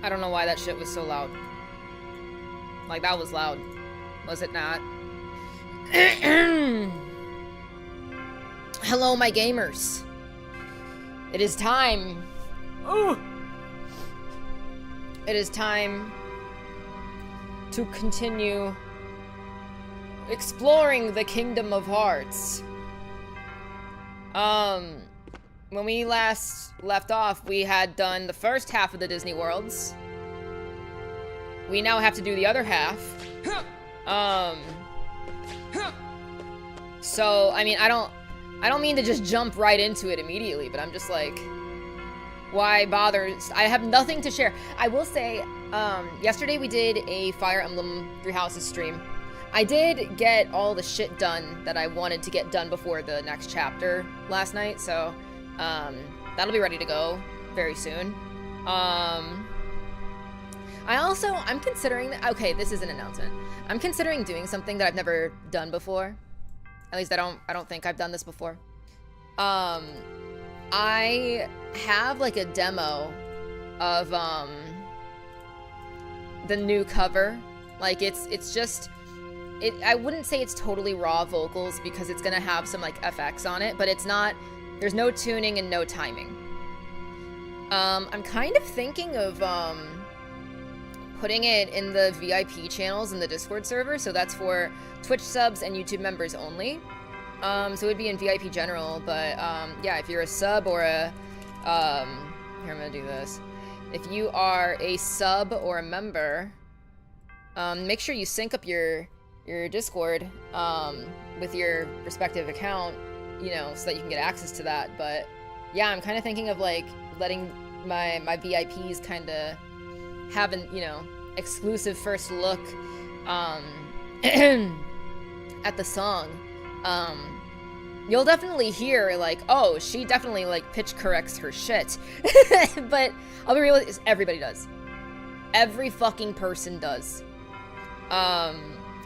I don't know why that shit was so loud. Like, that was loud. Was it not? Hello, my gamers. It is time. Oh! It is time to continue exploring the Kingdom of Hearts. When we last left off, we had done the first half of the Disney Worlds. We now have to do the other half. So, I mean, I don't mean to just jump right into it immediately, but I'm just like, why bother? I have nothing to share. I will say, yesterday we did a Fire Emblem Three Houses stream. I did get all the shit done that I wanted to get done before the next chapter last night, so, that'll be ready to go very soon. I'm considering, okay, this is an announcement. I'm considering doing something that I've never done before. At least I don't think I've done this before. I have like a demo of, the new cover. Like it's just, I wouldn't say it's totally raw vocals because it's gonna have some like FX on it, but it's not, there's no tuning and no timing. I'm kind of thinking of, putting it in the VIP channels in the Discord server, so that's for Twitch subs and YouTube members only. So it would be in VIP general, but yeah, if you're a sub or a, here I'm gonna do this. If you are a sub or a member, make sure you sync up your Discord with your respective account, you know, so that you can get access to that. But yeah, I'm kind of thinking of like letting my VIPs kind of have an, you know, exclusive first look at the song. You'll definitely hear like, oh, she definitely like pitch corrects her shit. But I'll be real, everybody does. Every fucking person does.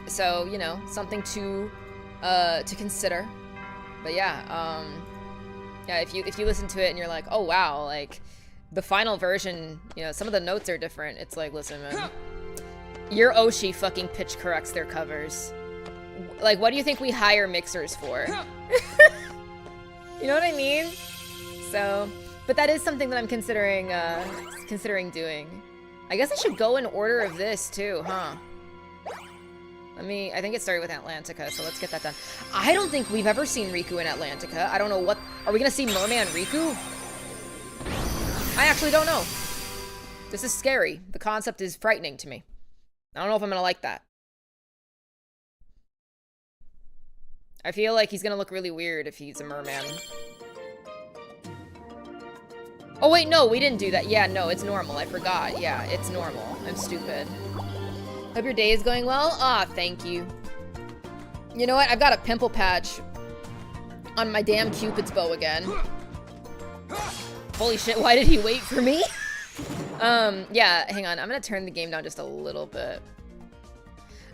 So, you know, something to consider. But yeah, yeah, if you listen to it and you're like, oh wow, like the final version, you know, some of the notes are different. It's like, listen, man, your Oshi fucking pitch corrects their covers. Like, what do you think we hire mixers for? You know what I mean? So, but that is something that I'm considering doing. I guess I should go in order of this too, huh? I think it started with Atlantica, so let's get that done. I don't think we've ever seen Riku in Atlantica. I don't know what, are we gonna see Merman Riku? I actually don't know. This is scary. The concept is frightening to me. I don't know if I'm gonna like that. I feel like he's gonna look really weird if he's a merman. Oh wait, no, we didn't do that. Yeah, no, it's normal. I forgot. Yeah, it's normal. I'm stupid. Hope your day is going well. Ah, thank you. You know what? I've got a pimple patch on my damn Cupid's bow again. Holy shit, why did he wait for me? Yeah, hang on. I'm gonna turn the game down just a little bit.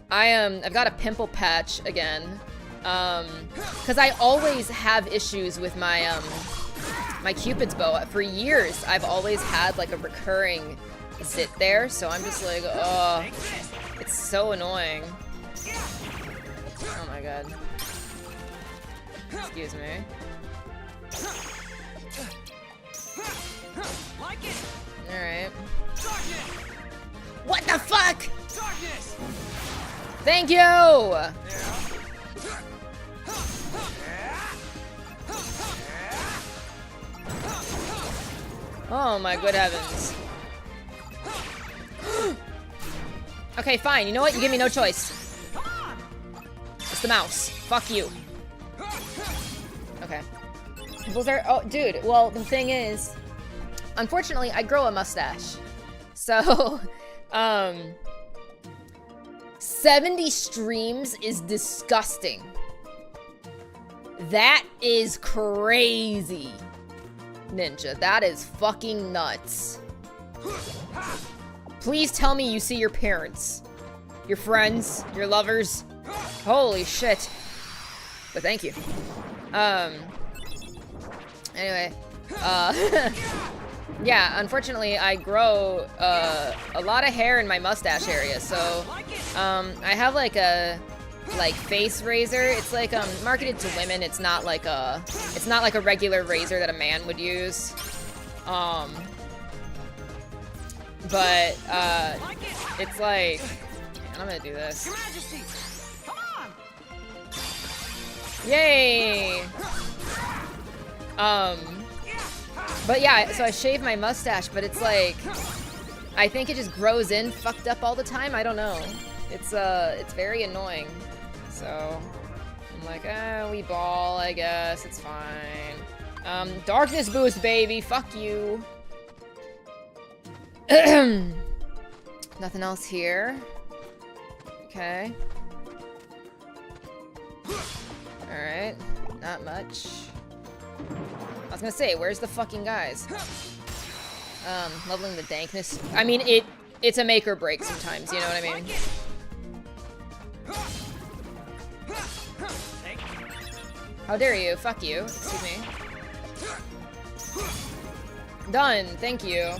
I've got a pimple patch again. Cause I always have issues with my, my Cupid's bow. For years, I've always had like a recurring zit there, so I'm just like, oh, it's so annoying. Oh my god. Excuse me. Alright. What the fuck? Thank you! Oh my good heavens. Okay, fine. You know what? You give me no choice. It's the mouse. Fuck you. Okay. Pimples are... Oh, dude. Well, the thing is... Unfortunately, I grow a mustache. So, 70 streams is disgusting. That is crazy. Ninja, that is fucking nuts. Please tell me you see your parents, your friends, your lovers. Holy shit. But thank you. Anyway, Yeah, unfortunately, I grow a lot of hair in my mustache area, so I have like a face razor. It's like marketed to women. It's not like a regular razor that a man would use. But it's like, I'm gonna do this. Yay! But yeah, so I shave my mustache, but it's like, I think it just grows in fucked up all the time. I don't know. It's very annoying. So I'm like, we ball, I guess. It's fine. Darkness boost, baby. Fuck you. Nothing else here. Okay. Alright. Not much. I was gonna say, where's the fucking guys? Leveling the dankness. I mean, it's a make or break sometimes, you know what I mean? How dare you? Fuck you. Excuse me. Done. Thank you.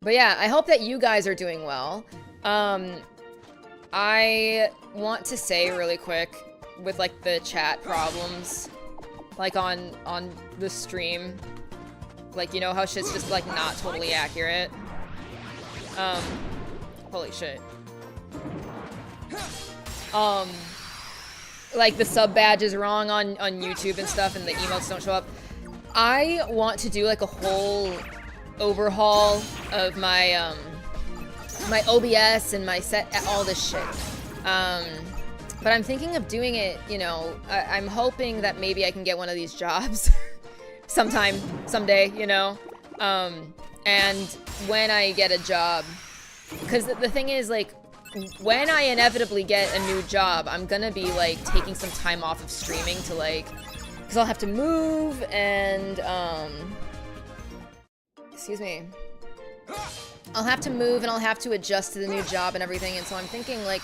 But yeah, I hope that you guys are doing well. I want to say really quick, with like the chat problems, like on the stream, like, you know how shit's just like not totally accurate. Holy shit. Like the sub badge is wrong on YouTube and stuff, and the emotes don't show up. I want to do like a whole overhaul of my my OBS and my set, all this shit. But I'm thinking of doing it, you know, I'm hoping that maybe I can get one of these jobs someday, you know? And when I get a job, because the thing is, like, when I inevitably get a new job, I'm gonna be, like, taking some time off of streaming to, like, because I'll have to move and, excuse me. I'll have to move and I'll have to adjust to the new job and everything, and so I'm thinking, like,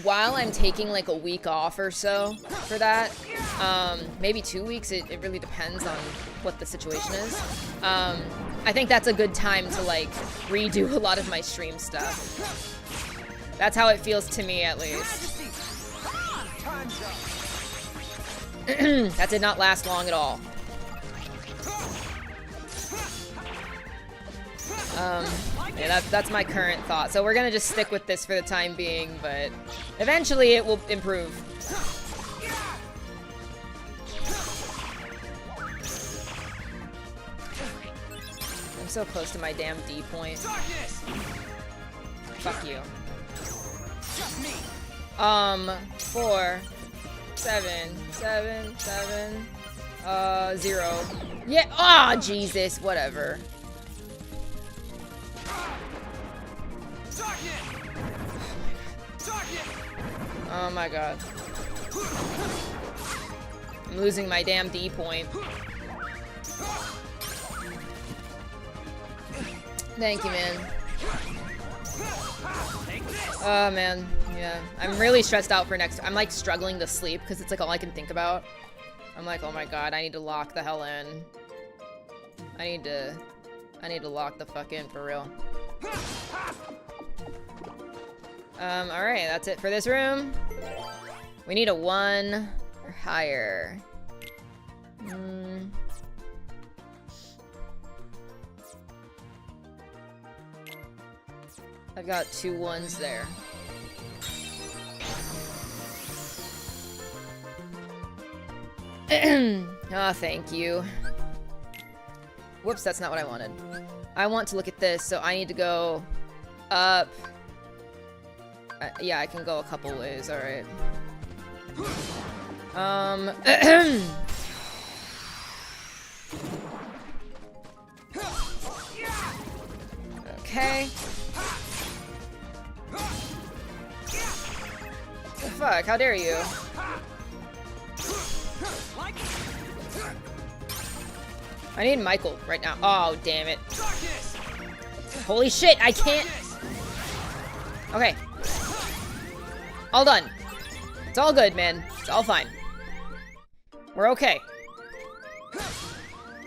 while I'm taking like a week off or so for that, maybe 2 weeks, it really depends on what the situation is. I think that's a good time to like redo a lot of my stream stuff. That's how it feels to me, at least. That did not last long at all. Yeah, that's my current thought. So we're gonna just stick with this for the time being, but eventually it will improve. I'm so close to my damn D point. Fuck you. 4, 7, 7, 7, 0. Yeah, ah, oh, Jesus, whatever. Oh my god. I'm losing my damn D point. Thank you, man. Oh man, yeah. I'm really stressed out for next. I'm like struggling to sleep because it's like all I can think about. I'm like, oh my god, I need to lock the hell in. I need to lock the fuck in for real. Alright, that's it for this room. We need a 1 or higher. I've got 2 1s there. Oh, thank you. Whoops, that's not what I wanted. I want to look at this, so I need to go up. Yeah, I can go a couple ways, alright. Okay. The fuck, how dare you? I need Michael right now. Oh, damn it. Holy shit, I can't. Okay. All done. It's all good, man. It's all fine. We're okay.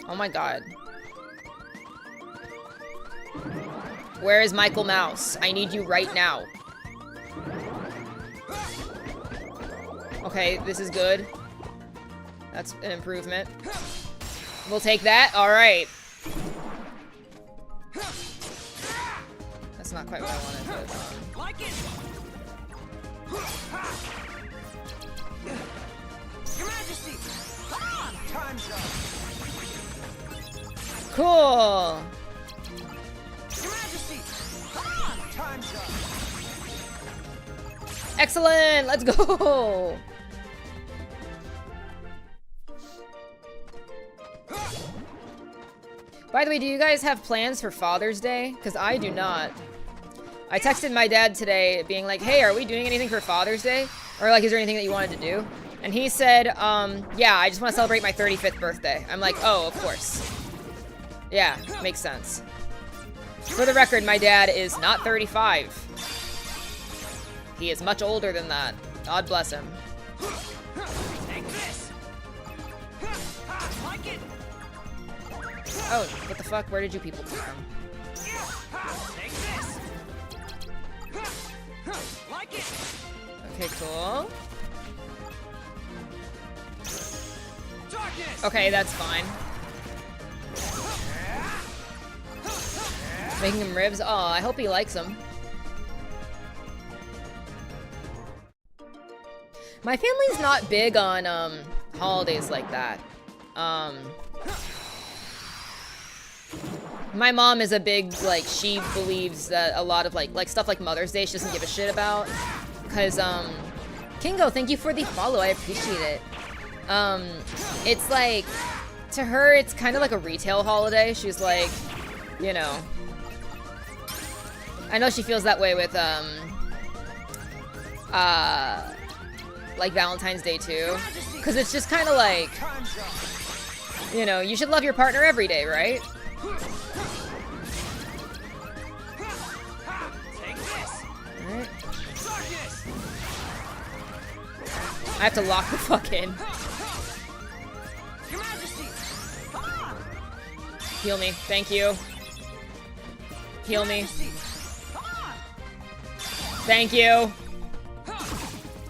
Oh my god. Where is Michael Mouse? I need you right now. Okay, this is good. That's an improvement. We'll take that. All right. That's not quite what I wanted, but... Like it. Your Majesty. Come on. Time's up. Cool. Your Majesty. Come on. Time's up. Excellent. Let's go. By the way, do you guys have plans for Father's Day? Because I do not. I texted my dad today being like, hey, are we doing anything for Father's Day? Or like, is there anything that you wanted to do? And he said, yeah, I just want to celebrate my 35th birthday. I'm like, oh, of course. Yeah, makes sense. For the record, my dad is not 35. He is much older than that. God bless him. Take this. Like it. Oh, what the fuck? Where did you people come from? Take this. Like it. Okay, cool. Darkness. Okay, that's fine. Making him ribs? Oh, I hope he likes them. My family's not big on, holidays like that. My mom is a big, like, she believes that a lot of, like stuff like Mother's Day she doesn't give a shit about. Because, Kingo, thank you for the follow. I appreciate it. It's like, to her, it's kind of like a retail holiday. She's like, you know. I know she feels that way with, like Valentine's Day too. Because it's just kind of like, you know, you should love your partner every day, right? Alright. I have to lock the fuck in. Heal me. Thank you. Heal me. Thank you.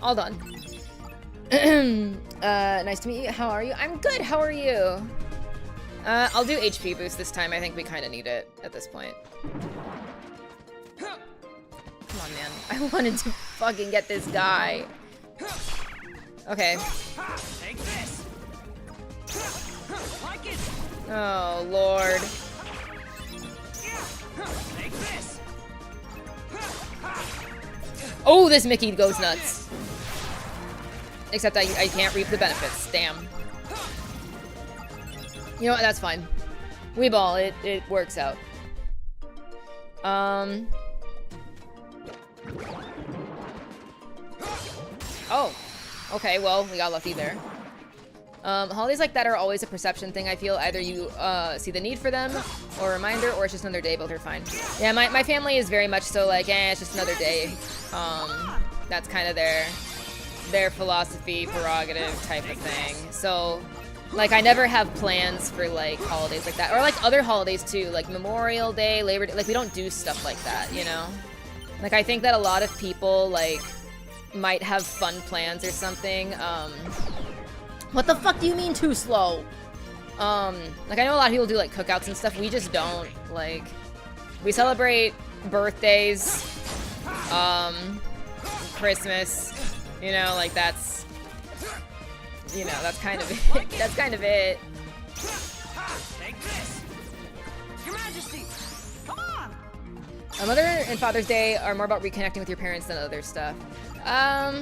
All done. Nice to meet you. How are you? I'm good. How are you? I'll do HP boost this time. I think we kind of need it at this point. Come on, man. I wanted to fucking get this guy. Okay. Take this. Like it. Oh, Lord. Take this. Oh, this Mickey goes nuts. Except I can't reap the benefits. Damn. You know what? That's fine. We ball. It works out. Oh. Okay, well, we got lucky there. Holidays like that are always a perception thing, I feel. Either you see the need for them, or a reminder, or it's just another day. Both are fine. Yeah, my family is very much so like, it's just another day. That's kind of their philosophy, prerogative type of thing. So, like, I never have plans for, like, holidays like that. Or, like, other holidays, too. Like, Memorial Day, Labor Day. Like, we don't do stuff like that, you know? Like, I think that a lot of people, like, might have fun plans or something. What the fuck do you mean too slow? Like, I know a lot of people do, like, cookouts and stuff. We just don't. Like, we celebrate birthdays, Christmas, you know, like, that's, you know, that's kind of it. That's kind of it. Take this. Your Majesty. Come on. Mother and Father's Day are more about reconnecting with your parents than other stuff. I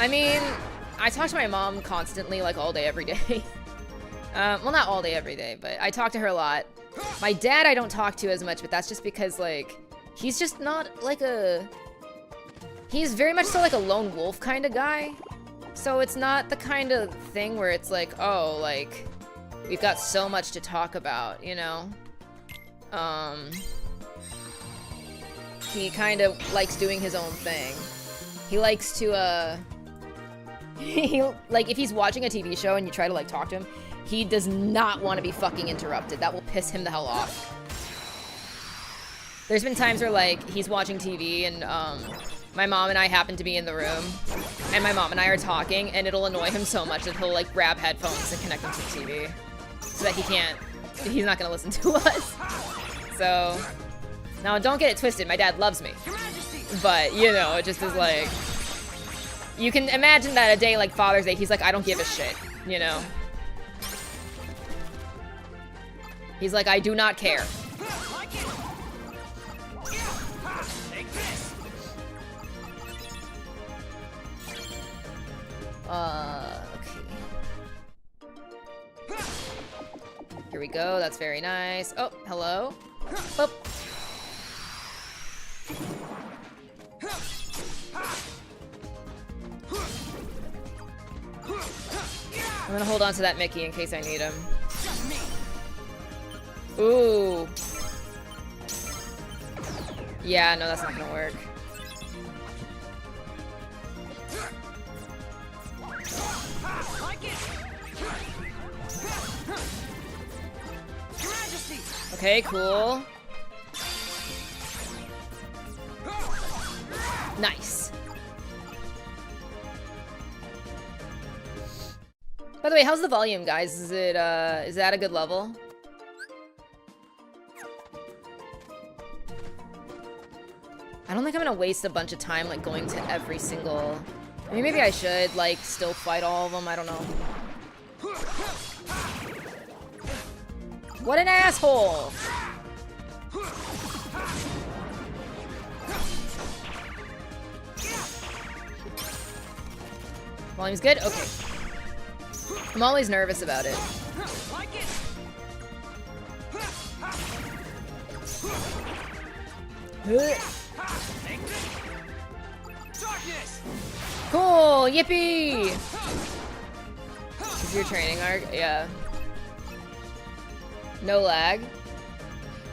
mean, I talk to my mom constantly, like, all day, every day. Well, not all day, every day, but I talk to her a lot. My dad I don't talk to as much, but that's just because, like, he's just not, like, he's very much so, like, a lone wolf kind of guy. So it's not the kind of thing where it's like, oh, like, we've got so much to talk about, you know? He kind of likes doing his own thing. He likes to, He, like, if he's watching a TV show and you try to, like, talk to him, he does not want to be fucking interrupted. That will piss him the hell off. There's been times where, like, he's watching TV and, my mom and I happen to be in the room, and my mom and I are talking, and it'll annoy him so much that he'll, like, grab headphones and connect them to the TV. So that he's not gonna listen to us. So, now don't get it twisted, my dad loves me. But, you know, it just is like, you can imagine that a day like Father's Day, he's like, I don't give a shit, you know? He's like, I do not care. Okay. Here we go, that's very nice. Oh, hello. Boop. I'm gonna hold on to that Mickey in case I need him. Ooh. Yeah, no, that's not gonna work. Okay, cool. Nice. By the way, how's the volume, guys? Is that a good level? I don't think I'm gonna waste a bunch of time, like, going to every single... I mean, maybe I should, like, still fight all of them, I don't know. What an asshole! Volume's good? Okay. I'm always nervous about it. Cool! Yippee! Is your training arc? Yeah. No lag.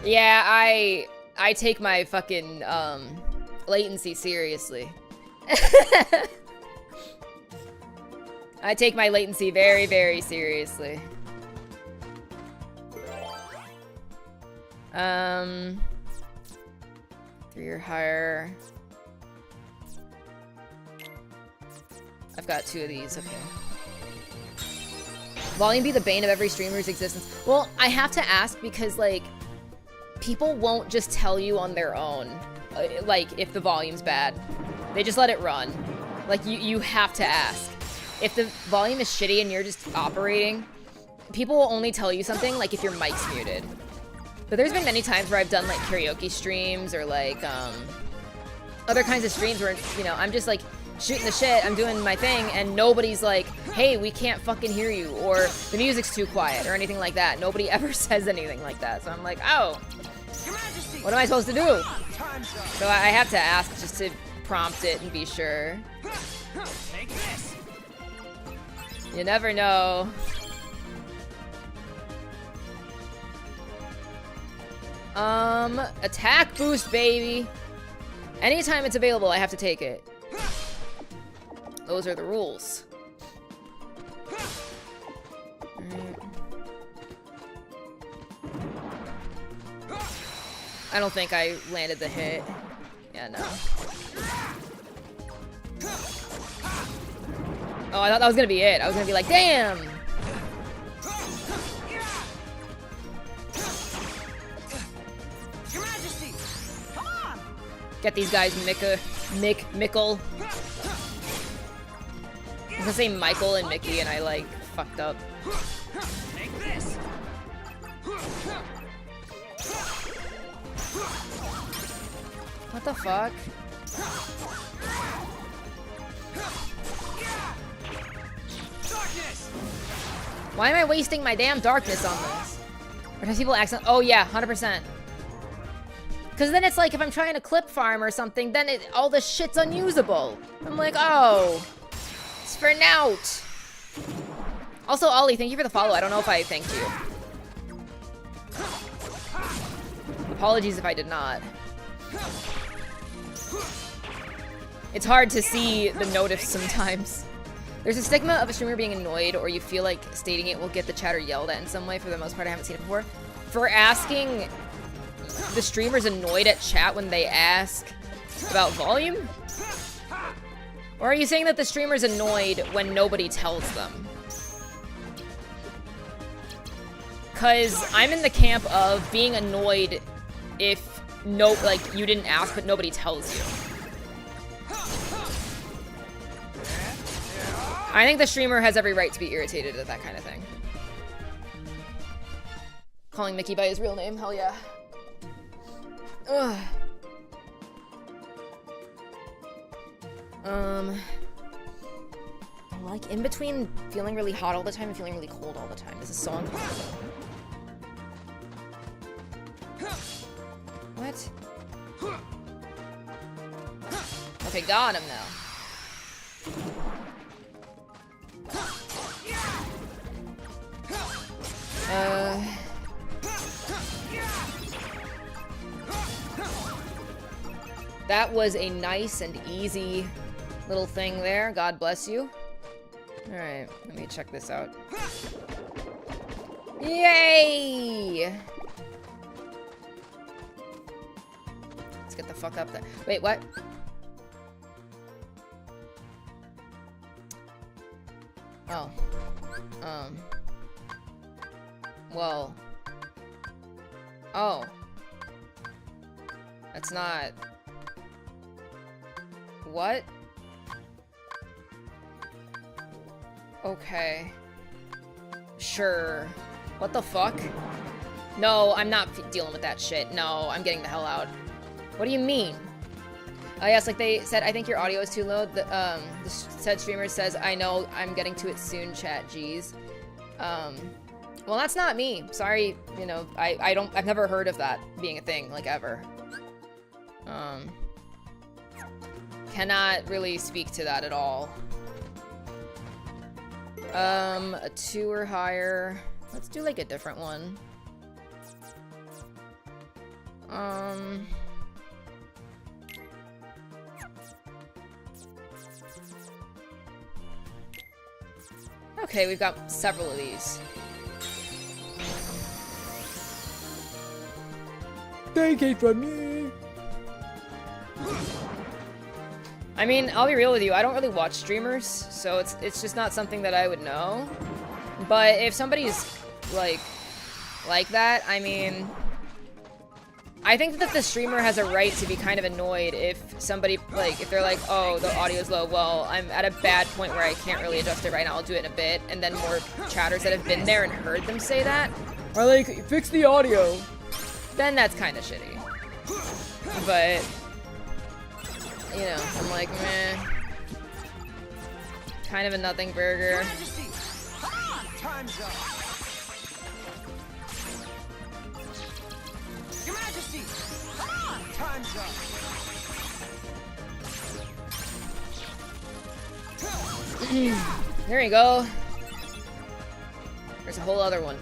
Yeah, I take my fucking latency seriously. I take my latency very, very seriously. Three or higher. I've got 2 of these, okay. Volume be the bane of every streamer's existence. Well, I have to ask because, like, people won't just tell you on their own, like, if the volume's bad. They just let it run. Like, you have to ask. If the volume is shitty and you're just operating, people will only tell you something, like, if your mic's muted. But there's been many times where I've done, like, karaoke streams or, like, other kinds of streams where, you know, I'm just, like, shooting the shit, I'm doing my thing, and nobody's like, hey, we can't fucking hear you, or the music's too quiet, or anything like that. Nobody ever says anything like that. So I'm like, oh, what am I supposed to do? So I have to ask just to prompt it and be sure. You never know. Attack boost, baby. Anytime it's available, I have to take it. Those are the rules. I don't think I landed the hit. Yeah, no. Oh, I thought that was gonna be it. I was gonna be like, damn! Get these guys, Mickle. I was gonna say Michael and Mickey, and I, like, fucked up. What the fuck? Why am I wasting my damn darkness on this? Or does people accident? Oh yeah, 100%. Because then it's like if I'm trying to clip farm or something, then all this shit's unusable. I'm like, oh, it's for nout. Also, Ollie, thank you for the follow. I don't know if I thanked you. Apologies if I did not. It's hard to see the notice sometimes. There's a stigma of a streamer being annoyed, or you feel like stating it will get the chatter yelled at in some way. For the most part, I haven't seen it before. For asking the streamers annoyed at chat when they ask about volume? Or are you saying that the streamer's annoyed when nobody tells them? Because I'm in the camp of being annoyed if you didn't ask but nobody tells you. I think the streamer has every right to be irritated at that kind of thing. Calling Mickey by his real name, hell yeah. Ugh. Like in between feeling really hot all the time and feeling really cold all the time. This is so uncomfortable. What? Okay, got him now. That was a nice and easy little thing there. God bless you. Alright, let me check this out. Yay! Let's get the fuck up there. Wait, what? Oh. Well. Oh. That's not... What? Okay. Sure. What the fuck? No, I'm not dealing with that shit. No, I'm getting the hell out. What do you mean? Yes, like they said, I think your audio is too low. The said streamer says, I know, I'm getting to it soon, chat, geez. Well, that's not me. Sorry, you know, I've never heard of that being a thing, like, ever. Cannot really speak to that at all. A 2 or higher. Let's do, like, a different one. Okay, we've got several of these. Take it from me. I mean, I'll be real with you. I don't really watch streamers, so it's just not something that I would know. But if somebody's like that, I mean, I think that the streamer has a right to be kind of annoyed if somebody, like, if they're like, oh, the audio's low, well, I'm at a bad point where I can't really adjust it right now, I'll do it in a bit, and then more chatters that have been there and heard them say that are like, fix the audio, then that's kind of shitty. But, you know, I'm like, meh, kind of a nothing burger. Time's up. Your Majesty, come on! Time's up. There you go. There's a whole other one.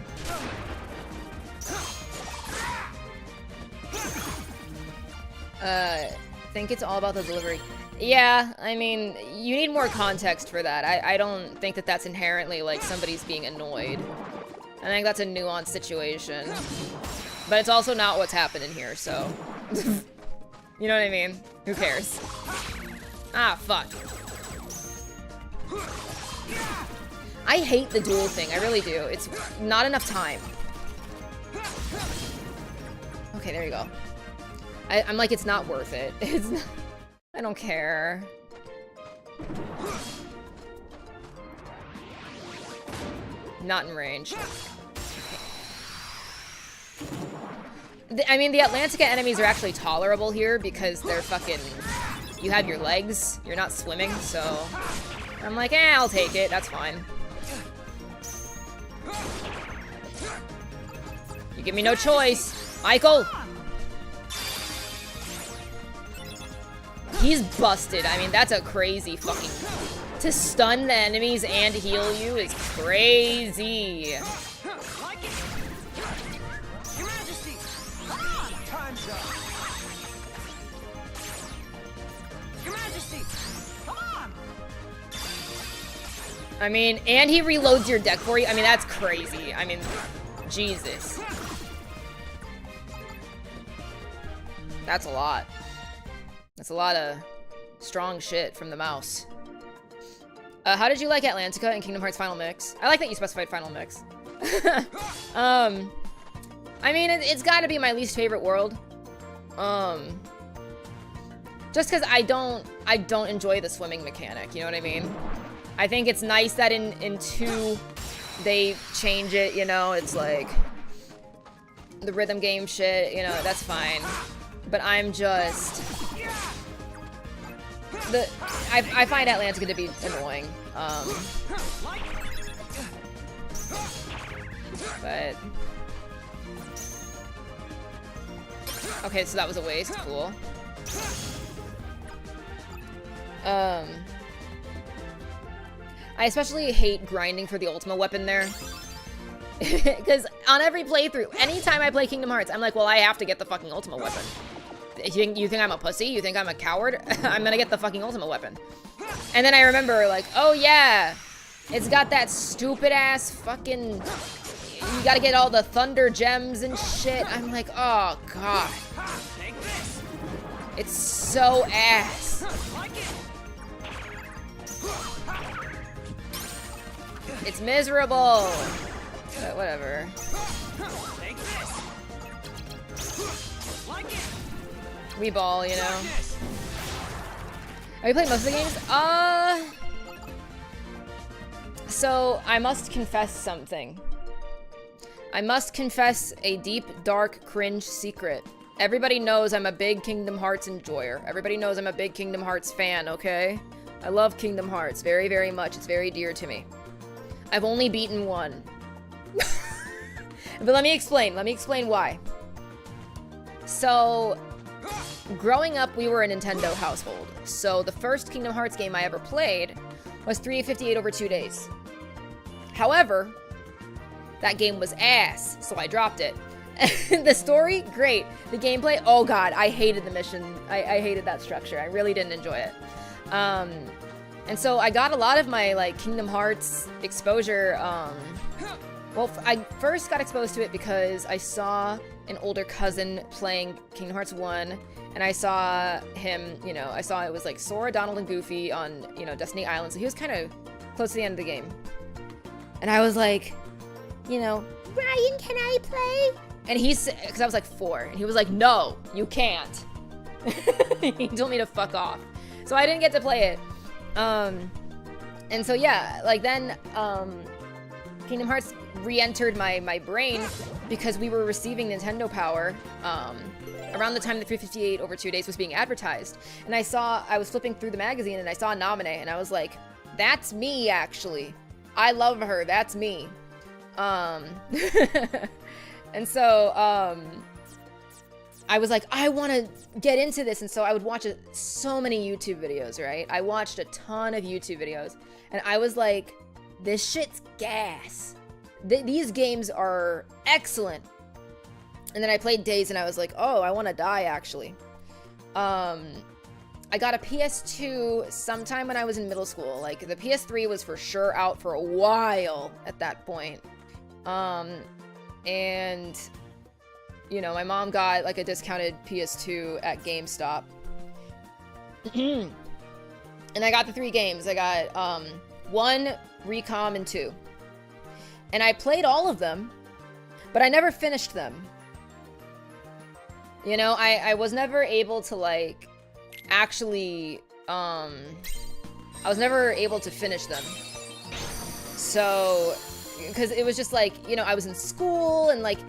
Think it's all about the delivery. Yeah, I mean, you need more context for that. I don't think that that's inherently like somebody's being annoyed. I think that's a nuanced situation. But it's also not what's happening here, so... You know what I mean? Who cares? Ah, fuck. I hate the duel thing, I really do. It's not enough time. Okay, there you go. I'm like, it's not worth it. It's not, I don't care. Not in range. I mean, the Atlantica enemies are actually tolerable here because they're fucking... You have your legs, you're not swimming, so... I'm like, I'll take it, that's fine. You give me no choice. Michael! He's busted. I mean, that's a crazy fucking... To stun the enemies and heal you is crazy. Time's up. Your Majesty, come on! I mean, and he reloads your deck for you. I mean, that's crazy. I mean, Jesus. That's a lot. That's a lot of strong shit from the mouse. How did you like Atlantica and Kingdom Hearts Final Mix? I like that you specified Final Mix. I mean, it's gotta be my least favorite world. Just because I don't enjoy the swimming mechanic, you know what I mean? I think it's nice that in 2, they change it, you know? It's like, the rhythm game shit, you know, that's fine. But I'm just... I find Atlantica to be annoying. But... Okay, so that was a waste. Cool. I especially hate grinding for the ultimate weapon there. Because on every playthrough, anytime I play Kingdom Hearts, I'm like, well, I have to get the fucking ultimate weapon. You think I'm a pussy? You think I'm a coward? I'm gonna get the fucking ultimate weapon. And then I remember, like, oh yeah, it's got that stupid ass fucking... You gotta get all the thunder gems and shit. I'm like, oh god. It's so ass. It's miserable. But whatever. We ball, you know. Have you played most of the games? So I must confess something. I must confess a deep, dark, cringe secret. Everybody knows I'm a big Kingdom Hearts enjoyer. Everybody knows I'm a big Kingdom Hearts fan, okay? I love Kingdom Hearts very, very much. It's very dear to me. I've only beaten 1. But let me explain. Let me explain why. So, growing up, we were a Nintendo household. So the first Kingdom Hearts game I ever played was 358 over 2 days. However, that game was ass, so I dropped it. The story, great. The gameplay, oh god, I hated the mission. I hated that structure. I really didn't enjoy it. And so I got a lot of my like Kingdom Hearts exposure. Well, I first got exposed to it because I saw an older cousin playing Kingdom Hearts 1, and I saw him, you know, I saw it was like Sora, Donald, and Goofy on, you know, Destiny Island, so he was kind of close to the end of the game. And I was like, you know, Ryan, can I play? And he said, because I was like 4, and he was like, no, you can't. He told me to fuck off. So I didn't get to play it. And so yeah, like then, Kingdom Hearts re-entered my brain because we were receiving Nintendo Power, around the time the 358 over 2 days was being advertised. And I was flipping through the magazine and I saw Namine, and I was like, that's me, actually. I love her, that's me. And so, I was like, I want to get into this. And so I would watch so many YouTube videos, right? I watched a ton of YouTube videos, and I was like, this shit's gas. These games are excellent. And then I played Days, and I was like, oh, I want to die, actually. I got a PS2 sometime when I was in middle school. Like, the PS3 was for sure out for a while at that point. And, you know, my mom got, like, a discounted PS2 at GameStop. And I got the 3 games. I got, 1, Recom, and 2. And I played all of them, but I never finished them. You know, I was never able to, like, actually, I was never able to finish them. So, because it was just like, you know, I was in school, and like,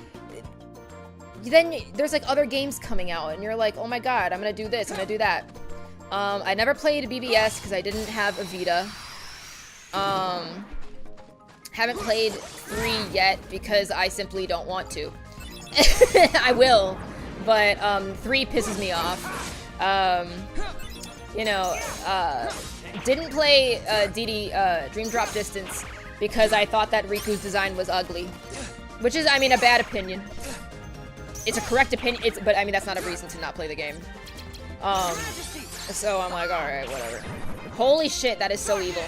then there's like other games coming out, and you're like, oh my god, I'm gonna do this, I'm gonna do that. I never played BBS because I didn't have a Vita. Haven't played 3 yet because I simply don't want to. I will, but 3 pisses me off. You know, didn't play Dream Drop Distance because I thought that Riku's design was ugly, which is, I mean, a bad opinion. It's a correct opinion, but I mean, that's not a reason to not play the game. So I'm like, alright, whatever. Holy shit, that is so evil.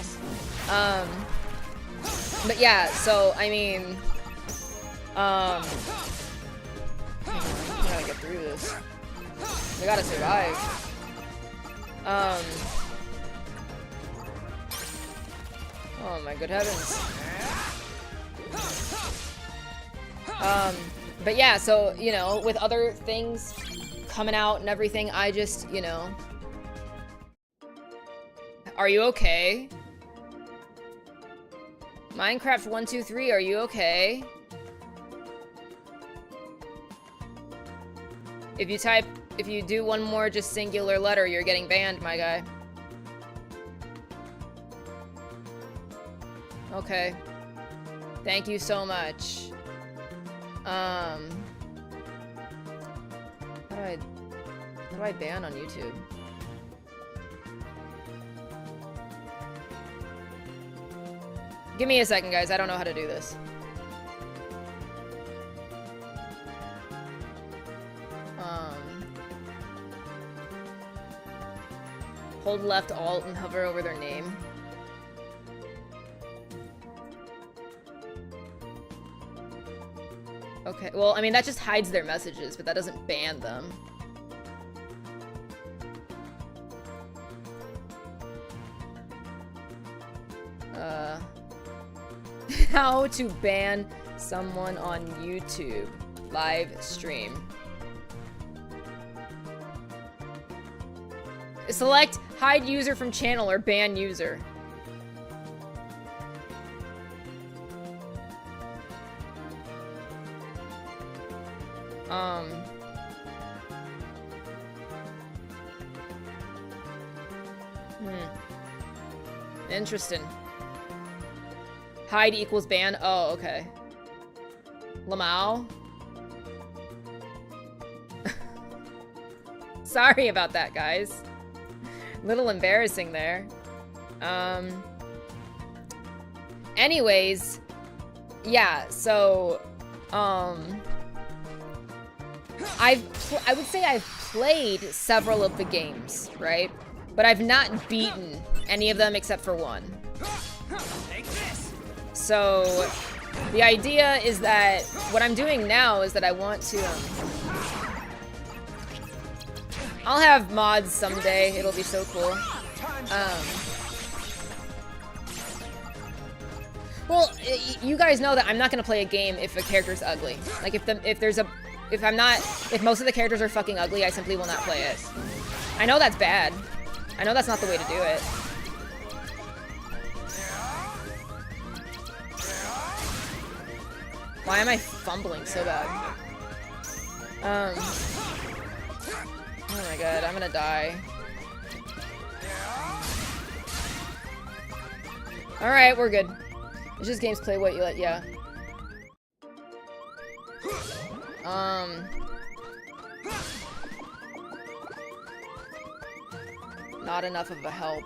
But yeah, so, I mean... I gotta get through this. We gotta survive. Oh my good heavens. But yeah, so, you know, with other things coming out and everything, I just, you know... Are you okay? Minecraft123, are you okay? If you do one more just singular letter, you're getting banned, my guy. Okay. Thank you so much. How do I ban on YouTube? Give me a second, guys. I don't know how to do this. Hold left alt and hover over their name. Okay, well, I mean, that just hides their messages, but that doesn't ban them. How to ban someone on YouTube live stream. Select hide user from channel or ban user. Interesting. Hide equals ban. Oh, okay. Lamau. Sorry about that, guys. Little embarrassing there. Anyways, yeah, so I would say I've played several of the games, right? But I've not beaten any of them except for one. So the idea is that what I'm doing now is that I want to I'll have mods someday. It'll be so cool. Well, you guys know that I'm not gonna play a game if a character's ugly. Like if most of the characters are fucking ugly, I simply will not play it. I know that's bad. I know that's not the way to do it. Why am I fumbling so bad? Oh my god, I'm gonna die. Alright, we're good. It's just games play what you let, yeah. Not enough of a help.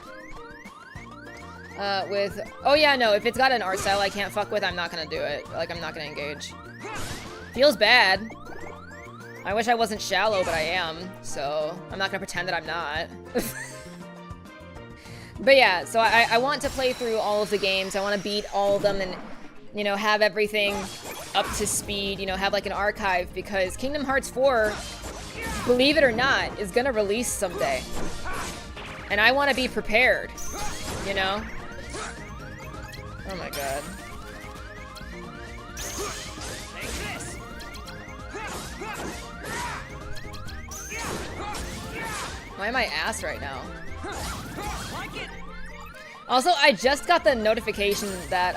Oh yeah, no, if it's got an art style I can't fuck with, I'm not gonna do it. Like, I'm not gonna engage. Feels bad. I wish I wasn't shallow, but I am, so I'm not gonna pretend that I'm not. But yeah, so I want to play through all of the games. I want to beat all of them and, you know, have everything up to speed, you know, have like an archive, because Kingdom Hearts 4, believe it or not, is gonna release someday. And I want to be prepared, you know? Oh my god. Why am I ass right now? Also, I just got the notification that,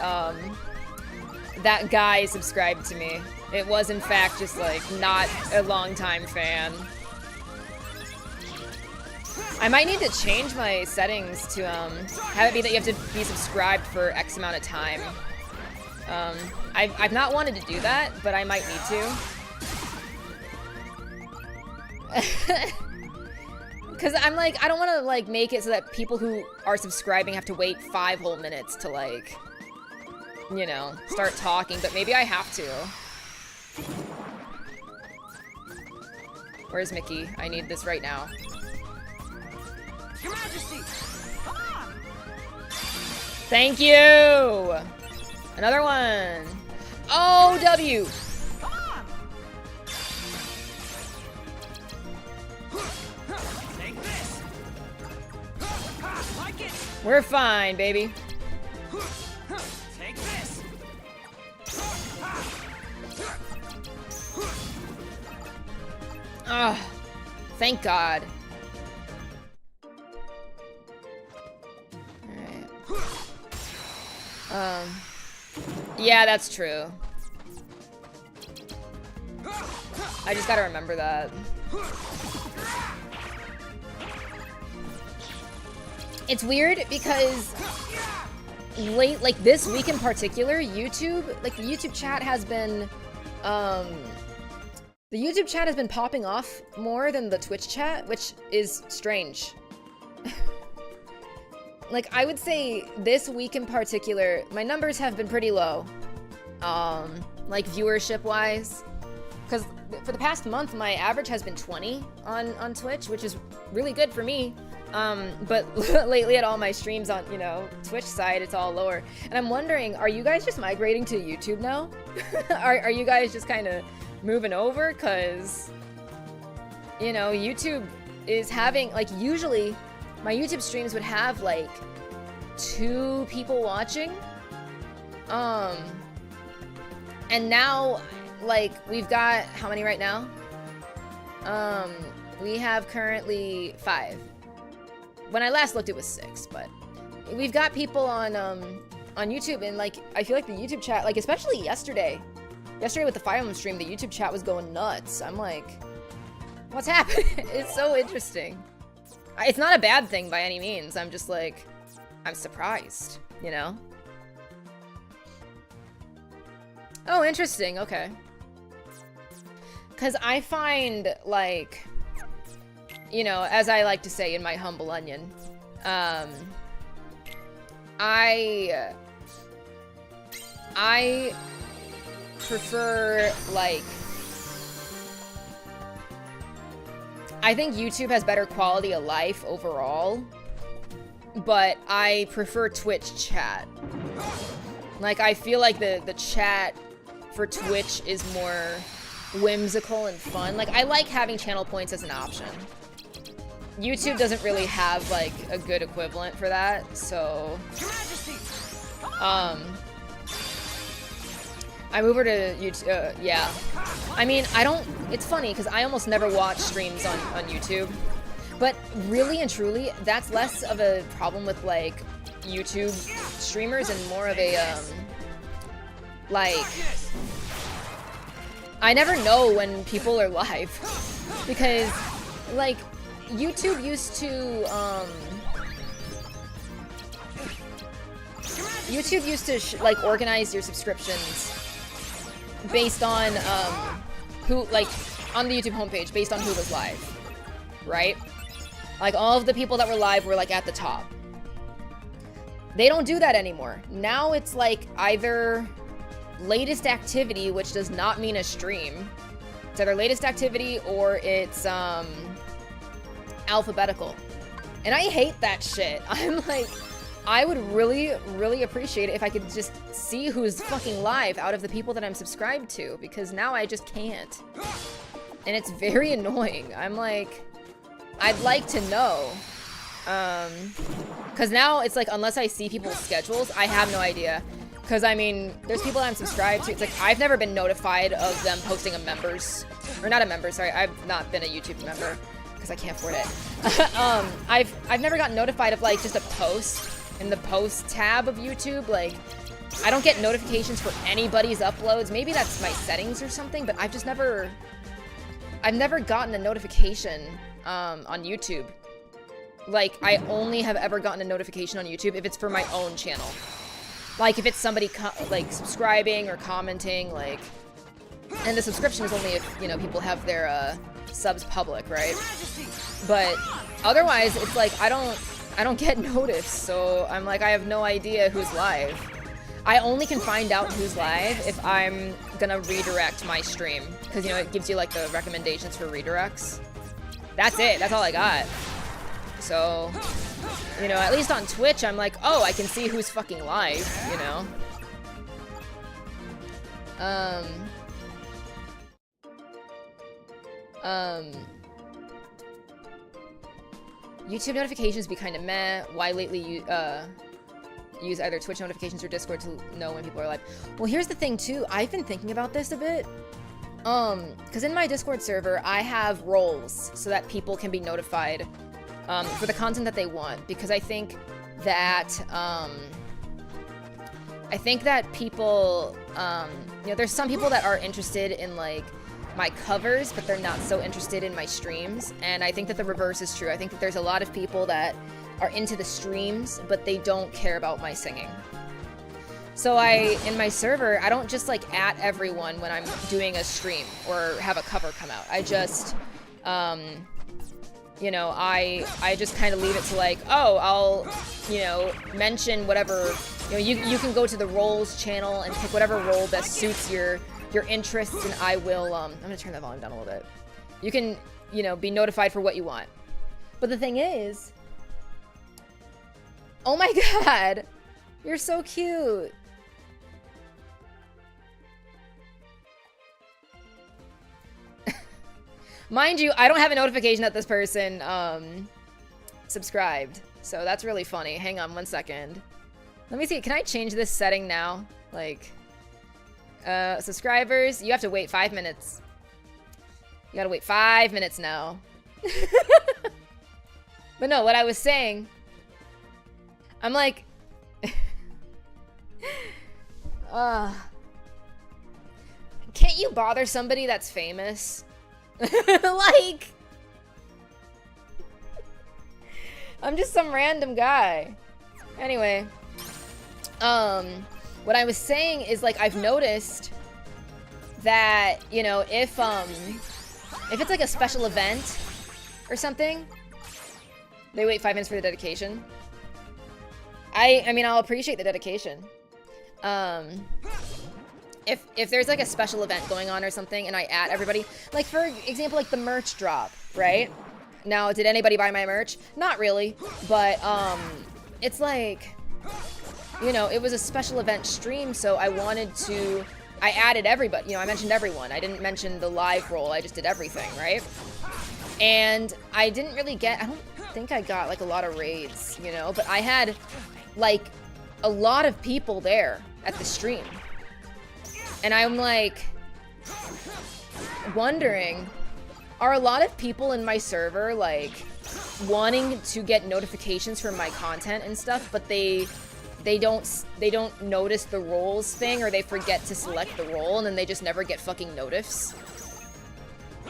that guy subscribed to me. It was, in fact, just, like, not a long-time fan. I might need to change my settings to, have it be that you have to be subscribed for X amount of time. I've not wanted to do that, but I might need to. Because I'm like, I don't want to, like, make it so that people who are subscribing have to wait 5 whole minutes to, like, you know, start talking, but maybe I have to. Where's Mickey? I need this right now. Your Majesty! Come on! Thank you! Another one. Oh, W. Come on. Take this. Like it. We're fine, baby. Take this. Oh, thank God. Alright. Yeah, that's true. I just gotta remember that. It's weird because like this week in particular, YouTube, like the YouTube chat has been, popping off more than the Twitch chat, which is strange. Like, I would say this week in particular, my numbers have been pretty low. Like, viewership-wise. Because for the past month, my average has been 20 on Twitch, which is really good for me. But lately at all my streams on, you know, Twitch side, it's all lower. And I'm wondering, are you guys just migrating to YouTube now? Are you guys just kind of moving over? Because, you know, YouTube is having, like, usually my YouTube streams would have, like, 2 people watching. And now, like, we've got, how many right now? We have currently 5. When I last looked, it was 6, but we've got people on YouTube, and, like, I feel like the YouTube chat, like, especially yesterday with the Fire Emblem stream, the YouTube chat was going nuts. I'm like, what's happening? It's so interesting. It's not a bad thing by any means. I'm just like, I'm surprised, you know? Oh, interesting. Okay. Because I find, like, you know, as I like to say in my humble onion, I prefer, like, I think YouTube has better quality of life overall, but I prefer Twitch chat. Like, I feel like the chat for Twitch is more whimsical and fun. Like, I like having channel points as an option. YouTube doesn't really have, like, a good equivalent for that, so I'm over to YouTube, yeah. I mean, it's funny, because I almost never watch streams on YouTube. But really and truly, that's less of a problem with, like, YouTube streamers and more of a, like, I never know when people are live. Because, like, YouTube used to, like, organize your subscriptions based on, who, like, on the YouTube homepage, based on who was live, right? Like, all of the people that were live were, like, at the top. They don't do that anymore. Now it's, like, either latest activity, which does not mean a stream. It's either latest activity or it's, alphabetical. And I hate that shit. I'm like, I would really, really appreciate it if I could just see who's fucking live out of the people that I'm subscribed to, because now I just can't. And it's very annoying. I'm like, I'd like to know. Because now it's like, unless I see people's schedules, I have no idea. Because, I mean, there's people that I'm subscribed to. It's like, I've never been notified of them posting a members, or not a member, sorry, I've not been a YouTube member, because I can't afford it. I've never gotten notified of, like, just a post in the post tab of YouTube. Like, I don't get notifications for anybody's uploads. Maybe that's my settings or something, but I've never gotten a notification on YouTube. Like, I only have ever gotten a notification on YouTube if it's for my own channel. Like, if it's somebody, like, subscribing or commenting, like... And the subscription is only if, you know, people have their, subs public, right? But otherwise, it's like, I don't get noticed, so I'm like, I have no idea who's live. I only can find out who's live if I'm gonna redirect my stream. Because, you know, it gives you, like, the recommendations for redirects. That's it. That's all I got. So, you know, at least on Twitch, I'm like, oh, I can see who's fucking live, you know? YouTube notifications be kind of meh. Why lately you use either Twitch notifications or Discord to know when people are live? Well, here's the thing too. I've been thinking about this a bit. Because in my Discord server, I have roles so that people can be notified for the content that they want. Because I think that people, you know, there's some people that are interested in like my covers, but they're not so interested in my streams. And I think that the reverse is true. I think that there's a lot of people that are into the streams, but they don't care about my singing. So in my server, I don't just like at everyone when I'm doing a stream or have a cover come out. I just, you know, I just kind of leave it to like, oh, I'll, you know, mention whatever, you know, you can go to the roles channel and pick whatever role best suits your interests, and I will, I'm gonna turn that volume down a little bit. You can, you know, be notified for what you want. But the thing is, oh my God, you're so cute. Mind you, I don't have a notification that this person subscribed. So that's really funny. Hang on 1 second. Let me see. Can I change this setting now? Like, subscribers, you have to wait 5 minutes. You gotta wait 5 minutes now. But no, what I was saying, I'm like, can't you bother somebody that's famous? Like, I'm just some random guy. Anyway, what I was saying is, like, I've noticed that, you know, if it's like a special event or something, they wait 5 minutes for the dedication. I mean, I'll appreciate the dedication. If there's like a special event going on or something and I add everybody, like for example, like the merch drop, right? Now, did anybody buy my merch? Not really, but it's like, you know, it was a special event stream, so I added everybody, you know, I mentioned everyone. I didn't mention the live role, I just did everything, right? And I don't think I got like a lot of raids, you know, but I had like a lot of people there at the stream. And I'm like wondering, are a lot of people in my server like wanting to get notifications from my content and stuff, but they don't notice the roles thing, or they forget to select the role and then they just never get fucking notifs?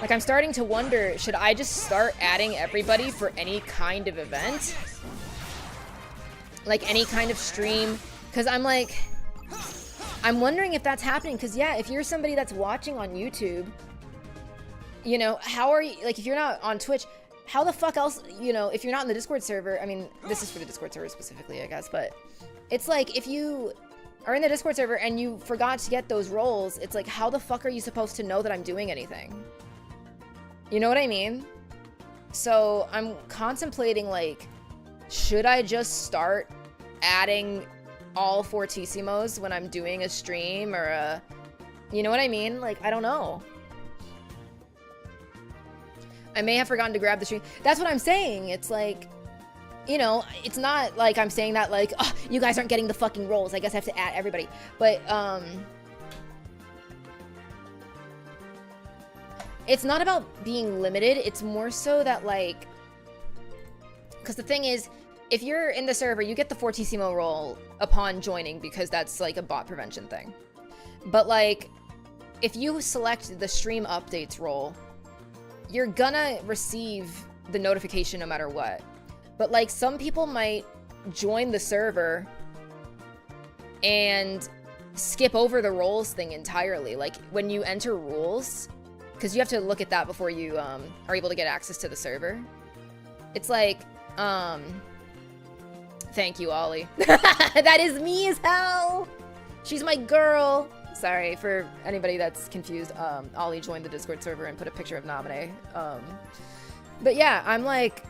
Like, I'm starting to wonder, should I just start adding everybody for any kind of event? Like any kind of stream? Because I'm wondering if that's happening, because yeah, if you're somebody that's watching on YouTube, you know, how are you, like, if you're not on Twitch, how the fuck else, you know, if you're not in the Discord server, I mean, this is for the Discord server specifically, I guess, but it's like, if you are in the Discord server and you forgot to get those roles, it's like, how the fuck are you supposed to know that I'm doing anything? You know what I mean? So I'm contemplating, like, should I just start adding all Fortissimos when I'm doing a stream or a, you know what I mean? Like, I don't know. I may have forgotten to grab the stream. That's what I'm saying. It's like, you know, it's not like I'm saying that like, oh, you guys aren't getting the fucking roles, I guess I have to add everybody. But, it's not about being limited. It's more so that, like, because the thing is, if you're in the server, you get the Fortissimo role upon joining, because that's like a bot prevention thing. But like, if you select the stream updates role, you're gonna receive the notification no matter what. But like, some people might join the server and skip over the roles thing entirely. Like, when you enter rules, because you have to look at that before you are able to get access to the server. It's like, thank you, Ollie. That is me as hell. She's my girl. Sorry for anybody that's confused. Ollie joined the Discord server and put a picture of Naminé. But yeah, I'm like,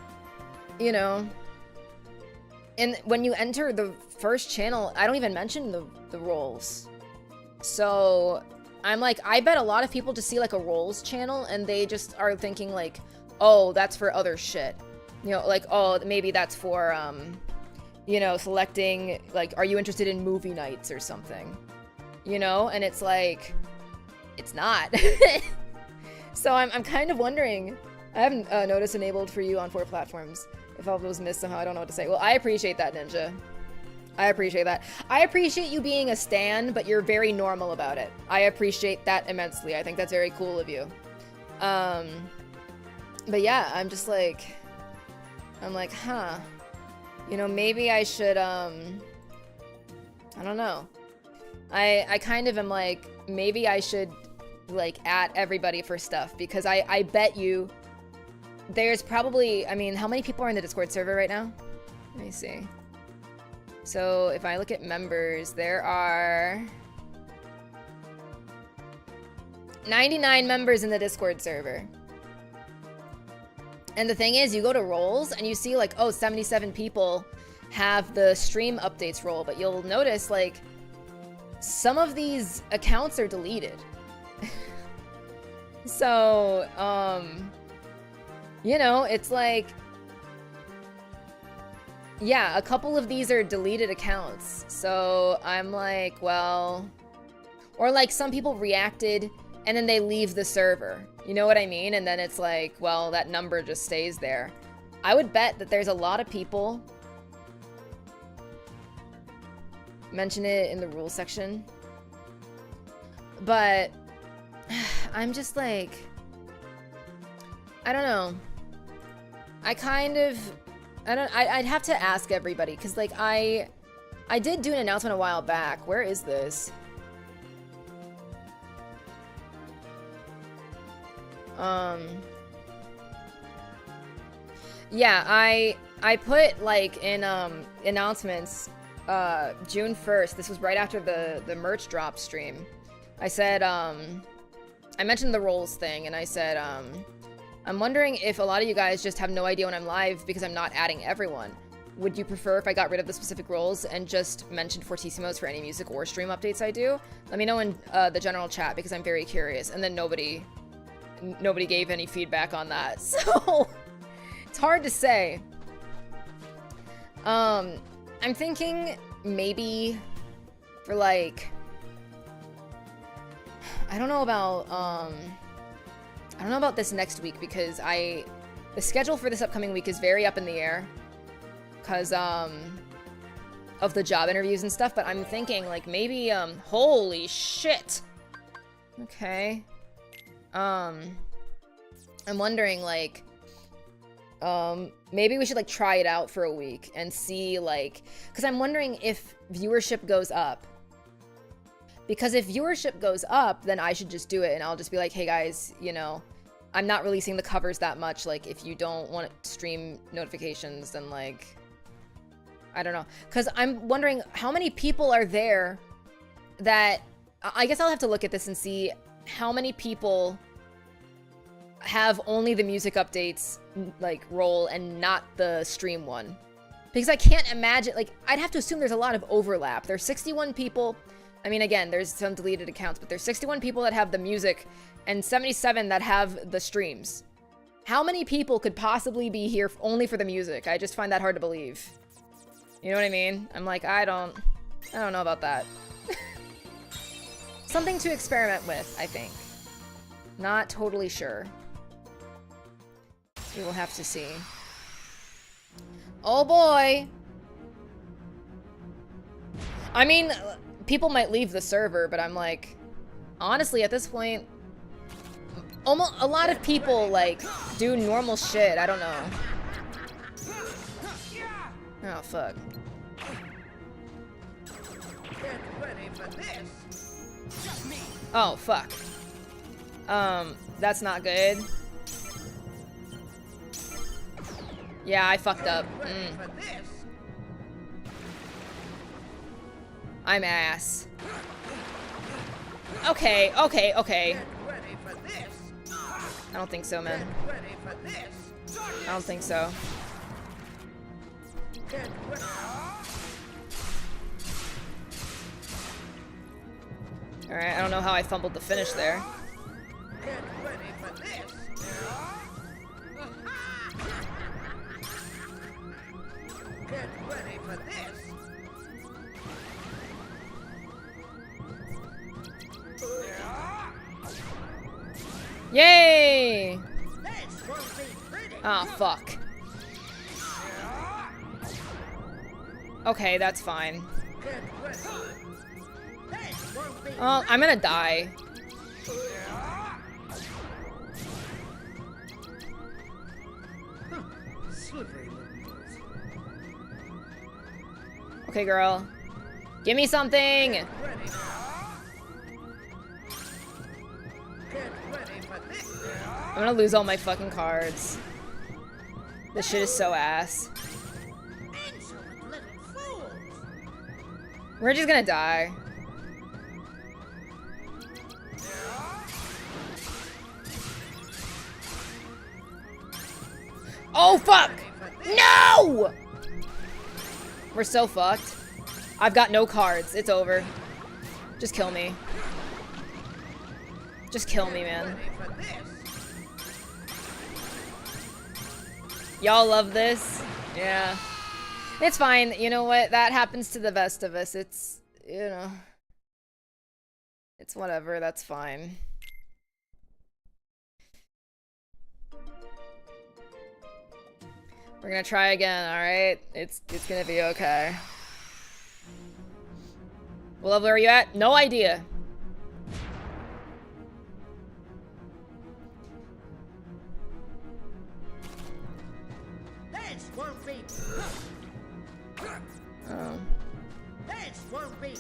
you know, and when you enter the first channel, I don't even mention the roles. So I'm like, I bet a lot of people just see like a roles channel and they just are thinking like, oh, that's for other shit. You know, like, oh, maybe that's for, you know, selecting, like, are you interested in movie nights or something? You know, and it's like, it's not. So I'm kind of wondering, I haven't notice enabled for you on 4 platforms. If all of those missed somehow, I don't know what to say. Well, I appreciate that, Ninja. I appreciate that. I appreciate you being a stan, but you're very normal about it. I appreciate that immensely. I think that's very cool of you. But yeah, I'm just like, I'm like, huh. You know, maybe I should, I don't know. I kind of am like, maybe I should, like, at everybody for stuff, because I bet you there's probably, I mean, how many people are in the Discord server right now? Let me see. So if I look at members, there are 99 members in the Discord server. And the thing is, you go to roles and you see like, oh, 77 people have the stream updates role, but you'll notice like some of these accounts are deleted. So, you know, it's like, yeah, a couple of these are deleted accounts. So I'm like, well, or like some people reacted and then they leave the server. You know what I mean? And then it's like, well, that number just stays there. I would bet that there's a lot of people. Mention it in the rules section. But I'm just like, I don't know. I kind of, I'd have to ask everybody, because like I did do an announcement a while back. Where is this? Yeah, I put like in announcements June 1st. This was right after the merch drop stream. I said I mentioned the roles thing, and I said I'm wondering if a lot of you guys just have no idea when I'm live because I'm not adding everyone. Would you prefer if I got rid of the specific roles and just mentioned Fortissimos for any music or stream updates I do? Let me know in the general chat, because I'm very curious. And then nobody gave any feedback on that. So it's hard to say. I'm thinking maybe for like, I don't know about this next week, because the schedule for this upcoming week is very up in the air because of the job interviews and stuff, but I'm thinking like maybe holy shit. Okay. I'm wondering like maybe we should like try it out for a week and see, like, because I'm wondering if viewership goes up. Because if viewership goes up, then I should just do it, and I'll just be like, hey guys, you know, I'm not releasing the covers that much. Like, if you don't want stream notifications, then like, I don't know. Because I'm wondering how many people are there that, I guess I'll have to look at this and see how many people have only the music updates, like, role and not the stream one. Because I can't imagine, like, I'd have to assume there's a lot of overlap. There's 61 people. I mean, again, there's some deleted accounts, but there's 61 people that have the music and 77 that have the streams. How many people could possibly be here only for the music? I just find that hard to believe. You know what I mean? I'm like, I don't know about that. Something to experiment with, I think. Not totally sure. We will have to see. Oh boy! I mean, people might leave the server, but I'm like, honestly, at this point, almost a lot of people like do normal shit. I don't know. Oh fuck. Oh fuck. That's not good. Yeah, I fucked up. I'm ass. Okay, okay, okay. I don't think so, man. I don't think so. Alright, I don't know how I fumbled the finish there. Get ready for this. Get ready for this. Yay! This won't be pretty. Oh, fuck. Okay, that's fine. Get ready. This won't be Oh, I'm gonna die. slippery little moves. Okay, girl. Give me something! Ready. Get ready for this. I'm gonna lose all my fucking cards. This shit is so ass. Insolent little fools. We're just gonna die. Oh, fuck! No! We're so fucked. I've got no cards. It's over. Just kill me. Just kill me, man. Ready for this. Y'all love this? Yeah. It's fine. You know what? That happens to the best of us. It's, you know. It's whatever. That's fine. We're gonna try again, alright? It's gonna be okay. What level are you at? No idea. This won't be. Oh. This won't be.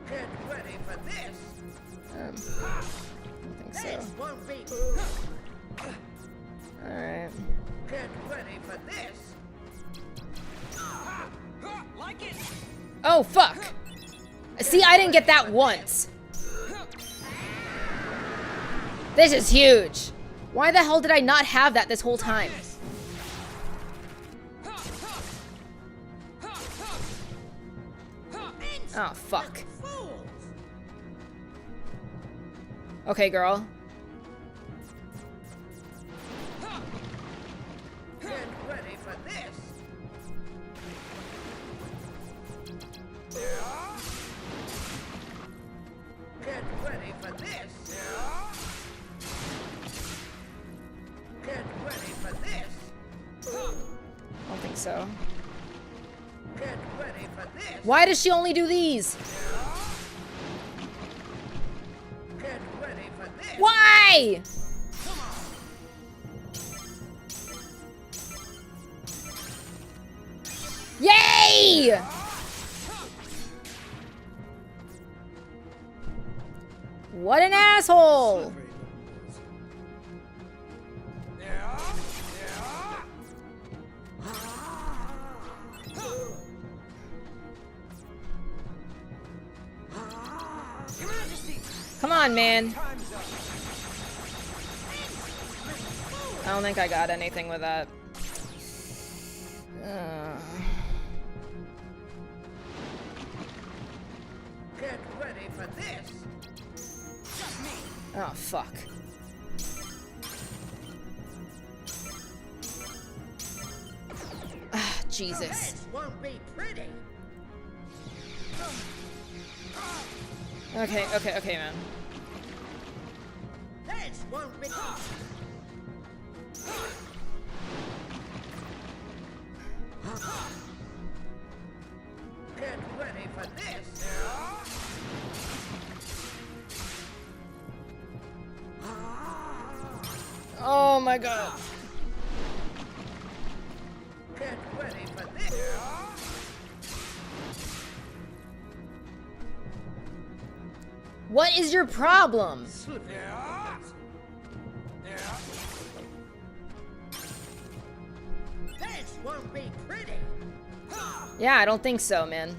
Get ready for this. I don't think so. This won't be. Alright. Get ready for this. Like it. Oh, fuck! See, I didn't get that once. This is huge. Why the hell did I not have that this whole time? Oh, fuck. Okay, girl. Get ready for this. Get ready for this. Get ready for this. I don't think so. Get ready for this. Why does she only do these? Get ready for this. Why? Yay! What an asshole! Come on, man. I don't think I got anything with that. Get ready for this. Oh, fuck. Ah, Jesus. This won't be pretty. Okay, man. This won't be. Get ready for this. Oh my god. Get ready for this. What is your problem? This won't be pretty. Yeah, I don't think so, man.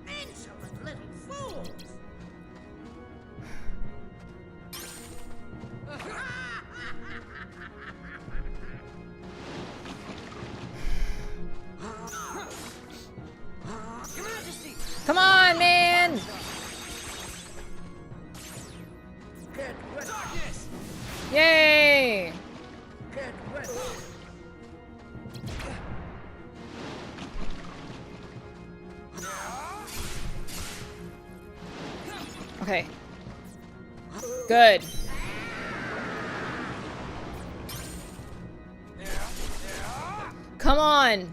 Insolent little fools. Come on, man! Yay! Okay. Good. Come on!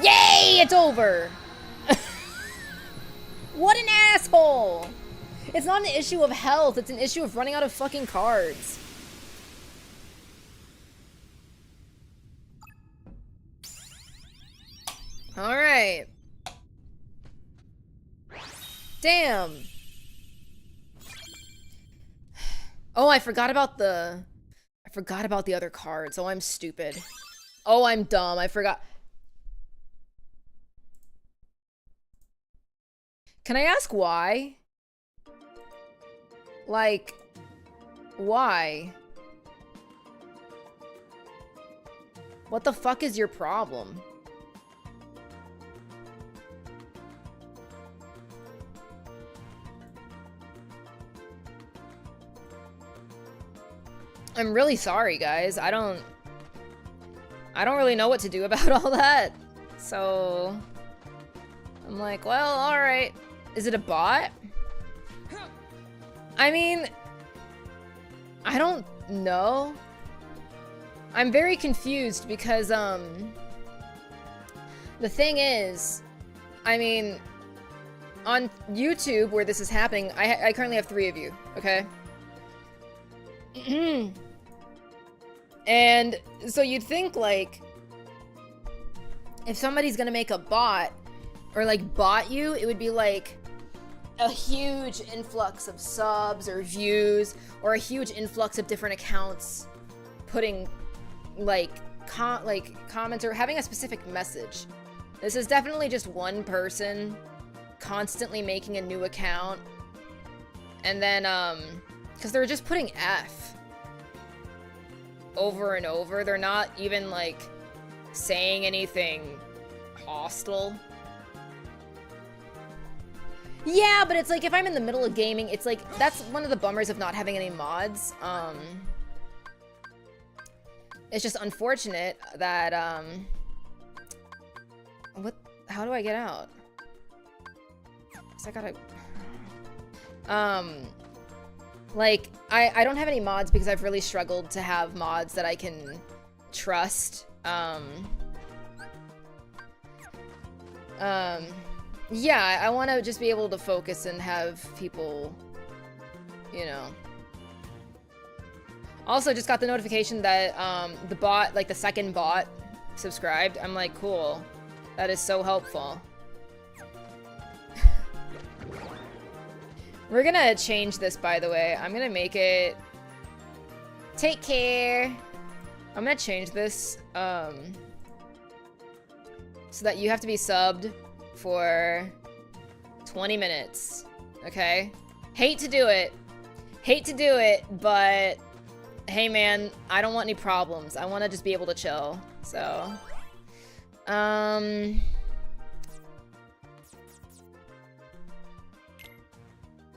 Yay! It's over! What an asshole! It's not an issue of health, it's an issue of running out of fucking cards. Alright. Damn. Oh, I forgot about the other cards. Oh, I'm stupid. Oh, I'm dumb. I forgot. Can I ask why? Like, why? What the fuck is your problem? I'm really sorry, guys. I don't really know what to do about all that. So I'm like, well, all right. Is it a bot? I mean, I don't know. I'm very confused because the thing is, I mean, on YouTube where this is happening, I currently have 3 of you, okay? And so you'd think, like, if somebody's gonna make a bot or like bot you, it would be like a huge influx of subs or views or a huge influx of different accounts putting like comments or having a specific message. This is definitely just one person constantly making a new account, and then because they're just putting F over and over. They're not even like saying anything hostile. Yeah, but it's like if I'm in the middle of gaming, it's like that's one of the bummers of not having any mods. It's just unfortunate that how do I get out? 'Cause I gotta like I don't have any mods because I've really struggled to have mods that I can trust. Yeah, I want to just be able to focus and have people, you know. Also, just got the notification that the bot, like the second bot, subscribed. I'm like, cool. That is so helpful. We're gonna change this, by the way. I'm gonna make it... Take care. I'm gonna change this so that you have to be subbed for 20 minutes, okay? Hate to do it, but hey man, I don't want any problems. I want to just be able to chill, so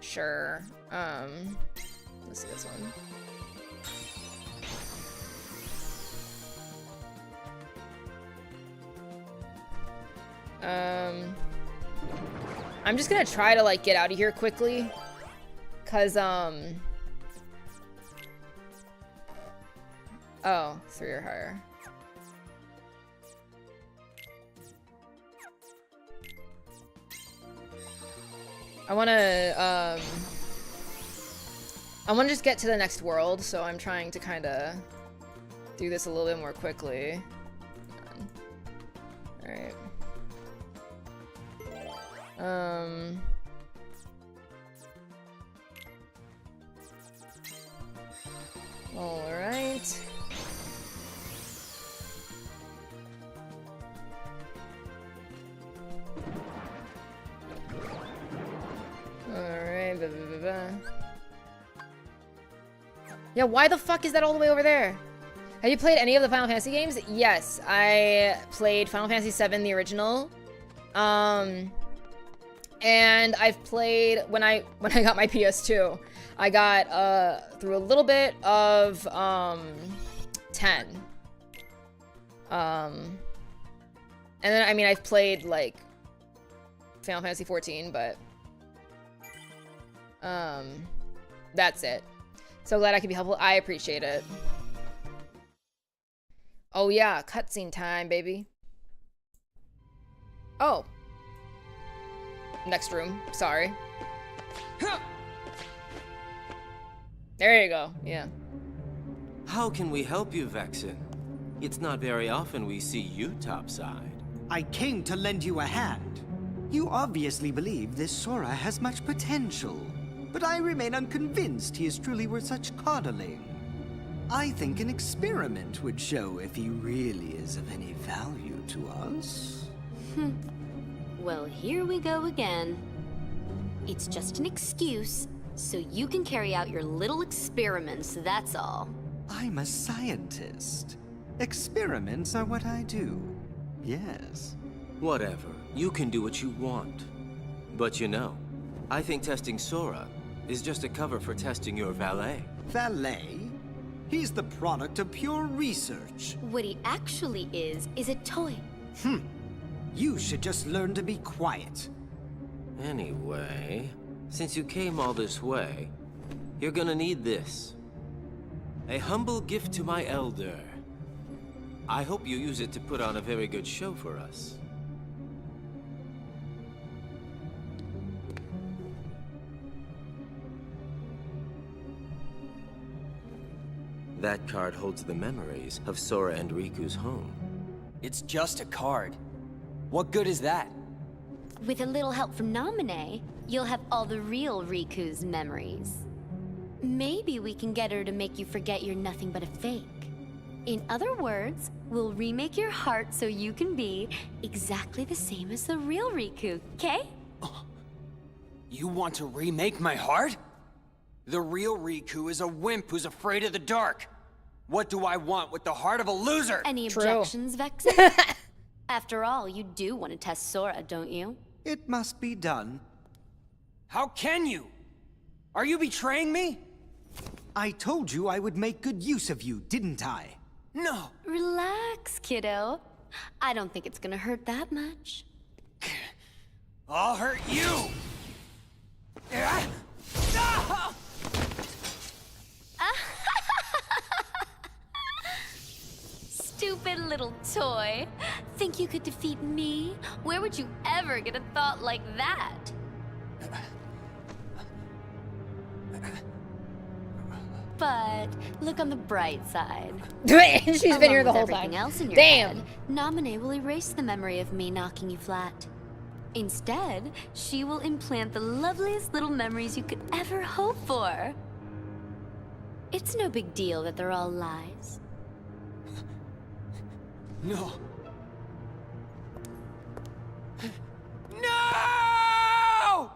sure. Let's see this one. I'm just gonna try to like get out of here quickly, cause oh, 3 or higher. I wanna just get to the next world, so I'm trying to kind of do this a little bit more quickly. All right. All right. Alright, blah, blah, blah, blah. Yeah, why the fuck is that all the way over there? Have you played any of the Final Fantasy games? Yes, I played Final Fantasy VII, the original, And I've played when I got my PS2, I got through a little bit of 10. And then I mean I've played like Final Fantasy 14, but that's it. So glad I could be helpful. I appreciate it. Oh yeah, cutscene time, baby. Oh. Next room. Sorry. There you go. Yeah. How can we help you, Vexen? It's not very often we see you topside. I came to lend you a hand. You obviously believe this Sora has much potential, but I remain unconvinced he is truly worth such coddling. I think an experiment would show if he really is of any value to us. Well, here we go again. It's just an excuse, so you can carry out your little experiments, that's all. I'm a scientist. Experiments are what I do. Yes. Whatever. You can do what you want. But you know, I think testing Sora is just a cover for testing your valet. Valet? He's the product of pure research. What he actually is a toy. You should just learn to be quiet. Anyway, since you came all this way, you're gonna need this. A humble gift to my elder. I hope you use it to put on a very good show for us. That card holds the memories of Sora and Riku's home. It's just a card. What good is that? With a little help from Naminé, you'll have all the real Riku's memories. Maybe we can get her to make you forget you're nothing but a fake. In other words, we'll remake your heart so you can be exactly the same as the real Riku, okay? You want to remake my heart? The real Riku is a wimp who's afraid of the dark. What do I want with the heart of a loser? Any True. objections, Vexen? After all, you do want to test Sora, don't you? It must be done. How can you? Are you betraying me? I told you I would make good use of you, didn't I? No. Relax, kiddo. I don't think it's gonna hurt that much. I'll hurt you! Ah! Stupid little toy. Think you could defeat me? Where would you ever get a thought like that? But look on the bright side. She's been Along here the with whole time. everything else in your Damn. head, Naminé will erase the memory of me knocking you flat. Instead, she will implant the loveliest little memories you could ever hope for. It's no big deal that they're all lies. No. No!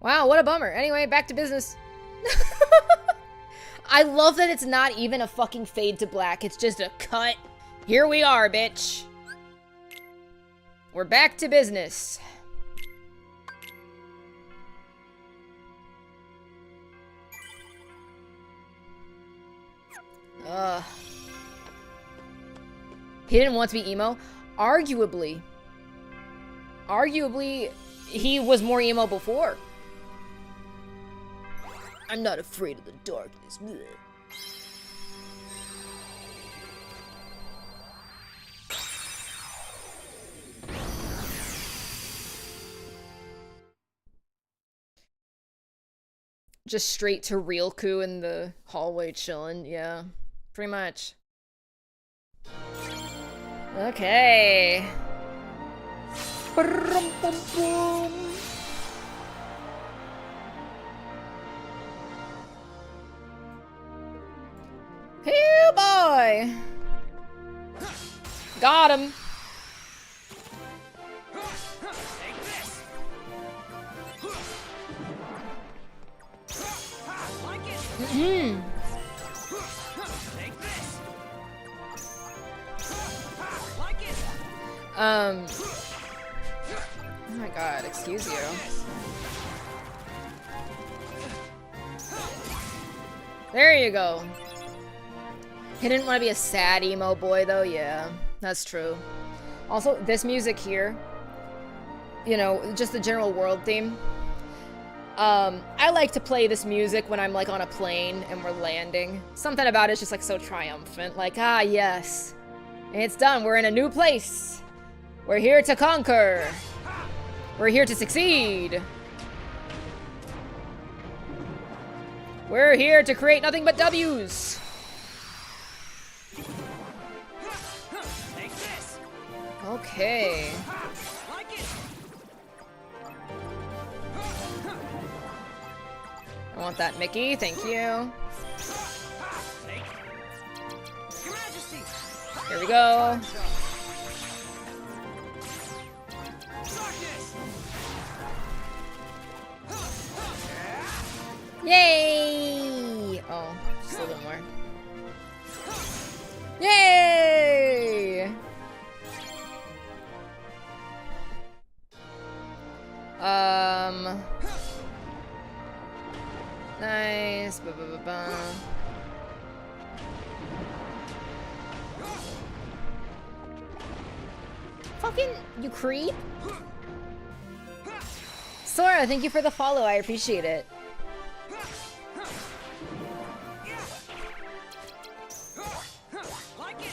Wow, what a bummer. Anyway, back to business. I love that it's not even a fucking fade to black. It's just a cut. Here we are, bitch. We're back to business. He didn't want to be emo? Arguably. Arguably, he was more emo before. I'm not afraid of the darkness. Blech. Just straight to Rilku in the hallway chilling, yeah. Pretty much. Okay. Hey, boy! Got him. Take this! Like it! Take this! Like it! Oh my god, excuse you. There you go. He didn't want to be a sad emo boy though, yeah. That's true. Also, this music here, you know, just the general world theme. I like to play this music when I'm like on a plane and we're landing. Something about it's just like so triumphant. Like, ah, yes. It's done. We're in a new place. We're here to conquer. We're here to succeed. We're here to create nothing but W's. Take this. Okay. Like it. I want that Mickey. Thank you. Take. Your Majesty. Here we go. Darkness. Yay! Oh, just a little bit more. Yay! Nice. Ba, ba, ba, ba. Fucking, you creep. Sora, thank you for the follow. I appreciate it. Like it.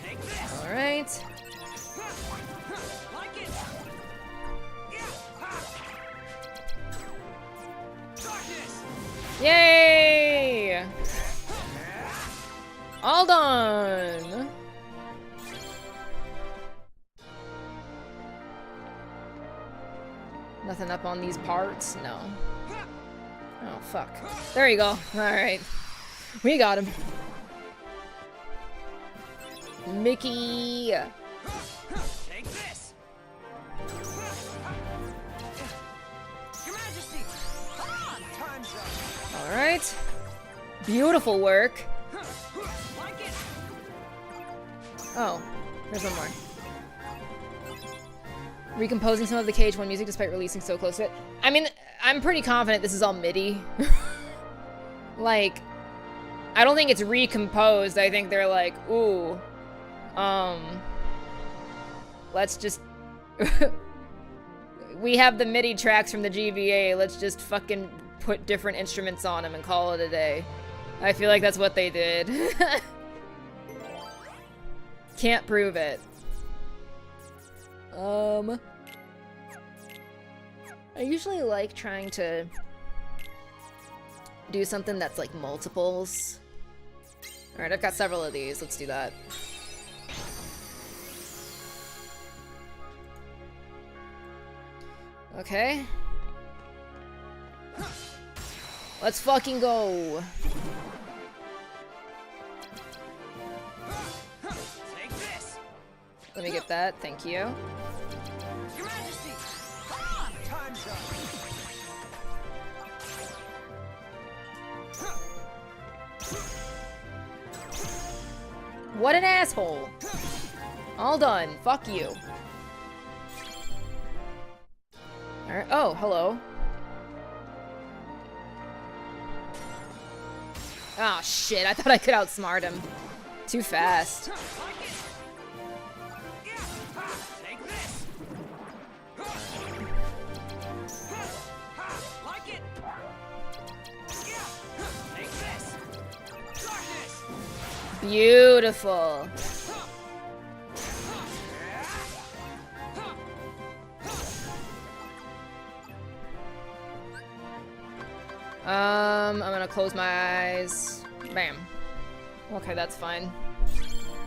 Take this. All right. Like it. Darkness. Yay! All done. Nothing up on these parts? No. Oh, fuck. There you go. Alright. We got him. Mickey. Take this. Your Majesty. Come on. Time's up. Alright. Beautiful work. Like it. Oh, there's one more. Recomposing some of the KH1 music despite releasing so close to it. I mean, I'm pretty confident this is all MIDI. Like, I don't think it's recomposed. I think they're like, ooh, let's just... we have the MIDI tracks from the GVA. Let's just fucking put different instruments on them and call it a day. I feel like that's what they did. Can't prove it. I usually like trying to do something that's like multiples. Alright, I've got several of these. Let's do that. Okay. Let's fucking go. Take this. Let me get that. Thank you. Your Majesty. Come on. Time's up. What an asshole. All done. Fuck you. Alright. Oh, hello. Oh, shit. I thought I could outsmart him. Too fast. Like it. Take this. Like it. Take this. Darkness. Beautiful. I'm gonna close my eyes. Bam. Okay, that's fine.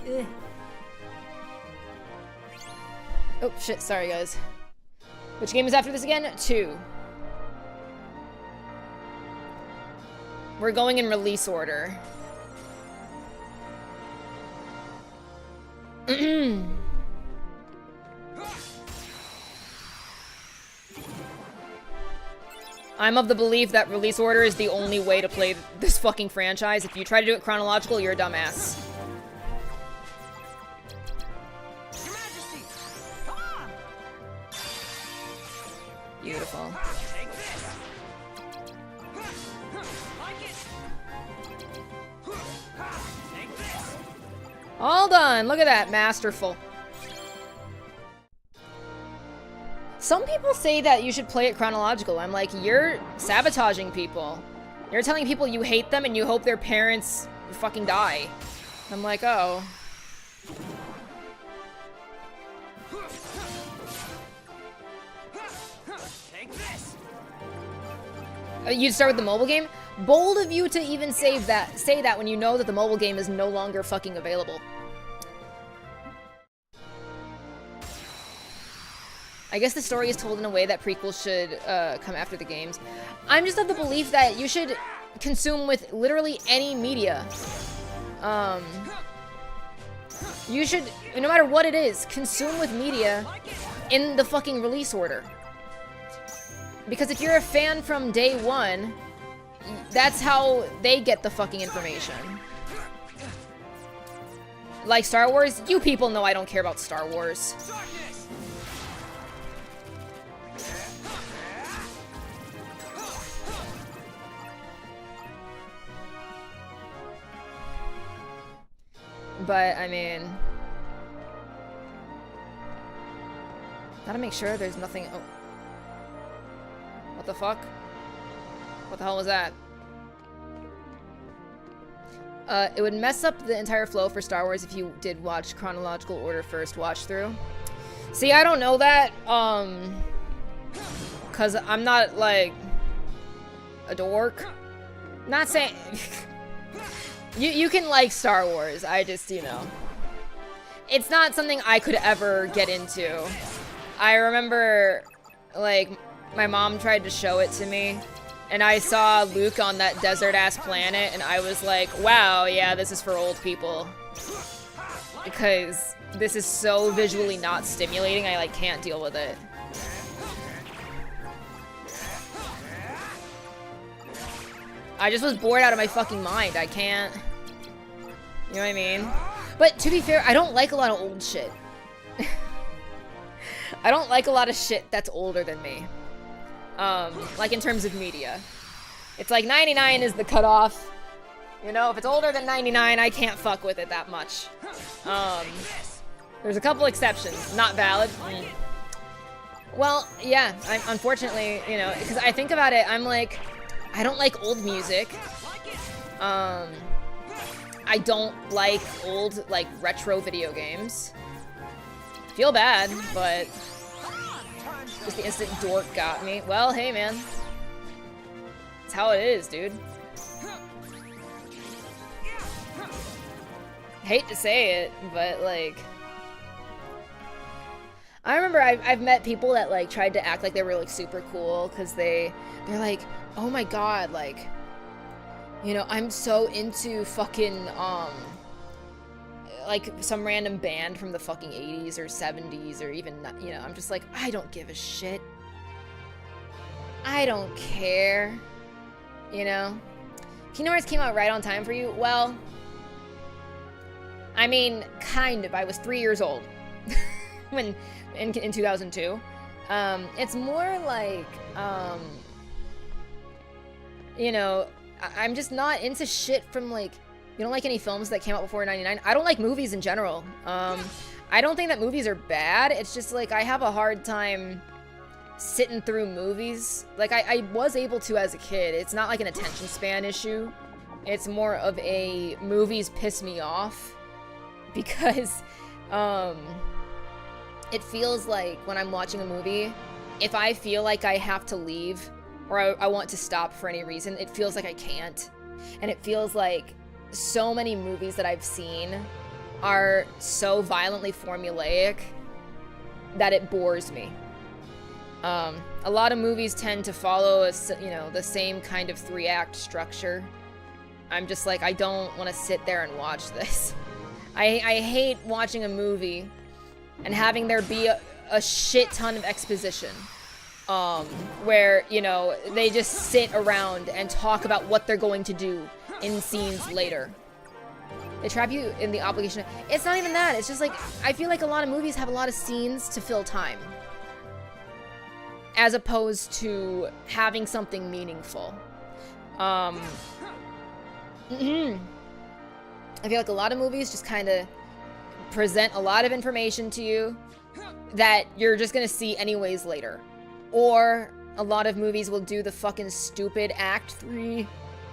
Eh. Oh, shit. Sorry, guys. Which game is after this again? 2. We're going in release order. I'm of the belief that release order is the only way to play this fucking franchise. If you try to do it chronological, you're a dumbass. Beautiful. All done. Look at that. Masterful. Some people say that you should play it chronological. I'm like, you're sabotaging people. You're telling people you hate them and you hope their parents fucking die. I'm like, oh. You'd start with the mobile game? Bold of you to even say that when you know that the mobile game is no longer fucking available. I guess the story is told in a way that prequels should come after the games. I'm just of the belief that you should consume with literally any media. You should, no matter what it is, consume with media in the fucking release order. Because if you're a fan from day one, that's how they get the fucking information. Like Star Wars, you people know I don't care about Star Wars. But, I mean... Gotta make sure there's nothing... Oh. What the fuck? What the hell was that? It would mess up the entire flow for Star Wars if you did watch chronological order first watch through. See, I don't know that, cause I'm not, like, a dork. Not saying... You can like Star Wars, I just, you know. It's not something I could ever get into. I remember, like, my mom tried to show it to me, and I saw Luke on that desert-ass planet, and I was like, wow, yeah, this is for old people. Because this is so visually not stimulating, I, like, can't deal with it. I just was bored out of my fucking mind. I can't... You know what I mean? But to be fair, I don't like a lot of old shit. I don't like a lot of shit that's older than me. Like in terms of media. It's like 99 is the cutoff. You know, if it's older than 99, I can't fuck with it that much. There's a couple exceptions. Not valid. Well, yeah, unfortunately, you know, because I think about it, I'm like... I don't like old music. I don't like old, like, retro video games. Feel bad, but just the instant dork got me. Well, hey, man. It's how it is, dude. Hate to say it, but, like... I remember I've met people that, like, tried to act like they were, like, super cool, because they're like, oh my god, like, you know, I'm so into fucking, like, some random band from the fucking 80s or 70s or even, you know, I'm just like, I don't give a shit. I don't care. You know? Kingdom Hearts came out right on time for you? Well, I mean, kind of. I was 3 years old when in 2002. It's more like, you know, I'm just not into shit from, like, you don't like any films that came out before 99? I don't like movies in general. I don't think that movies are bad. It's just, like, I have a hard time sitting through movies. Like, I was able to as a kid. It's not like an attention span issue. It's more of a movies piss me off. Because, it feels like when I'm watching a movie, if I feel like I have to leave or I want to stop for any reason, it feels like I can't. And it feels like so many movies that I've seen are so violently formulaic that it bores me. A lot of movies tend to follow you know, the same kind of 3-act structure. I'm just like, I don't want to sit there and watch this. I hate watching a movie and having there be a shit ton of exposition. Where, you know, they just sit around and talk about what they're going to do in scenes later. They trap you in the obligation. It's not even that. It's just like, I feel like a lot of movies have a lot of scenes to fill time. as opposed to having something meaningful. I feel like a lot of movies just kind of present a lot of information to you that you're just gonna see anyways later. Or a lot of movies will do the fucking stupid Act 3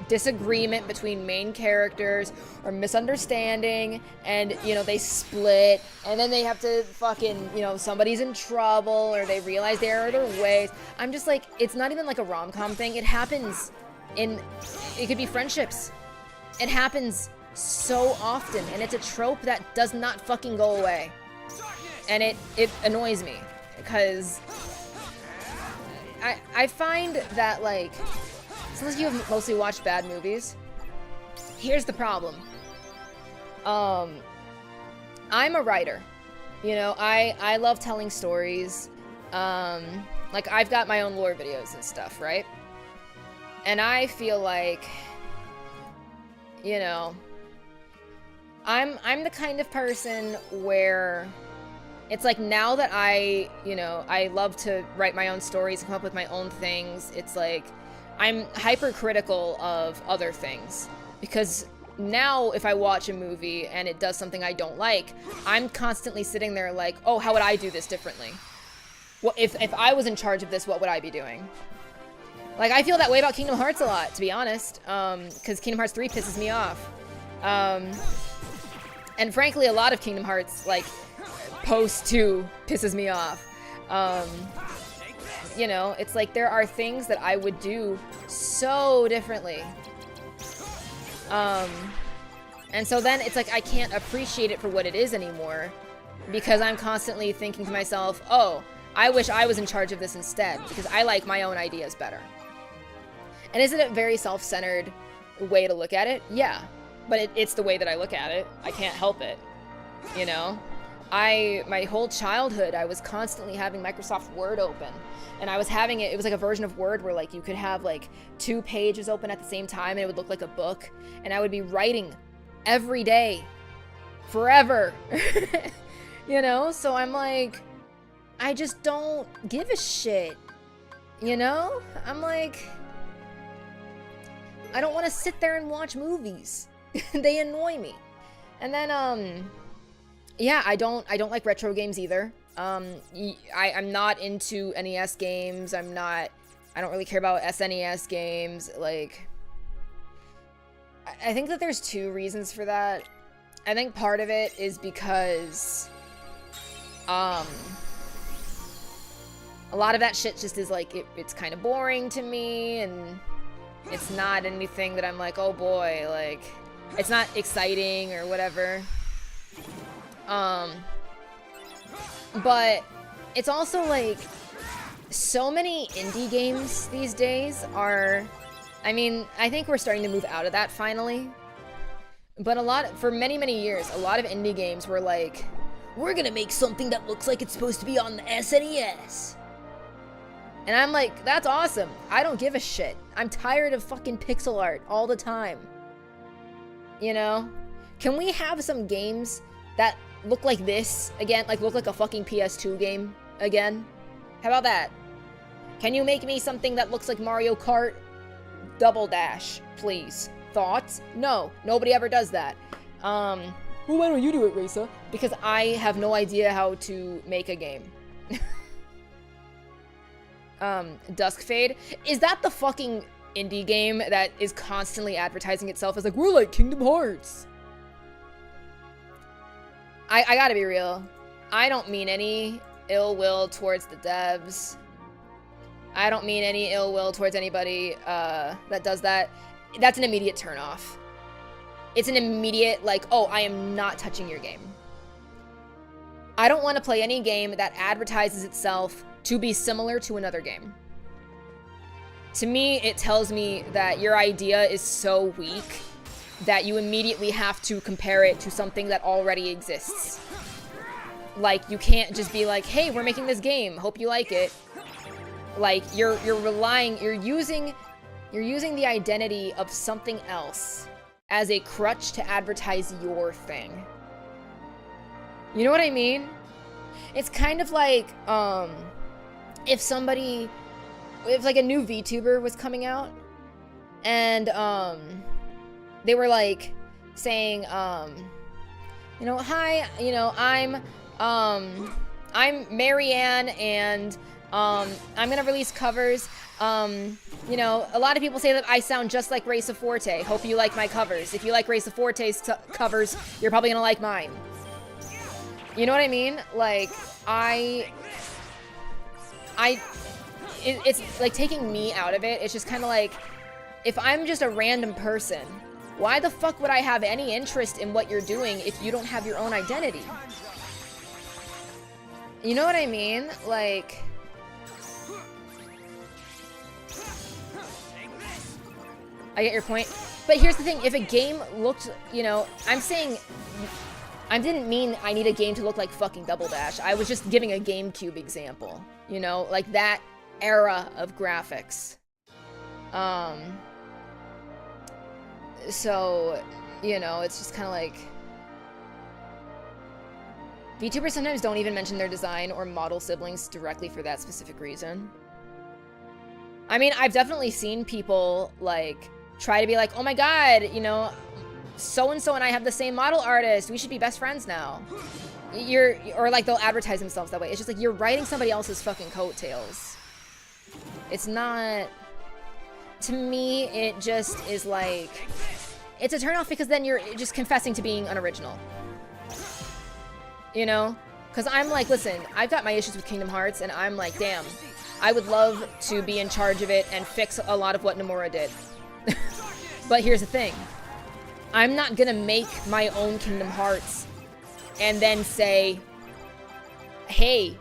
disagreement between main characters or misunderstanding, and, you know, they split, and then they have to fucking, you know, somebody's in trouble, or they realize they are their ways. I'm just like, it's not even like a rom-com thing. It happens in, it could be friendships. It happens so often, and it's a trope that does not fucking go away. And it annoys me, because I find that, like, since you have mostly watched bad movies, here's the problem. I'm a writer. You know, I love telling stories. Like, I've got my own lore videos and stuff, right? And I feel like, you know, I'm the kind of person where it's like, now that I love to write my own stories and come up with my own things, it's like I'm hypercritical of other things, because now if I watch a movie and it does something I don't like, I'm constantly sitting there like, oh, how would I do this differently? Well, if I was in charge of this, what would I be doing? Like, I feel that way about Kingdom Hearts a lot, to be honest, because Kingdom Hearts 3 pisses me off. And frankly, a lot of Kingdom Hearts, like, post 2 pisses me off. You know, it's like there are things that I would do so differently. And so then it's like I can't appreciate it for what it is anymore, because I'm constantly thinking to myself, oh, I wish I was in charge of this instead, because I like my own ideas better. And isn't it a very self-centered way to look at it? Yeah, but it's the way that I look at it. I can't help it, you know? My whole childhood, I was constantly having Microsoft Word open, and I was having it was like a version of Word where, like, you could have like 2 pages open at the same time and it would look like a book, and I would be writing every day forever. You know, so I'm like, I just don't give a shit, you know? I'm like, I don't want to sit there and watch movies. They annoy me. And then yeah, I don't like retro games either. I'm not into NES games. I don't really care about SNES games. Like, I think that there's 2 reasons for that. I think part of it is because a lot of that shit just is like, it's kind of boring to me, and it's not anything that I'm like, oh boy, like, it's not exciting or whatever. But it's also like, so many indie games these days are, I mean, I think we're starting to move out of that finally. But for many, many years, a lot of indie games were like, we're gonna make something that looks like it's supposed to be on the SNES. And I'm like, that's awesome. I don't give a shit. I'm tired of fucking pixel art all the time. You know? Can we have some games that look like this again? Like, look like a fucking PS2 game again? How about that? Can you make me something that looks like Mario Kart Double Dash, please? Thoughts? No, nobody ever does that. Well, why don't you do it, Reisa? Because I have no idea how to make a game. Duskfade? Is that the fucking indie game that is constantly advertising itself as like, we're like Kingdom Hearts? I gotta be real. I don't mean any ill will towards the devs. I don't mean any ill will towards anybody that does that. That's an immediate turnoff. It's an immediate, like, oh, I am not touching your game. I don't want to play any game that advertises itself to be similar to another game. To me, it tells me that your idea is so weak that you immediately have to compare it to something that already exists. Like, you can't just be like, hey, we're making this game, hope you like it. Like, you're using the identity of something else as a crutch to advertise your thing. You know what I mean? It's kind of like, if like a new VTuber was coming out and they were like saying you know, hi, you know, I'm Marianne and I'm gonna release covers. You know, a lot of people say that I sound just like Reisa Forte. Hope you like my covers. If you like Reisa Forte's covers, you're probably gonna like mine. You know what I mean? Like, it's like taking me out of it. It's just kind of like, if I'm just a random person, why the fuck would I have any interest in what you're doing if you don't have your own identity? You know what I mean? Like, I get your point. But here's the thing, if a game looked, you know, I'm saying, I didn't mean I need a game to look like fucking Double Dash. I was just giving a GameCube example, you know, like that era of graphics. So, you know, it's just kind of like, VTubers sometimes don't even mention their design or model siblings directly for that specific reason. I mean, I've definitely seen people, like, try to be like, oh my god, you know, so-and-so and I have the same model artist, we should be best friends now. Or like, they'll advertise themselves that way. It's just like, you're riding somebody else's fucking coattails. It's not... To me, it just is like... It's a turnoff because then you're just confessing to being unoriginal. You know? Because I'm like, listen, I've got my issues with Kingdom Hearts, and I'm like, damn, I would love to be in charge of it and fix a lot of what Nomura did. But here's the thing. I'm not gonna make my own Kingdom Hearts and then say, hey,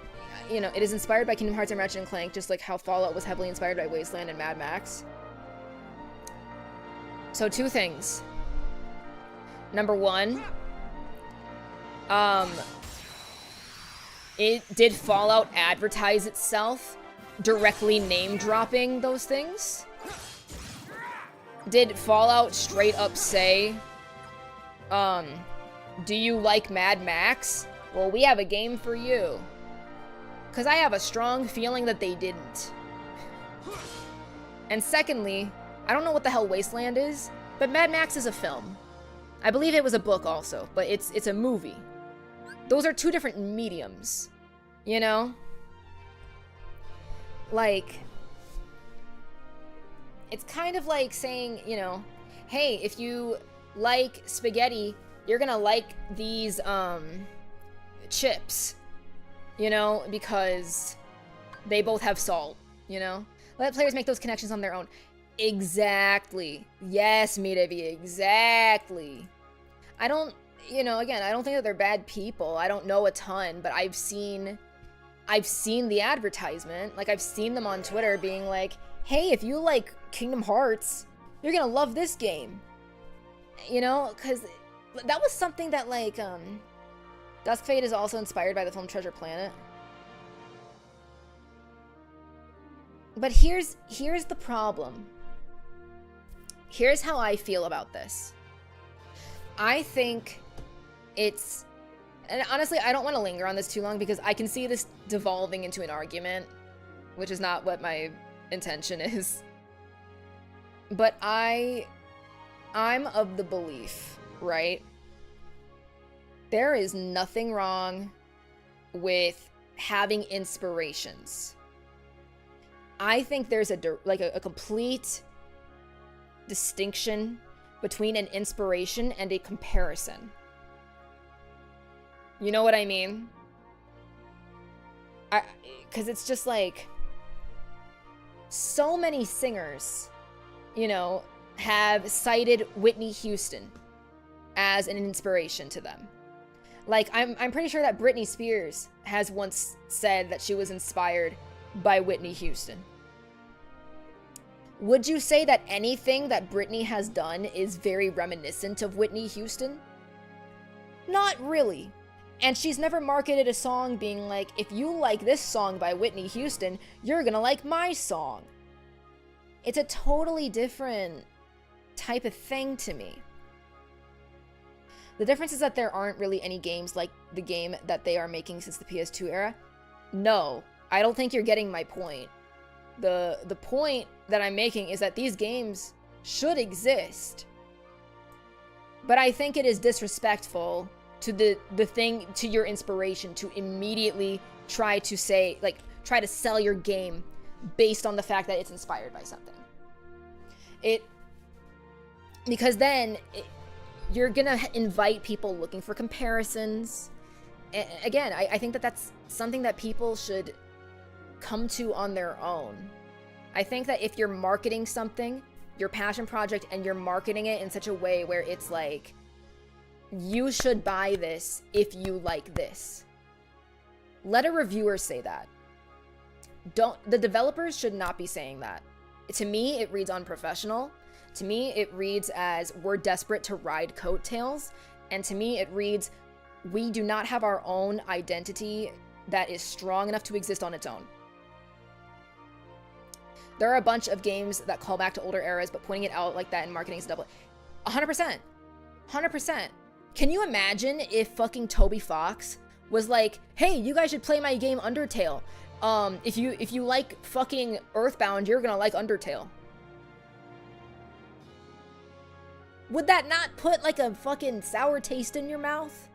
you know, it is inspired by Kingdom Hearts and Ratchet and Clank, just like how Fallout was heavily inspired by Wasteland and Mad Max. So two things. Number one, did Fallout advertise itself directly name-dropping those things? Did Fallout straight up say, do you like Mad Max? Well, we have a game for you. Because I have a strong feeling that they didn't. And secondly, I don't know what the hell Wasteland is, but Mad Max is a film. I believe it was a book also, but it's a movie. Those are two different mediums, you know? Like, it's kind of like saying, you know, hey, if you like spaghetti, you're gonna like these, chips, you know, because they both have salt, you know? Let players make those connections on their own. Exactly. Yes, Miravi, exactly. I don't, you know, again, I don't think that they're bad people. I don't know a ton, but I've seen the advertisement. Like, I've seen them on Twitter being like, hey, if you like Kingdom Hearts, you're gonna love this game. You know, because that was something that, like, Dusk Fate is also inspired by the film Treasure Planet. But here's the problem. Here's how I feel about this. I think it's... And honestly, I don't want to linger on this too long because I can see this devolving into an argument, which is not what my intention is. But I'm of the belief, right? There is nothing wrong with having inspirations. I think there's a complete distinction between an inspiration and a comparison. You know what I mean? Because it's just like, so many singers, you know, have cited Whitney Houston as an inspiration to them. Like, I'm pretty sure that Britney Spears has once said that she was inspired by Whitney Houston. Would you say that anything that Britney has done is very reminiscent of Whitney Houston? Not really. And she's never marketed a song being like, if you like this song by Whitney Houston, you're gonna like my song. It's a totally different type of thing to me. The difference is that there aren't really any games like the game that they are making since the PS2 era. No, I don't think you're getting my point. The point that I'm making is that these games should exist. But I think it is disrespectful to to your inspiration to immediately try to say, like, try to sell your game based on the fact that it's inspired by something. Because then you're gonna invite people looking for comparisons. Again, I think that that's something that people should come to on their own. I think that if you're marketing something, your passion project, and you're marketing it in such a way where it's like, you should buy this if you like this. Let a reviewer say that. The developers should not be saying that. To me, it reads unprofessional. To me, it reads as we're desperate to ride coattails. And to me, it reads, we do not have our own identity that is strong enough to exist on its own. There are a bunch of games that call back to older eras, but pointing it out like that in marketing is double. 100%. 100%. Can you imagine if fucking Toby Fox was like, hey, you guys should play my game Undertale. If you like fucking Earthbound, you're gonna like Undertale. Would that not put like a fucking sour taste in your mouth?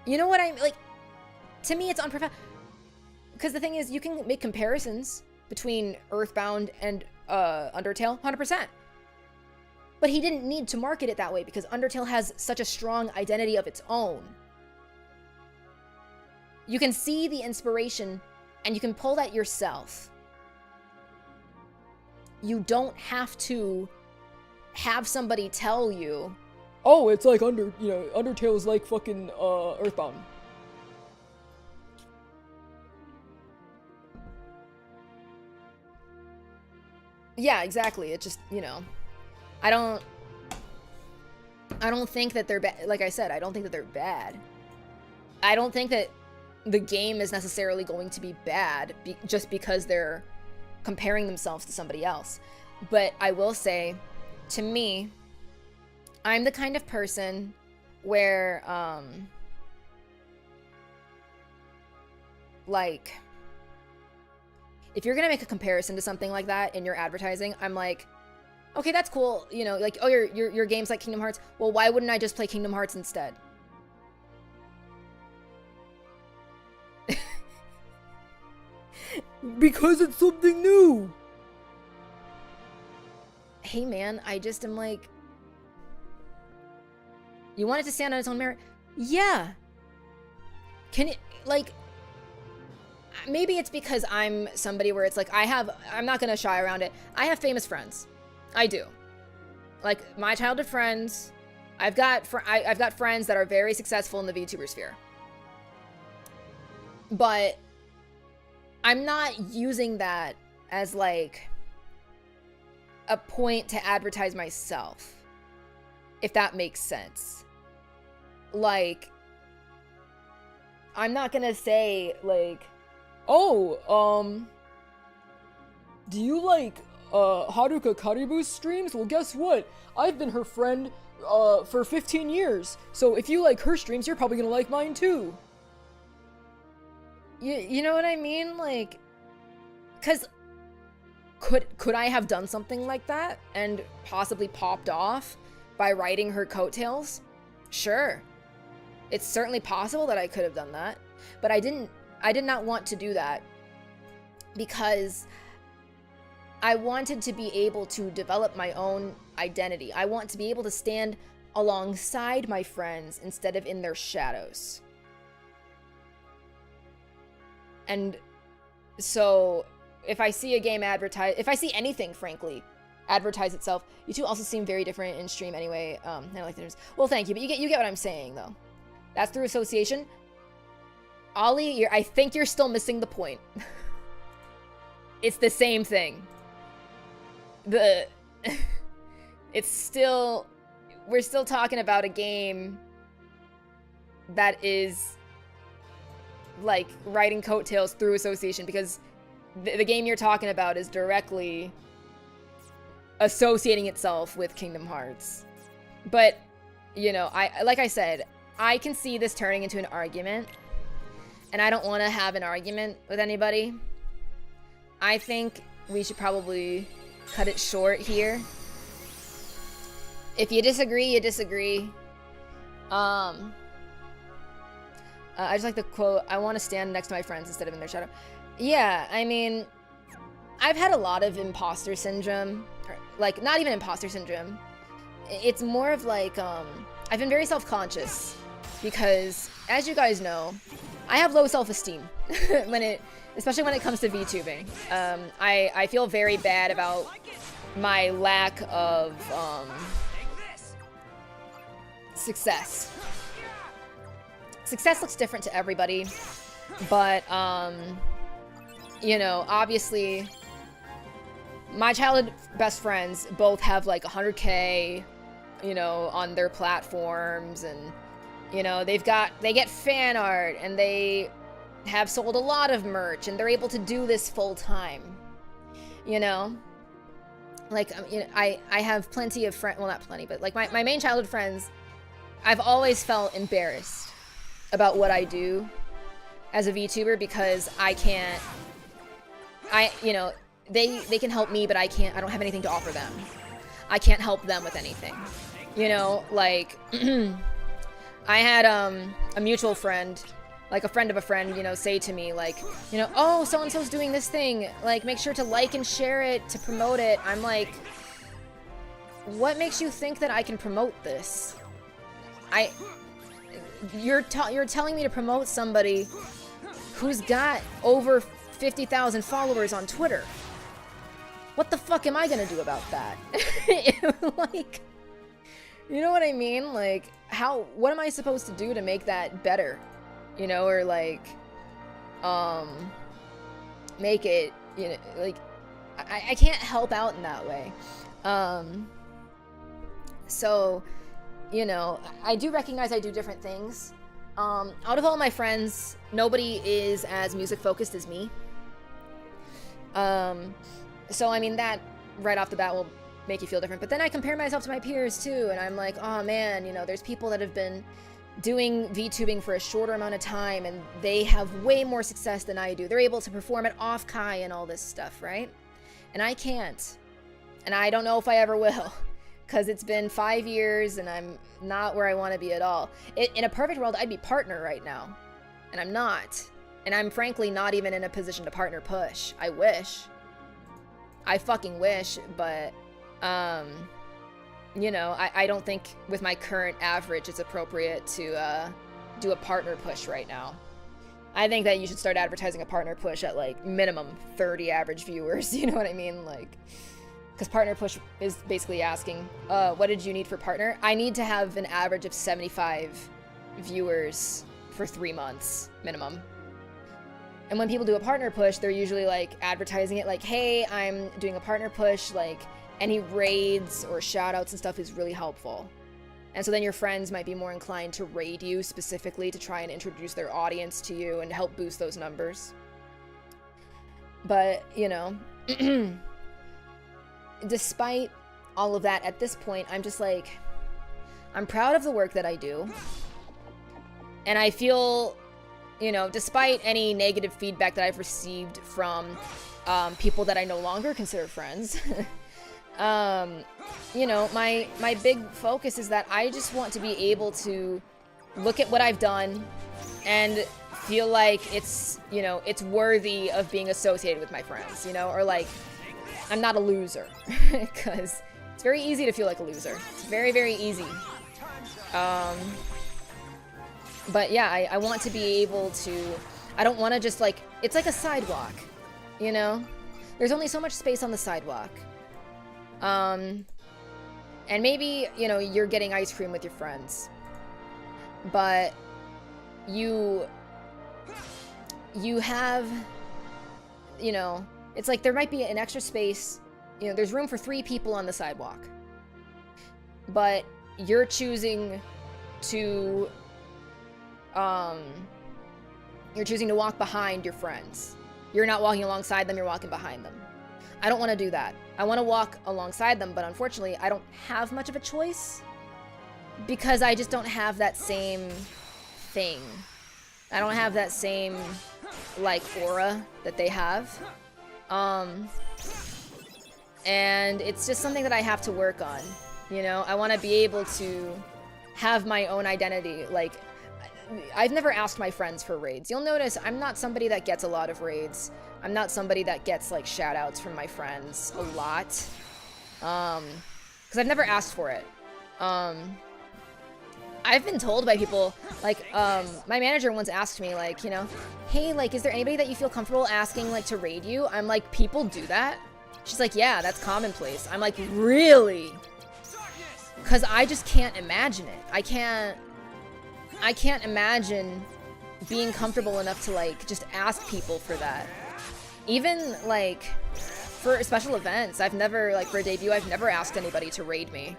You know what I mean? Like, to me, it's unprofessional. Because the thing is, you can make comparisons between Earthbound and Undertale, 100%. But he didn't need to market it that way because Undertale has such a strong identity of its own. You can see the inspiration and you can pull that yourself. You don't have to have somebody tell you, oh, it's like Undertale is like fucking Earthbound. Yeah, exactly. It just, I don't think that they're bad. Like I said, I don't think that they're bad. I don't think that the game is necessarily going to be bad just because they're comparing themselves to somebody else. But I will say, to me, I'm the kind of person where, like, if you're gonna make a comparison to something like that in your advertising, I'm like, okay, that's cool. Like, oh, your game's like Kingdom Hearts. Well, why wouldn't I just play Kingdom Hearts instead? Because it's something new. Hey, man, I just am like, you want it to stand on its own merit? Yeah. Can it, like, maybe it's because I'm somebody where it's like, I'm not gonna shy around it. I have famous friends. I do. Like, my childhood friends, I've got friends that are very successful in the VTuber sphere. But I'm not using that as, like, a point to advertise myself, if that makes sense. Like, I'm not gonna say, like, oh, do you like Haruka Karibu's streams? Well, guess what? I've been her friend for 15 years. So if you like her streams, you're probably gonna like mine too. You know what I mean? Like, cause could I have done something like that and possibly popped off by riding her coattails? Sure. It's certainly possible that I could have done that, but I did not want to do that because I wanted to be able to develop my own identity. I want to be able to stand alongside my friends instead of in their shadows. And so if I see a game advertise, if I see anything, frankly, advertise itself, you two also seem very different in stream anyway. I like the news. Well, thank you, but you get what I'm saying, though. That's through association. Ollie, I think you're still missing the point. It's the same thing. It's still, we're still talking about a game that is like riding coattails through association, because the game you're talking about is directly associating itself with Kingdom Hearts. But, like I said, I can see this turning into an argument and I don't want to have an argument with anybody, I think we should probably cut it short here. If you disagree, you disagree. I just like the quote, I want to stand next to my friends instead of in their shadow. Yeah, I mean, I've had a lot of imposter syndrome. Like, not even imposter syndrome. It's more of like, I've been very self-conscious because, as you guys know, I have low self-esteem especially when it comes to VTubing. I feel very bad about my lack of success. Success looks different to everybody, but you know, obviously my childhood best friends both have like 100K, you know, on their platforms, and you know, they get fan art, and they have sold a lot of merch, and they're able to do this full time. You know, like, you know, I have plenty of friends, well, not plenty, but like my main childhood friends, I've always felt embarrassed about what I do as a VTuber because you know, they can help me, but I don't have anything to offer them. I can't help them with anything. You know, like, I had a mutual friend, like a friend of a friend, you know, say to me, like, you know, oh, so-and-so's doing this thing, like, make sure to like and share it to promote it. I'm like, what makes you think that I can promote this? You're telling me to promote somebody who's got over 50,000 followers on Twitter. What the fuck am I gonna do about that? Like, you know what I mean? Like, what am I supposed to do to make that better? You know, or like, make it, you know, like, I can't help out in that way. So, you know, I do recognize I do different things. Out of all my friends, nobody is as music focused as me. So I mean, that right off the bat will make you feel different. But then I compare myself to my peers too, and I'm like, oh man, you know, there's people that have been doing VTubing for a shorter amount of time, and they have way more success than I do. They're able to perform at off-Kai and all this stuff, right? And I can't. And I don't know if I ever will. Because it's been 5 years and I'm not where I want to be at all. In a perfect world, I'd be partner right now. And I'm not. And I'm frankly not even in a position to partner push. I wish. I fucking wish, but, you know, I don't think with my current average it's appropriate to do a partner push right now. I think that you should start advertising a partner push at like minimum 30 average viewers, you know what I mean? Like, because partner push is basically asking, what did you need for partner? I need to have an average of 75 viewers for 3 months minimum. And when people do a partner push, they're usually like advertising it like, hey, I'm doing a partner push, like any raids or shout outs and stuff is really helpful. And so then your friends might be more inclined to raid you specifically to try and introduce their audience to you and help boost those numbers. But, you know, despite all of that, at this point, I'm just like, I'm proud of the work that I do. And I feel, you know, despite any negative feedback that I've received from people that I no longer consider friends, you know, my big focus is that I just want to be able to look at what I've done and feel like it's, you know, it's worthy of being associated with my friends, you know, or like, I'm not a loser, because it's very easy to feel like a loser. It's very, very easy. But yeah, I want to be able to, I don't want to just like, it's like a sidewalk, you know? There's only so much space on the sidewalk. And maybe, you know, you're getting ice cream with your friends, but you have, you know, it's like there might be an extra space, you know, there's room for 3 people on the sidewalk, but you're choosing to walk behind your friends. You're not walking alongside them, you're walking behind them. I don't want to do that. I want to walk alongside them, but unfortunately, I don't have much of a choice because I just don't have that same thing. I don't have that same, like, aura that they have. And it's just something that I have to work on, you know? I want to be able to have my own identity. Like, I've never asked my friends for raids. You'll notice I'm not somebody that gets a lot of raids. I'm not somebody that gets, like, shout-outs from my friends a lot. Because I've never asked for it. I've been told by people, like, my manager once asked me, like, you know, hey, like, is there anybody that you feel comfortable asking, like, to raid you? I'm like, people do that? She's like, yeah, that's commonplace. I'm like, really? Because I just can't imagine it. I can't imagine being comfortable enough to, like, just ask people for that. Even, like, for special events, I've never, like, for a debut, I've never asked anybody to raid me.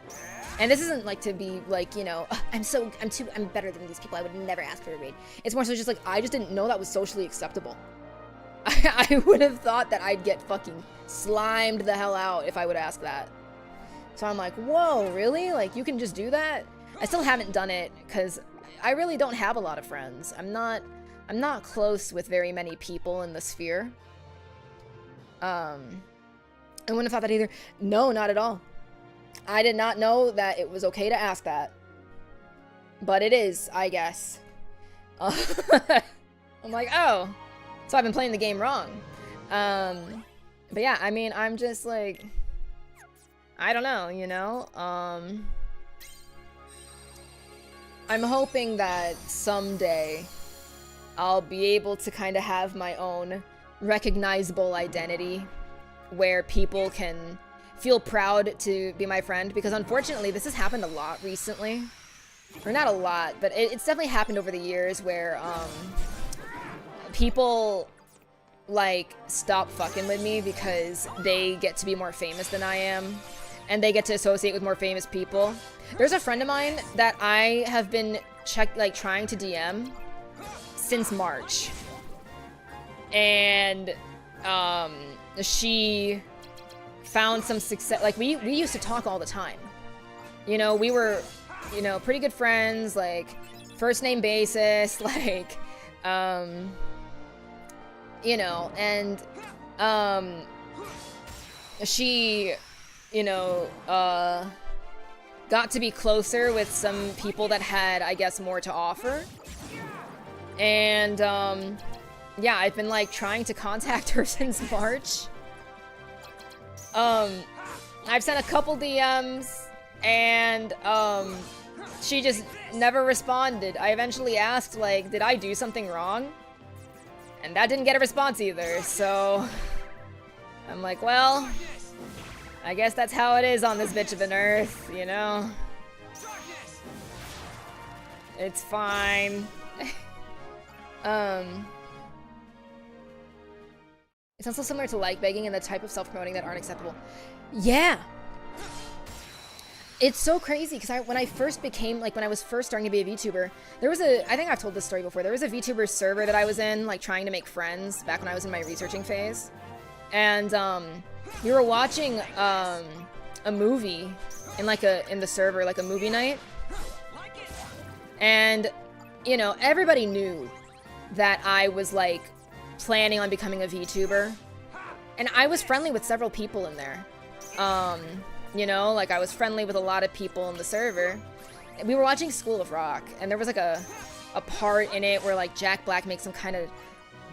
And this isn't, like, to be, like, you know, I'm better than these people, I would never ask for a raid. It's more so just, like, I just didn't know that was socially acceptable. I would have thought that I'd get fucking slimed the hell out if I would ask that. So I'm like, whoa, really? Like, you can just do that? I still haven't done it, because I really don't have a lot of friends. I'm not close with very many people in the sphere. I wouldn't have thought that either. No, not at all. I did not know that it was okay to ask that. But it is, I guess. I'm like, oh. So I've been playing the game wrong. But yeah, I mean, I'm just like, I don't know, you know? I'm hoping that someday I'll be able to kind of have my own recognizable identity where people can feel proud to be my friend, because unfortunately this has happened a lot recently. Or not a lot, but it's definitely happened over the years where people like stop fucking with me because they get to be more famous than I am and they get to associate with more famous people. There's a friend of mine that I have been trying to DM since March, and she found some success. Like, we used to talk all the time, you know, we were, you know, pretty good friends, like first name basis, like you know, and she, you know, got to be closer with some people that had, I guess, more to offer. And yeah, I've been like trying to contact her since March. I've sent a couple DMs and she just never responded. I eventually asked, like, did I do something wrong? And that didn't get a response either, so I'm like, well, I guess that's how it is on this bitch of an earth, you know? It's fine. It's also similar to like begging and the type of self-promoting that aren't acceptable. Yeah! It's so crazy, because when I first became, like, when I was first starting to be a VTuber, there was I think I've told this story before, there was a VTuber server that I was in, like, trying to make friends back when I was in my researching phase. And, we were watching, a movie in, like, in the server, like a movie night. And, you know, everybody knew that I was, like, planning on becoming a VTuber. And I was friendly with several people in there. You know, like, I was friendly with a lot of people in the server. We were watching School of Rock, and there was, like, a part in it where, like, Jack Black makes some kind of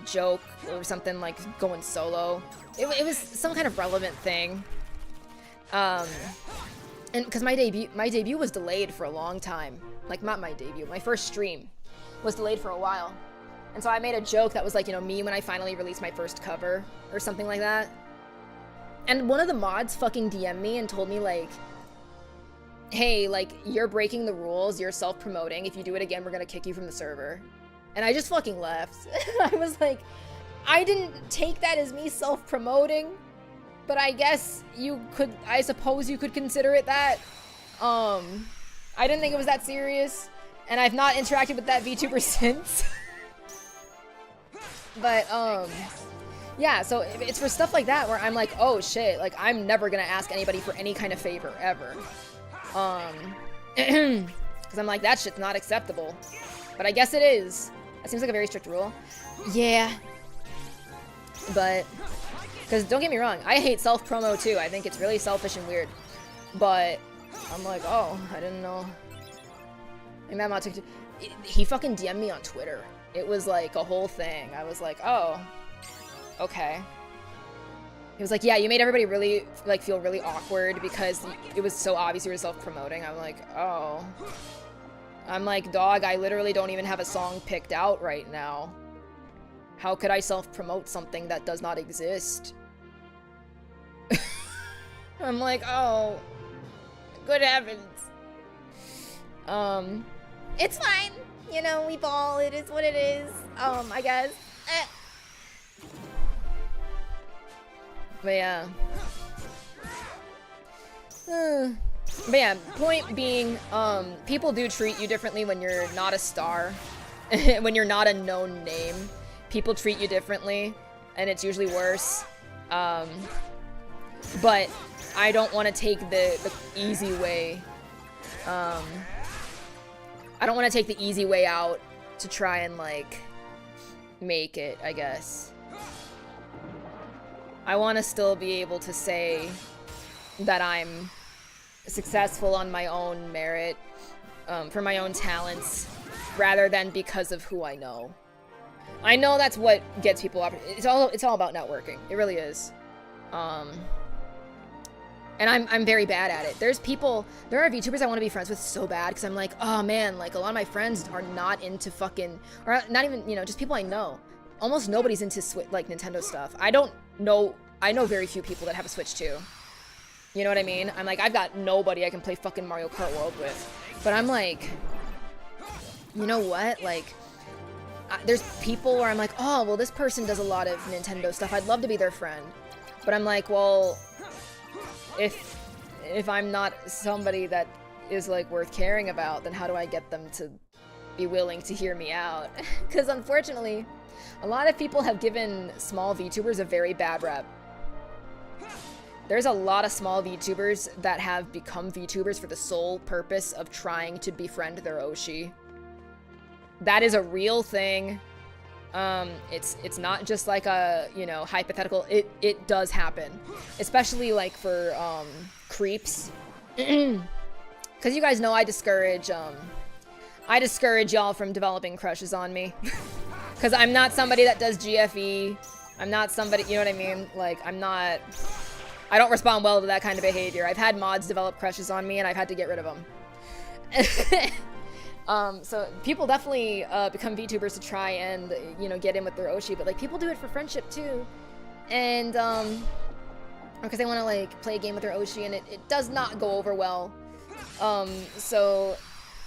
joke or something, like, going solo. It was some kind of relevant thing. And because my debut was delayed for a long time. Like, not my debut, my first stream was delayed for a while. And so I made a joke that was like, you know, me when I finally released my first cover or something like that. And one of the mods fucking DM'd me and told me, like, hey, like, you're breaking the rules, you're self-promoting. If you do it again, we're gonna kick you from the server. And I just fucking left. I was like, I didn't take that as me self-promoting, but I guess I suppose you could consider it that. I didn't think it was that serious, and I've not interacted with that VTuber since. But, yeah, so it's for stuff like that where I'm like, oh shit, like, I'm never gonna ask anybody for any kind of favor, ever. Because I'm like, that shit's not acceptable. But I guess it is. That seems like a very strict rule. Yeah. But, because don't get me wrong, I hate self-promo too. I think it's really selfish and weird. But, I'm like, oh, I didn't know. And I'm not he fucking DM'd me on Twitter. It was like a whole thing. I was like, oh, okay. He was like, yeah, you made everybody really, like, feel really awkward because it was so obvious you were self-promoting. I'm like, oh. I'm like, dog, I literally don't even have a song picked out right now. How could I self-promote something that does not exist? I'm like, oh, good heavens. It's fine. You know, we ball. It is what it is. I guess. But yeah. But yeah, point being, people do treat you differently when you're not a star. When you're not a known name. People treat you differently, and it's usually worse. But I don't want to take the easy way. I don't want to take the easy way out to try and, like, make it, I guess. I want to still be able to say that I'm successful on my own merit, for my own talents, rather than because of who I know. I know that's what gets people up. It's all about networking. It really is. And I'm very bad at it. There are VTubers I want to be friends with so bad because I'm like, oh man, like a lot of my friends are not into fucking, or not even, you know, just people I know. Almost nobody's into like Nintendo stuff. I know very few people that have a Switch too. You know what I mean? I'm like, I've got nobody I can play fucking Mario Kart World with. But I'm like, you know what? Like, there's people where I'm like, oh, well, this person does a lot of Nintendo stuff. I'd love to be their friend. But I'm like, well, if I'm not somebody that is like worth caring about, then how do I get them to be willing to hear me out? Because unfortunately, a lot of people have given small VTubers a very bad rep. There's a lot of small VTubers that have become VTubers for the sole purpose of trying to befriend their Oshi. That is a real thing. It's not just like a, you know, hypothetical. It does happen, especially like for creeps. Because you guys know I discourage y'all from developing crushes on me. Because I'm not somebody that does GFE. I'm not somebody, you know what I mean? Like, I don't respond well to that kind of behavior. I've had mods develop crushes on me and I've had to get rid of them. So people definitely become VTubers to try and, you know, get in with their Oshi, but like people do it for friendship too. And because they want to like play a game with their Oshi and it does not go over well. So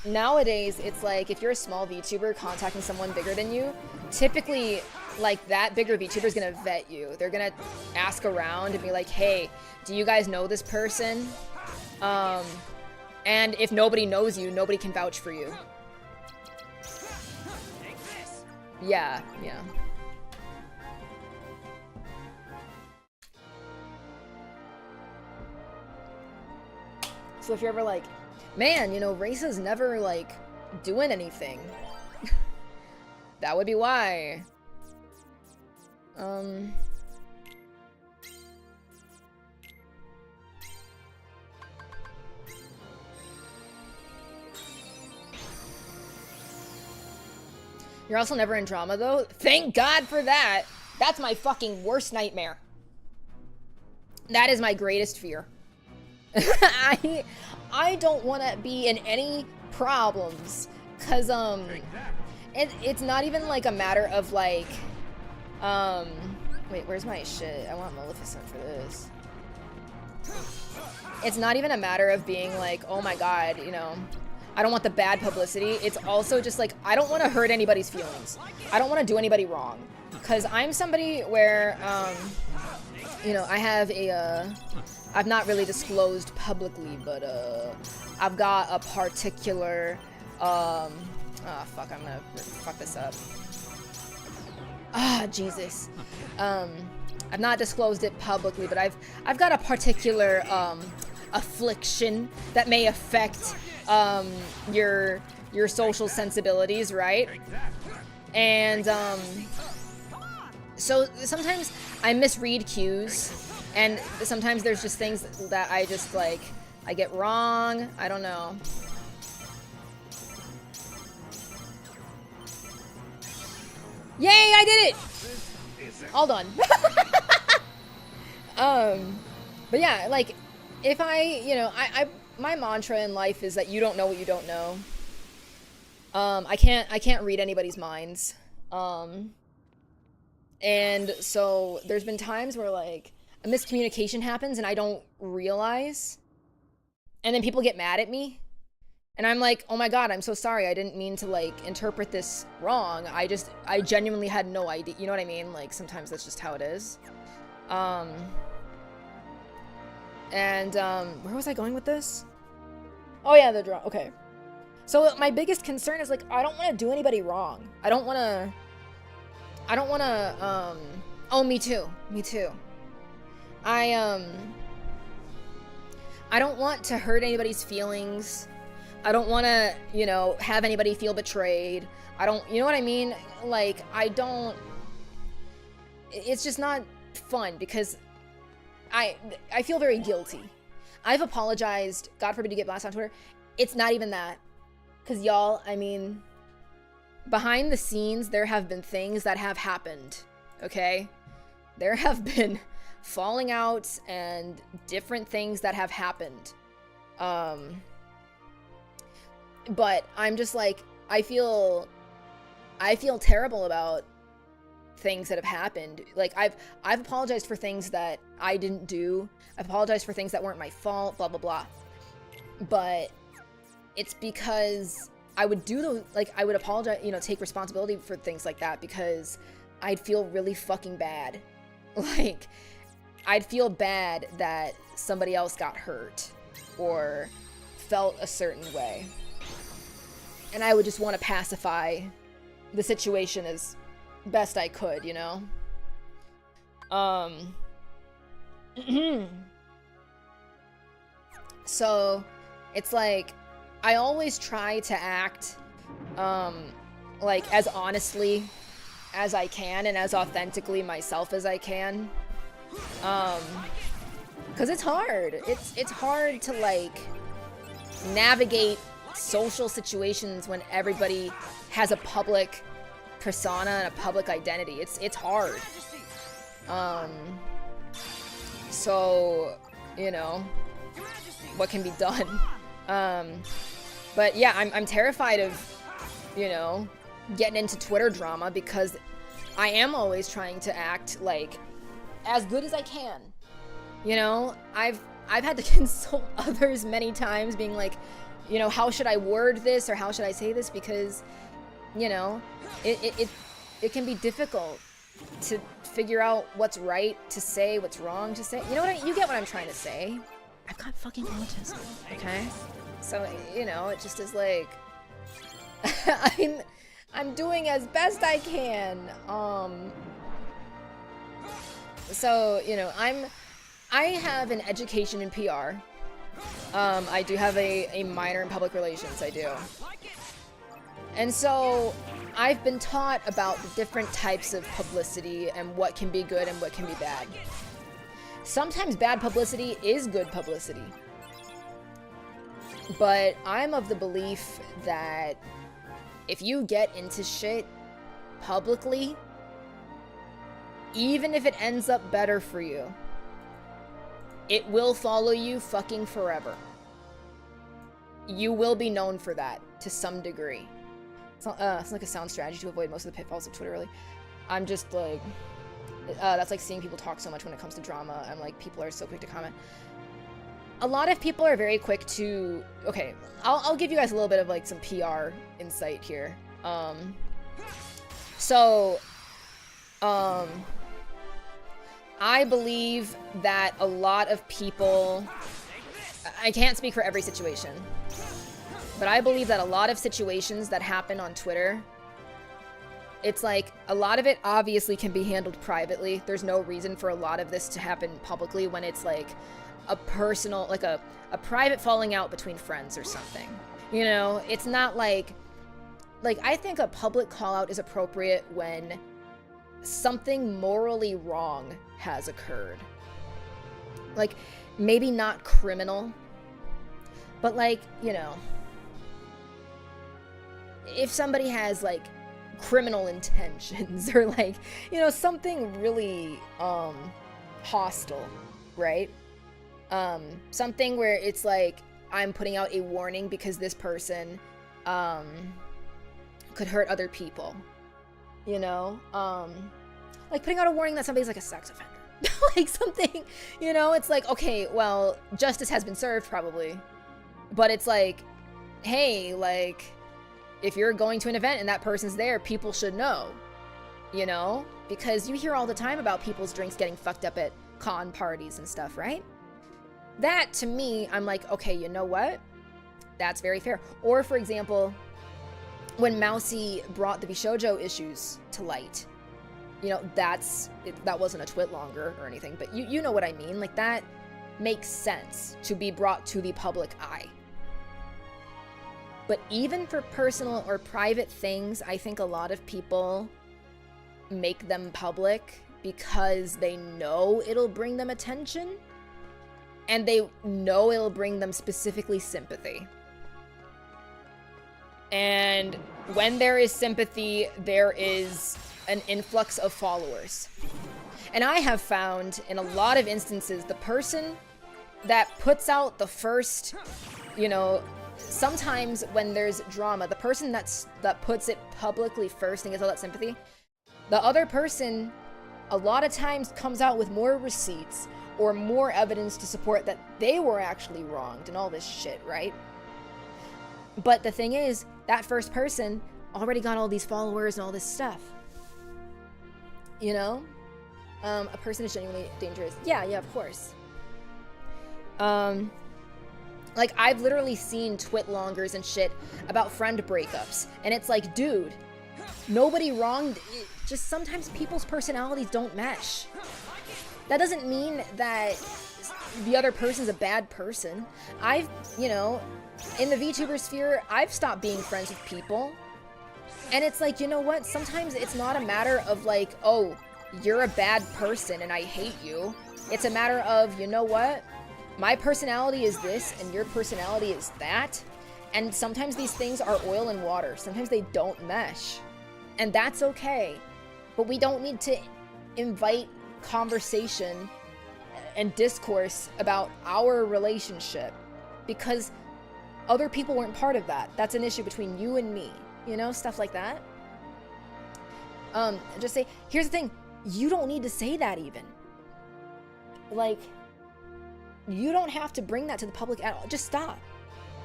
nowadays it's like if you're a small VTuber contacting someone bigger than you, typically like that bigger VTuber is gonna vet you. They're gonna ask around and be like, hey, do you guys know this person? And if nobody knows you, nobody can vouch for you. Yeah. So if you're ever like, man, you know, Reisa's never like doing anything. That would be why. You're also never in drama, though? Thank God for that! That's my fucking worst nightmare. That is my greatest fear. I don't want to be in any problems. Because, it's not even, like, a matter of, like, wait, where's my shit? I want Maleficent for this. It's not even a matter of being like, oh my god, you know, I don't want the bad publicity. It's also just like, I don't want to hurt anybody's feelings. I don't want to do anybody wrong. Because I'm somebody where, you know, I have a, I've not really disclosed publicly, but, I've got a particular, oh fuck, I'm gonna fuck this up. Ah, Jesus. I've not disclosed it publicly, but I've got a particular, affliction that may affect, your social sensibilities, right? And so sometimes I misread cues, and sometimes there's just things that I just like I get wrong. I don't know. Yay, I did it! All done. But yeah, like, if my mantra in life is that you don't know what you don't know. I can't read anybody's minds. And so there's been times where, like, a miscommunication happens and I don't realize. And then people get mad at me. And I'm like, oh my god, I'm so sorry. I didn't mean to, like, interpret this wrong. I genuinely had no idea. You know what I mean? Like, sometimes that's just how it is. Where was I going with this? Oh yeah, the draw. Okay. So my biggest concern is, like, I don't want to do anybody wrong. I don't want to, oh, me too. I don't want to hurt anybody's feelings. I don't want to, have anybody feel betrayed. I don't, you know what I mean? Like, it's just not fun because I feel very guilty. I've apologized, God forbid you get blasted on Twitter. It's not even that. Because y'all, I mean, behind the scenes, there have been things that have happened, okay? There have been falling outs and different things that have happened. But I'm just like, I feel terrible about things that have happened. Like, I've apologized for things that I didn't do. I've apologized for things that weren't my fault, blah, blah, blah. But it's because I would do those, like, I would apologize, take responsibility for things like that because I'd feel really fucking bad. Like, I'd feel bad that somebody else got hurt or felt a certain way. And I would just want to pacify the situation as best I could, So it's like I always try to act like as honestly as I can and as authentically myself as I can, because it's hard. It's hard to, like, navigate social situations when everybody has a public persona and a public identity. It's hard. So, what can be done? But yeah, I'm terrified of, getting into Twitter drama because I am always trying to act like as good as I can. I've had to consult others many times being like, how should I word this or how should I say this? Because, it can be difficult to figure out what's right to say, what's wrong to say. You get what I'm trying to say. I've got fucking autism, okay? So, it just is like, I'm doing as best I can. So, I have an education in PR. I do have a minor in public relations, I do. And so I've been taught about the different types of publicity and what can be good and what can be bad. Sometimes bad publicity is good publicity. But I'm of the belief that if you get into shit publicly, even if it ends up better for you, it will follow you fucking forever. You will be known for that to some degree. It's like a sound strategy to avoid most of the pitfalls of Twitter, really. I'm just like, that's like seeing people talk so much when it comes to drama. I'm like, people are so quick to comment. A lot of people are very quick to, okay, I'll give you guys a little bit of like some PR insight here. I believe that a lot of people, I can't speak for every situation, but I believe that a lot of situations that happen on Twitter, it's like a lot of it obviously can be handled privately. There's no reason for a lot of this to happen publicly when it's like a personal, like a private falling out between friends or something. It's not like like, I think a public call out is appropriate when something morally wrong has occurred. Like, maybe not criminal, but like, you know, if somebody has like criminal intentions or like, you know, something really hostile, right? Something where it's like, I'm putting out a warning because this person could hurt other people, you know? Like putting out a warning that somebody's like a sex offender. Like something, you know, it's like, okay, well, justice has been served probably. But it's like, hey, like, if you're going to an event and that person's there, people should know, you know? Because you hear all the time about people's drinks getting fucked up at con parties and stuff, right? That, to me, I'm like, okay, you know what? That's very fair. Or, for example, when Mousy brought the Bishoujo issues to light, you know, that wasn't a twit longer or anything, but you know what I mean? Like, that makes sense to be brought to the public eye. But even for personal or private things, I think a lot of people make them public because they know it'll bring them attention, and they know it'll bring them specifically sympathy. And when there is sympathy, there is an influx of followers. And I have found in a lot of instances, the person that puts out the first, you know, sometimes when there's drama, the person that puts it publicly first and gets all that sympathy, the other person a lot of times comes out with more receipts or more evidence to support that they were actually wronged and all this shit, right? But the thing is, that first person already got all these followers and all this stuff. You know? A person is genuinely dangerous. Yeah, of course. Like, I've literally seen twit-longers and shit about friend breakups. And it's like, dude, nobody wronged. Just sometimes people's personalities don't mesh. That doesn't mean that the other person's a bad person. I've, you know, in the VTuber sphere, I've stopped being friends with people. And it's like, you know what? Sometimes it's not a matter of like, oh, you're a bad person and I hate you. It's a matter of, you know what? My personality is this and your personality is that. And sometimes these things are oil and water. Sometimes they don't mesh. And that's okay. But we don't need to invite conversation and discourse about our relationship because other people weren't part of that. That's an issue between you and me. You know, stuff like that. Just say, here's the thing. You don't need to say that even. Like, you don't have to bring that to the public at all. Just stop.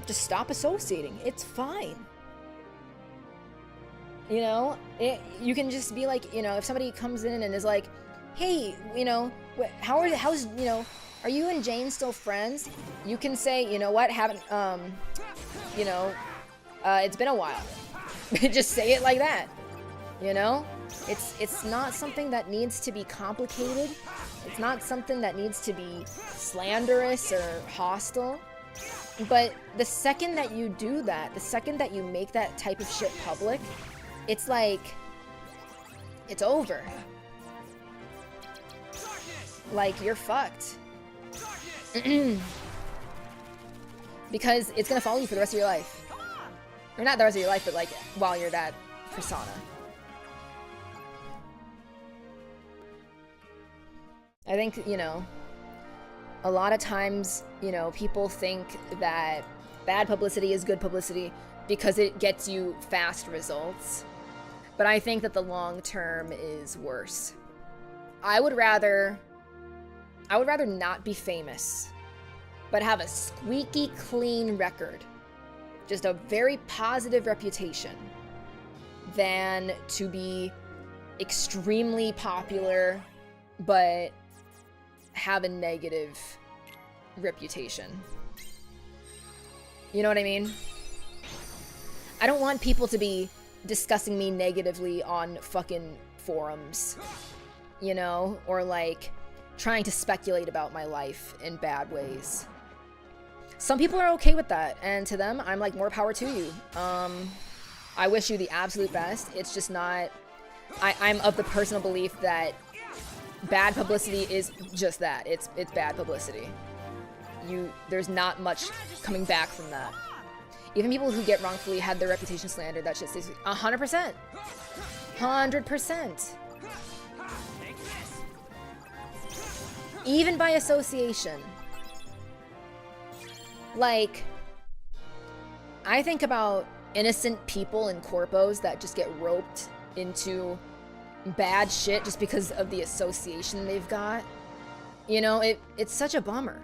Just stop associating. It's fine. You know, you can just be like, you know, if somebody comes in and is like, hey, you know, how's, you know, are you and Jane still friends? You can say, you know what, haven't, you know, it's been a while. Just say it like that. You know, it's not something that needs to be complicated. It's not something that needs to be slanderous or hostile. But the second that you do that, the second that you make that type of shit public, it's like, it's over. Like, you're fucked. Because it's gonna follow you for the rest of your life. Or not the rest of your life, but like, while you're that persona. I think, you know, a lot of times, you know, people think that bad publicity is good publicity because it gets you fast results. But I think that the long term is worse. I would rather not be famous, but have a squeaky clean record, just a very positive reputation, than to be extremely popular, but have a negative reputation. You know what I mean? I don't want people to be discussing me negatively on fucking forums, you know, or like trying to speculate about my life in bad ways. Some people are okay with that, and to them, I'm like, more power to you. I wish you the absolute best. It's just not... I'm of the personal belief that bad publicity is just that. It's bad publicity. There's not much coming back from that. Even people who get wrongfully had their reputation slandered, that shit stays 100%. 100%. Even by association. Like, I think about innocent people in corpos that just get roped into bad shit just because of the association they've got. You know, it's such a bummer.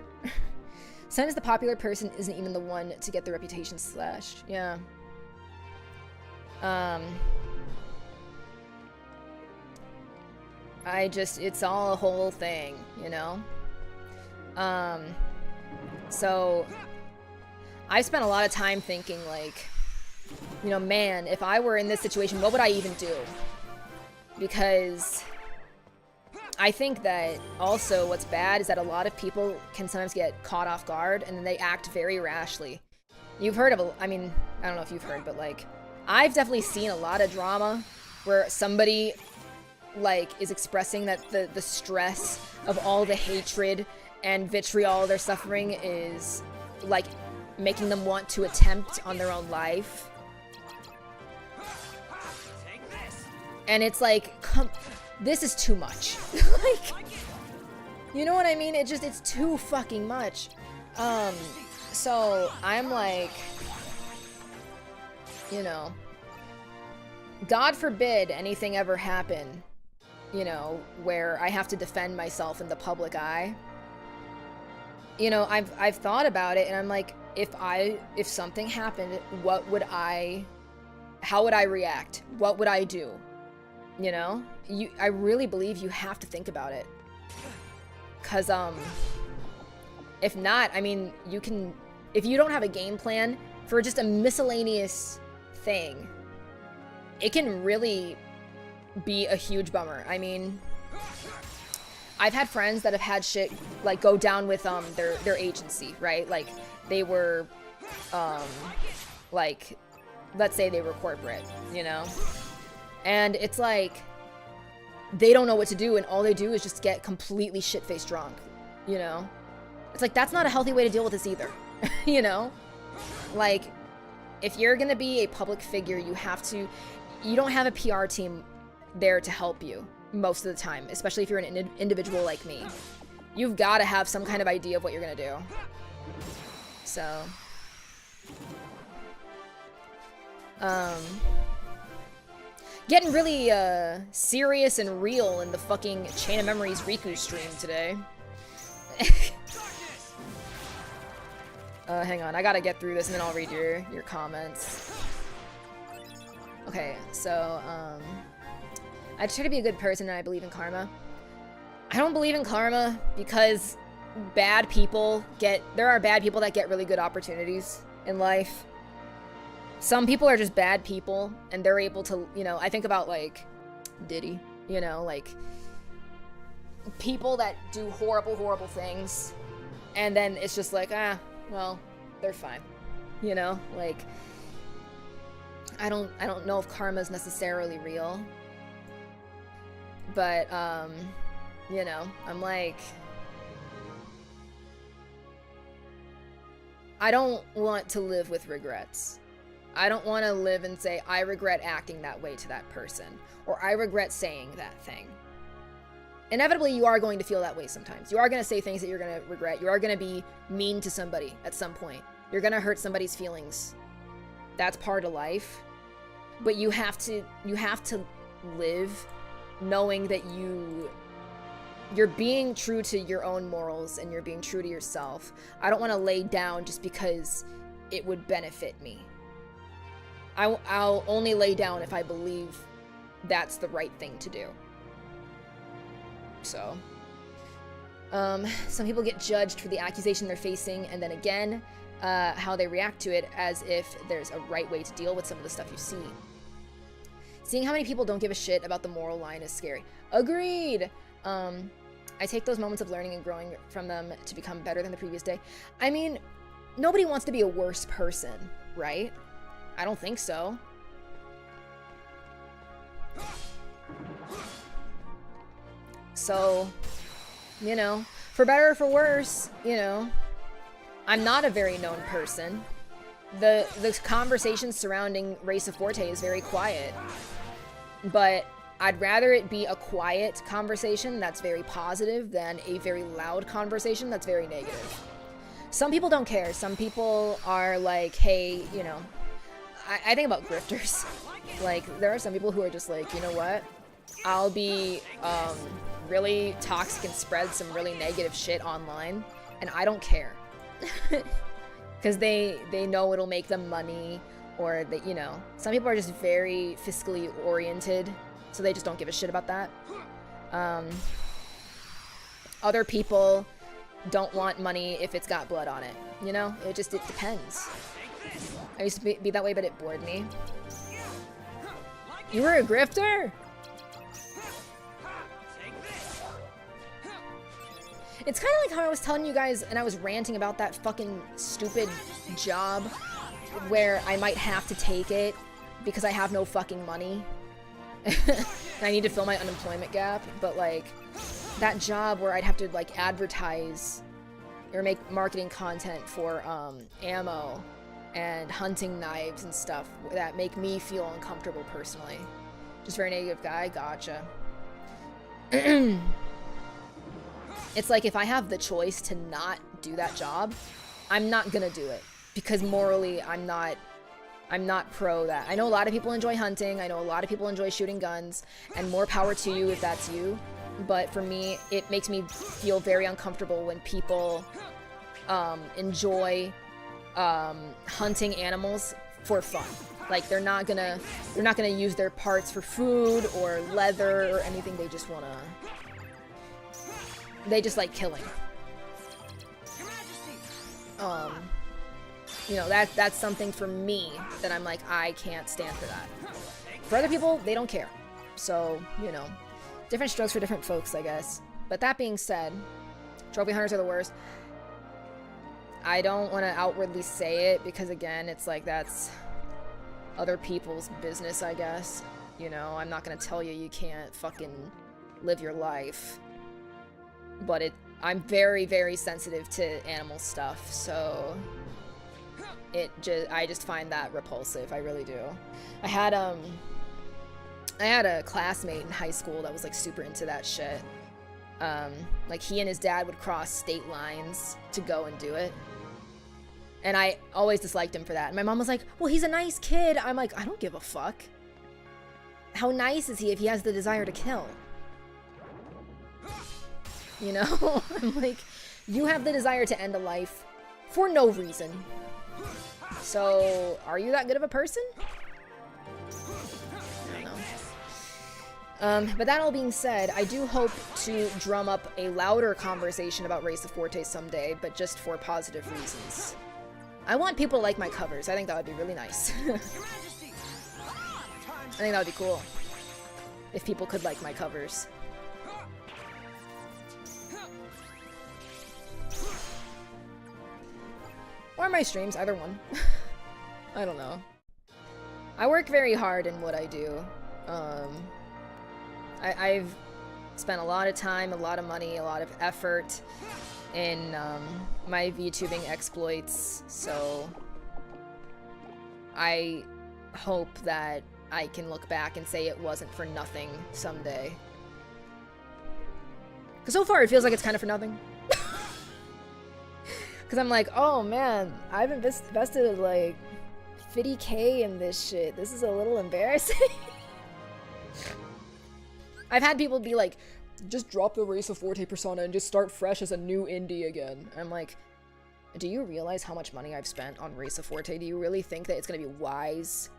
Sometimes the popular person isn't even the one to get the reputation slashed. Yeah. It's all a whole thing, you know? So I spent a lot of time thinking, like, you know, man, if I were in this situation, what would I even do? Because I think that also what's bad is that a lot of people can sometimes get caught off guard and then they act very rashly. You've heard of, I mean, I don't know if you've heard, but like, I've definitely seen a lot of drama where somebody like is expressing that the stress of all the hatred and vitriol they're suffering is like making them want to attempt on their own life. And it's like, this is too much. Like, you know what I mean? It's too fucking much. So I'm like, you know, God forbid anything ever happen, you know, where I have to defend myself in the public eye. You know, I've thought about it and I'm like, if something happened, how would I react? What would I do? You know, I really believe you have to think about it. Cause, if not, I mean, if you don't have a game plan for just a miscellaneous thing, it can really be a huge bummer. I mean, I've had friends that have had shit like go down with, their agency, right? Like they were, like, let's say they were corporate, you know? And it's like, they don't know what to do, and all they do is just get completely shit-faced drunk, you know? It's like, that's not a healthy way to deal with this either, you know? Like, if you're gonna be a public figure, you don't have a PR team there to help you most of the time, especially if you're an individual like me. You've gotta have some kind of idea of what you're gonna do. So... getting really, serious and real in the fucking Chain of Memories Riku stream today. Hang on, I gotta get through this and then I'll read your comments. Okay, so, I try to be a good person and I believe in karma. I don't believe in karma because there are bad people that get really good opportunities in life. Some people are just bad people, and they're able to, you know, I think about, like, Diddy, you know, like, people that do horrible, horrible things, and then it's just like, well, they're fine, you know, like, I don't know if karma is necessarily real, but, you know, I'm like, I don't want to live with regrets. I don't want to live and say, I regret acting that way to that person, or I regret saying that thing. Inevitably, you are going to feel that way sometimes. You are going to say things that you're going to regret. You are going to be mean to somebody at some point. You're going to hurt somebody's feelings. That's part of life. But you have to live knowing that you're being true to your own morals and you're being true to yourself. I don't want to lay down just because it would benefit me. I'll only lay down if I believe that's the right thing to do. So, some people get judged for the accusation they're facing, and then again, how they react to it as if there's a right way to deal with some of the stuff you see. Seeing how many people don't give a shit about the moral line is scary. Agreed! I take those moments of learning and growing from them to become better than the previous day. I mean, nobody wants to be a worse person, right? I don't think so. So, you know, for better or for worse, you know, I'm not a very known person. The conversation surrounding Reisa Forte is very quiet. But I'd rather it be a quiet conversation that's very positive than a very loud conversation that's very negative. Some people don't care. Some people are like, hey, you know, I think about grifters. Like, there are some people who are just like, you know what? I'll be really toxic and spread some really negative shit online, and I don't care. Because they know it'll make them money, or that, you know, some people are just very fiscally oriented, so they just don't give a shit about that. Other people don't want money if it's got blood on it, you know? It depends. I used to be that way, but it bored me. You were a grifter? It's kind of like how I was telling you guys, and I was ranting about that fucking stupid job where I might have to take it because I have no fucking money. And I need to fill my unemployment gap, but like that job where I'd have to like advertise or make marketing content for ammo and hunting knives and stuff that make me feel uncomfortable personally. Just very negative guy, gotcha. It's like if I have the choice to not do that job, I'm not gonna do it because morally I'm not pro that. I know a lot of people enjoy hunting, I know a lot of people enjoy shooting guns, and more power to you if that's you, but for me it makes me feel very uncomfortable when people enjoy hunting animals for fun. Like they're not gonna use their parts for food or leather or anything. They just like killing. You know, that's something for me that I'm like, I can't stand for that. For other people, they don't care. So, you know, different strokes for different folks, I guess. But that being said, trophy hunters are the worst. I don't want to outwardly say it because, again, it's like that's other people's business, I guess. You know, I'm not going to tell you you can't fucking live your life. But I'm very, very sensitive to animal stuff, so I just find that repulsive. I really do. I had a classmate in high school that was like super into that shit. Like he and his dad would cross state lines to go and do it. And I always disliked him for that. And my mom was like, well, he's a nice kid. I'm like, I don't give a fuck. How nice is he if he has the desire to kill? You know? I'm like, you have the desire to end a life for no reason. So, are you that good of a person? I don't know. But that all being said, I do hope to drum up a louder conversation about Reisa Forte someday, but just for positive reasons. I want people to like my covers. I think that would be really nice. I think that would be cool. If people could like my covers. Or my streams, either one. I don't know. I work very hard in what I do. I've spent a lot of time, a lot of money, a lot of effort in my VTubing exploits, so I hope that I can look back and say it wasn't for nothing someday. Because so far it feels like it's kind of for nothing. Because I'm like, oh man, I've invested like 50K in this shit. This is a little embarrassing. I've had people be like, just drop the Reisa Forte persona and just start fresh as a new indie again. I'm like, do you realize how much money I've spent on Reisa Forte? Do you really think that it's gonna be wise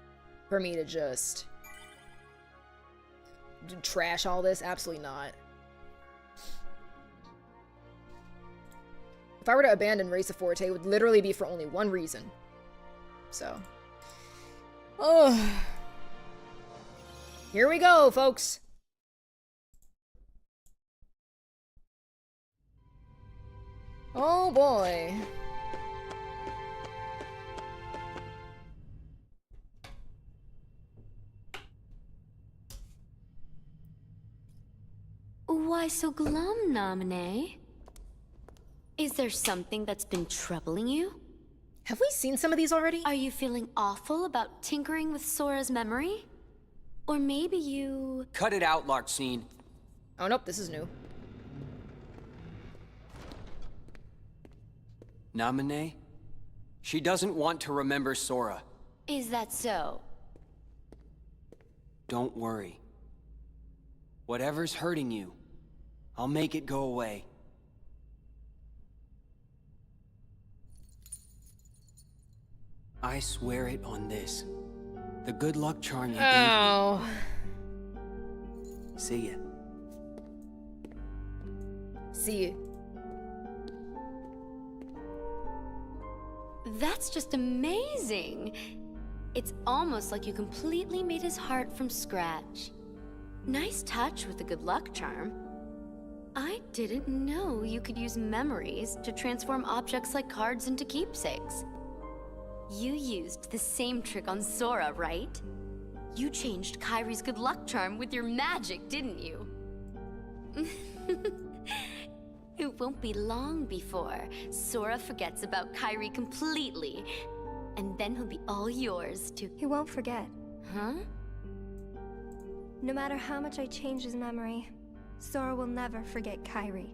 for me to just trash all this? Absolutely not. If I were to abandon Reisa Forte, it would literally be for only one reason. So. Oh. Here we go, folks. Oh boy. Why so glum, Namine? Is there something that's been troubling you? Have we seen some of these already? Are you feeling awful about tinkering with Sora's memory? Or maybe you... Cut it out, Larxene. Oh, nope, this is new. Namine? She doesn't want to remember Sora. Is that so? Don't worry. Whatever's hurting you, I'll make it go away. I swear it on this. The good luck charm you gave Oh. me. See ya. See you. That's just amazing! It's almost like you completely made his heart from scratch. Nice touch with the good luck charm. I didn't know you could use memories to transform objects like cards into keepsakes. You used the same trick on Sora, right? You changed Kairi's good luck charm with your magic, didn't you? It won't be long before Sora forgets about Kairi completely, and then he'll be all yours to... He won't forget. Huh? No matter how much I change his memory, Sora will never forget Kairi.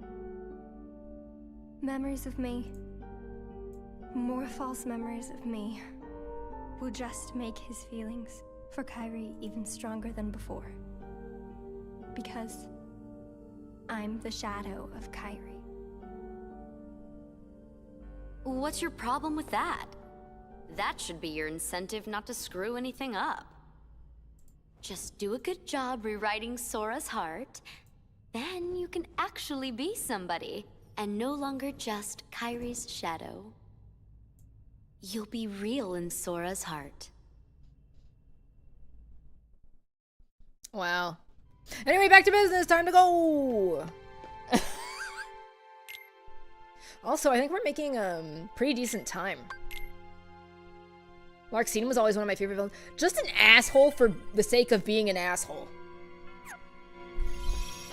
Memories of me, more false memories of me, will just make his feelings for Kairi even stronger than before. Because I'm the shadow of Kairi. What's your problem with that? That should be your incentive not to screw anything up. Just do a good job rewriting Sora's heart, then you can actually be somebody, and no longer just Kairi's shadow. You'll be real in Sora's heart. Wow. Anyway, back to business. Time to go. Also, I think we're making pretty decent time. Larxene was always one of my favorite villains. Just an asshole for the sake of being an asshole.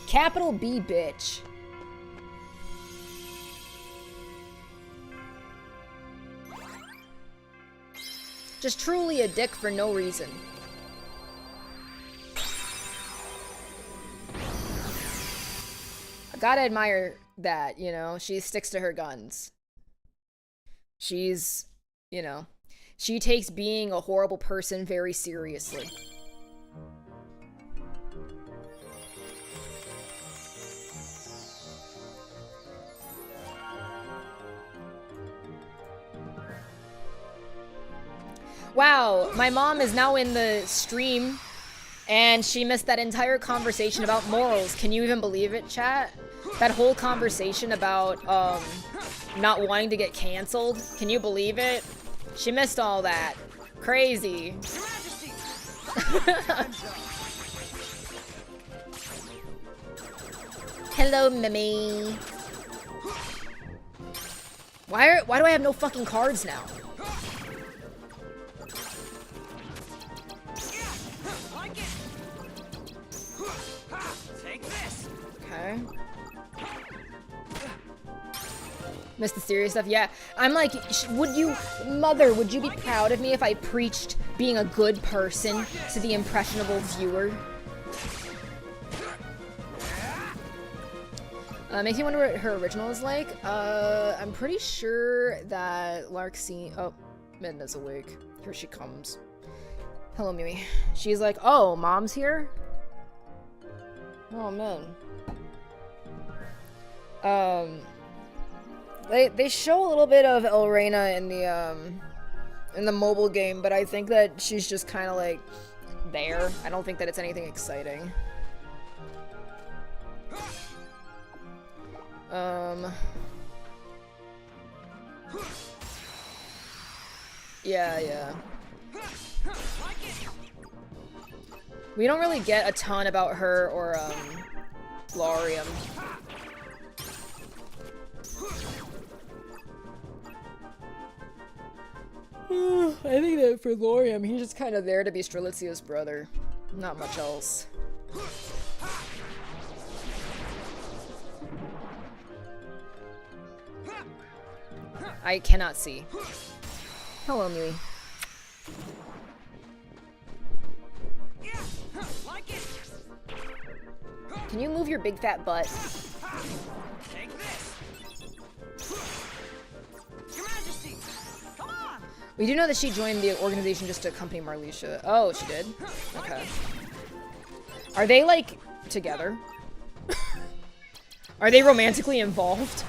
Capital B, bitch. Just truly a dick for no reason. I gotta admire that, you know, she sticks to her guns. She's, you know, she takes being a horrible person very seriously. Wow, my mom is now in the stream and she missed that entire conversation about morals. Can you even believe it, chat? That whole conversation about not wanting to get canceled. Can you believe it? She missed all that. Crazy. Hello, Mimi. Why do I have no fucking cards now? Okay. Miss the serious stuff? Yeah. I'm like, would you be proud of me if I preached being a good person to the impressionable viewer? Makes me wonder what her original is like. I'm pretty sure that Larxene... Oh, Midna's awake. Here she comes. Hello, Mimi. She's like, oh, mom's here? Oh, man. They show a little bit of Elrena in the mobile game, but I think that she's just kind of like there. I don't think that it's anything exciting. Yeah. We don't really get a ton about her or Laurium. I think that for Laurium, he's just kind of there to be Strelitzia's brother. Not much else. I cannot see. Hello, Mui. Like it. Can you move your big fat butt? Take this. Your Majesty, come on. We do know that she joined the organization just to accompany Marluxia. Oh, she did? Okay. Are they, like, together? Are they romantically involved?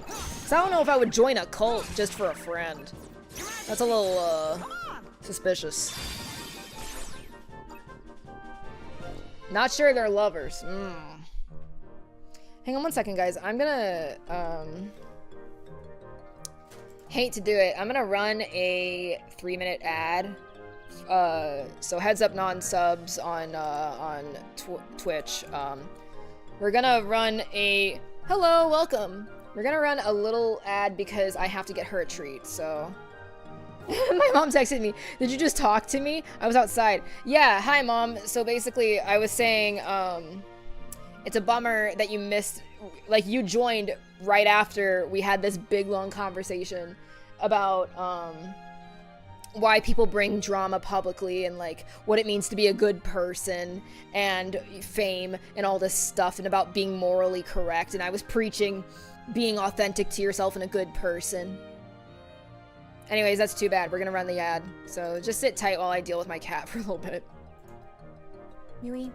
'Cause I don't know if I would join a cult just for a friend. That's a little, suspicious. Not sure they're lovers. Hang on one second, guys. I'm gonna, hate to do it. I'm gonna run a 3-minute ad. So heads up non-subs on Twitch. We're gonna run a... Hello, welcome. We're gonna run a little ad because I have to get her a treat, so... My mom texted me, did you just talk to me? I was outside. Yeah, hi mom. So basically, I was saying, it's a bummer that you missed, like you joined right after we had this big long conversation about, why people bring drama publicly and like what it means to be a good person and fame and all this stuff and about being morally correct. And I was preaching being authentic to yourself and a good person. Anyways, that's too bad. We're gonna run the ad. So just sit tight while I deal with my cat for a little bit. Yui.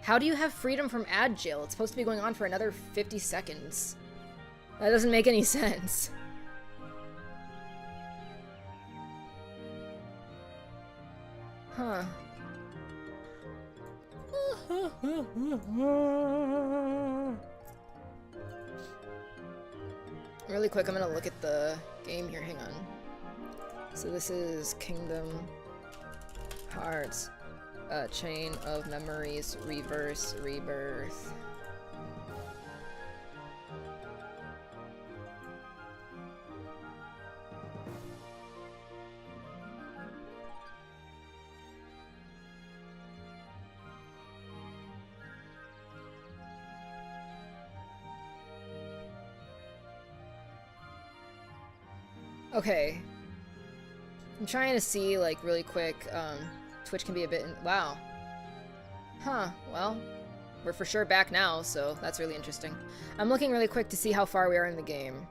How do you have freedom from ad jail? It's supposed to be going on for another 50 seconds. That doesn't make any sense. Huh. Really quick, I'm gonna look at the game here. Hang on. So this is Kingdom Hearts. Chain of Memories, Reverse, Rebirth. Okay. I'm trying to see, like, really quick, Twitch can be a bit wow. Huh, well. we're for sure back now, so that's really interesting. I'm looking really quick to see how far we are in the game.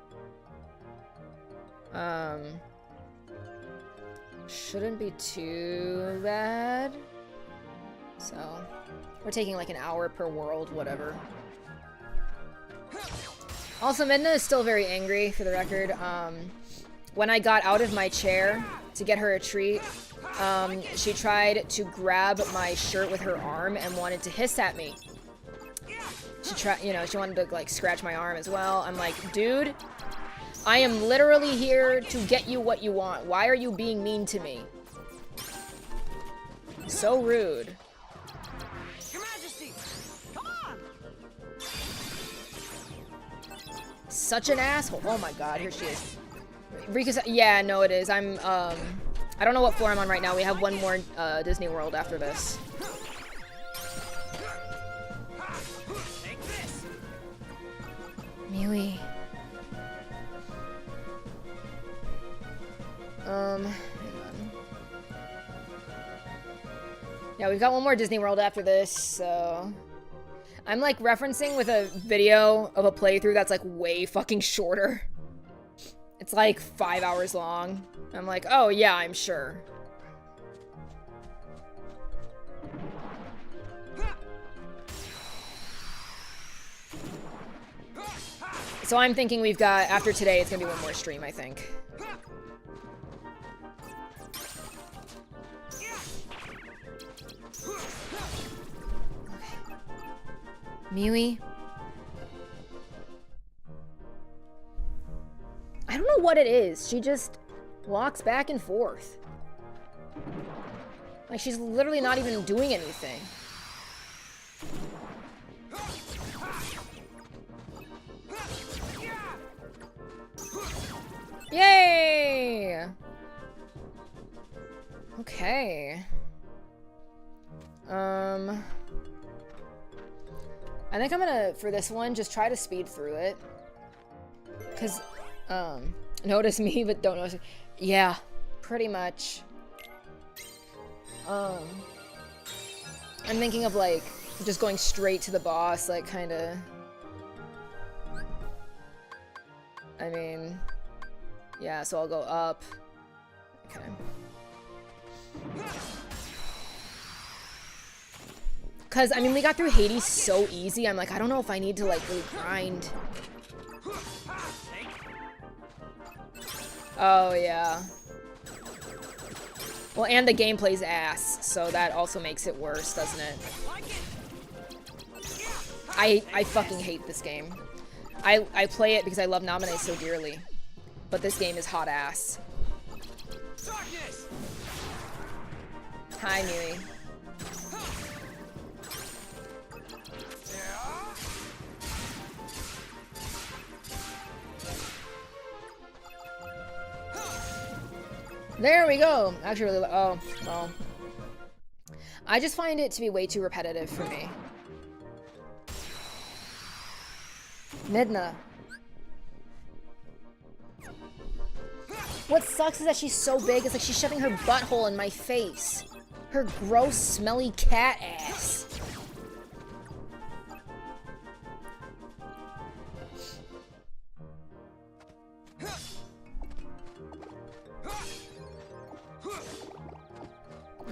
Shouldn't be too bad. So, we're taking like an hour per world, whatever. Also, Midna is still very angry, for the record. When I got out of my chair to get her a treat, she tried to grab my shirt with her arm and wanted to hiss at me. She wanted to like scratch my arm as well. I'm like, dude, I am literally here to get you what you want. Why are you being mean to me? So rude. Your Majesty, come on! Such an asshole. Oh my god, here she is. Rika's, yeah, no it is. I don't know what floor I'm on right now. We have one more Disney World after this. Take this! Mewy. Hang on. Yeah, we've got one more Disney World after this, so... I'm like referencing with a video of a playthrough that's like way fucking shorter. It's like 5 hours long. I'm like, oh yeah, I'm sure. So I'm thinking we've got, after today, it's gonna be one more stream, I think. Mewy. I don't know what it is. She just walks back and forth. Like she's literally not even doing anything. Yay! Okay. I think I'm gonna, for this one, just try to speed through it. Cause, notice me, but don't notice. Yeah, pretty much. I'm thinking of like, just going straight to the boss, like kinda. I mean, yeah, so I'll go up. Okay. Cause, I mean, we got through Hades so easy, I'm like, I don't know if I need to like really grind. Oh, yeah. Well, and the gameplay's ass, so that also makes it worse, doesn't it? I fucking hate this game. I play it because I love Naminé so dearly. But this game is hot ass. Hi, Mewy. There we go. Actually, really, oh, well. I just find it to be way too repetitive for me. Midna. What sucks is that she's so big, it's like she's shoving her butthole in my face. Her gross, smelly cat ass.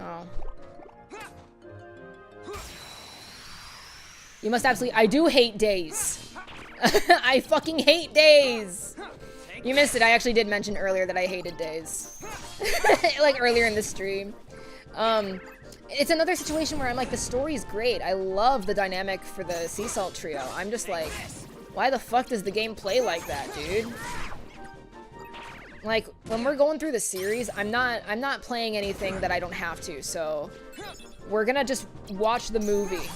Oh. You must absolutely- I do hate days. I fucking hate days. You missed it. I actually did mention earlier that I hated days. Like earlier in the stream. It's another situation where I'm like, the story's great. I love the dynamic for the sea salt trio. I'm just like, why the fuck does the game play like that, dude? Like, when we're going through the series, I'm not playing anything that I don't have to, so we're gonna just watch the movie.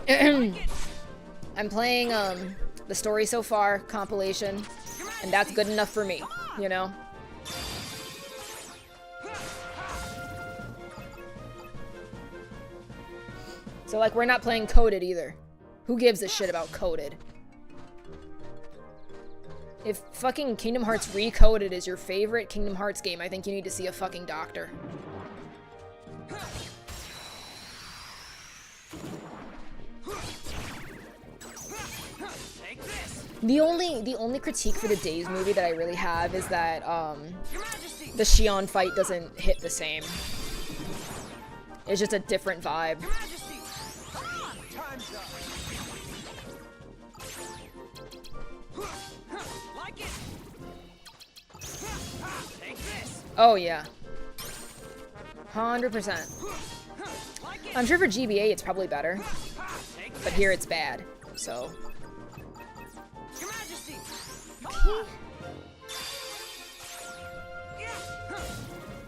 I'm playing the story so far compilation, and that's good enough for me, you know? So like, we're not playing Coded either. Who gives a shit about Coded? If fucking Kingdom Hearts Recoded is your favorite Kingdom Hearts game, I think you need to see a fucking doctor. The only critique for the Days movie that I really have is that the Shion fight doesn't hit the same. It's just a different vibe. Oh yeah. 100%. I'm sure for GBA it's probably better, but here it's bad, so. Okay.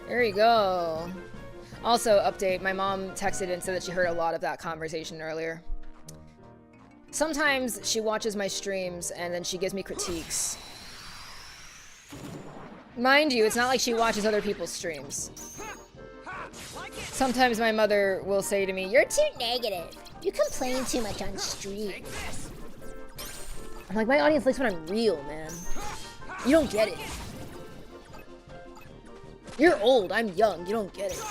There you go. Also, update, my mom texted and said that she heard a lot of that conversation earlier. Sometimes she watches my streams and then she gives me critiques. Mind you, it's not like she watches other people's streams. Sometimes my mother will say to me, "You're too negative. You complain too much on stream." I'm like, my audience likes when I'm real, man. You don't get it. You're old, I'm young, you don't get it.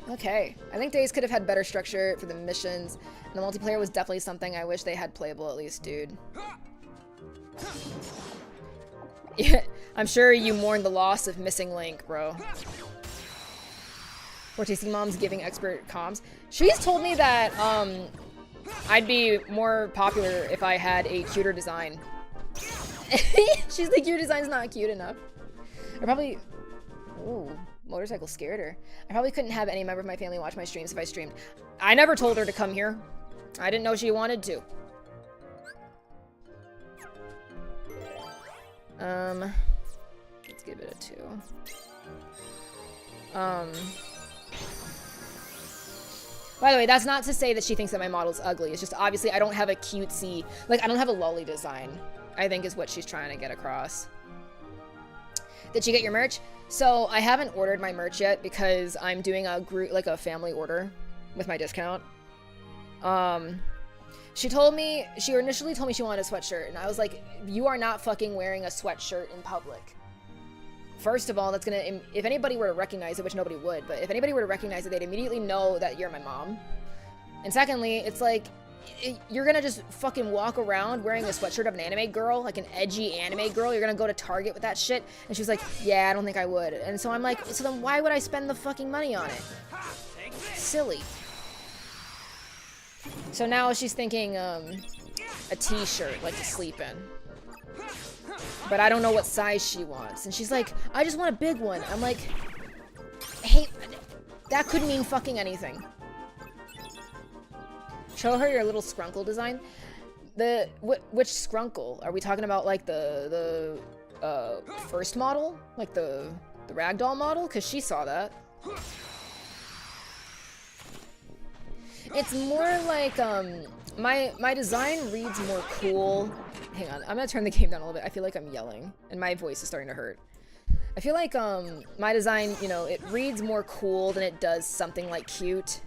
Okay, I think Days could have had better structure for the missions, and the multiplayer was definitely something I wish they had playable at least, dude. Yeah, I'm sure you mourn the loss of Missing Link, bro. Forte Mom's giving expert comms. She's told me that I'd be more popular if I had a cuter design. She's like, your design's not cute enough. I probably... Ooh, motorcycle scared her. I probably couldn't have any member of my family watch my streams if I streamed. I never told her to come here. I didn't know she wanted to. Let's give it a 2. By the way, that's not to say that she thinks that my model's ugly. It's just obviously I don't have a cutesy, like I don't have a lolly design, I think is what she's trying to get across. Did you get your merch? So I haven't ordered my merch yet because I'm doing a group, like a family order with my discount. She initially told me she wanted a sweatshirt, and I was like, you are not fucking wearing a sweatshirt in public. First of all, that's gonna, if anybody were to recognize it, which nobody would, but if anybody were to recognize it, they'd immediately know that you're my mom. And secondly, it's like, you're gonna just fucking walk around wearing a sweatshirt of an anime girl, like an edgy anime girl. You're gonna go to Target with that shit. And she was like, yeah, I don't think I would. And so I'm like, so then why would I spend the fucking money on it? Silly. So now she's thinking, a t-shirt, like to sleep in. But I don't know what size she wants. And she's like, I just want a big one. I'm like, hey, that could mean fucking anything. Show her your little scrunkle design. Which scrunkle? Are we talking about like the first model? Like the ragdoll model? Cause she saw that. It's more like, my design reads more cool. Hang on, I'm gonna turn the game down a little bit. I feel like I'm yelling, and my voice is starting to hurt. I feel like, my design, you know, it reads more cool than it does something like cute.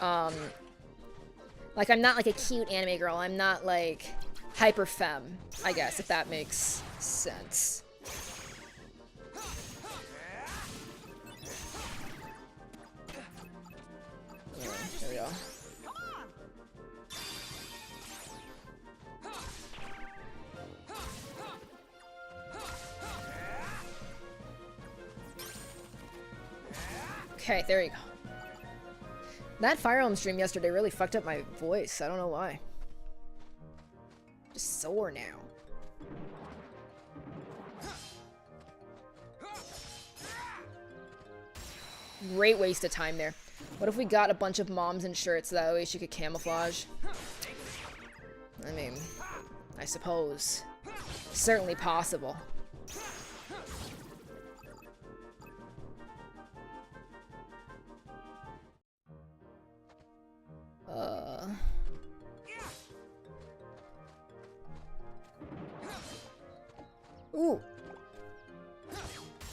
Like, I'm not like a cute anime girl. I'm not like hyper femme, I guess, if that makes sense. Yeah, there we go. Okay, there you go. That Fire Emblem stream yesterday really fucked up my voice. I don't know why. Just sore now. Great waste of time there. What if we got a bunch of moms in shirts so that way she could camouflage? I mean, I suppose. Certainly possible. Ooh.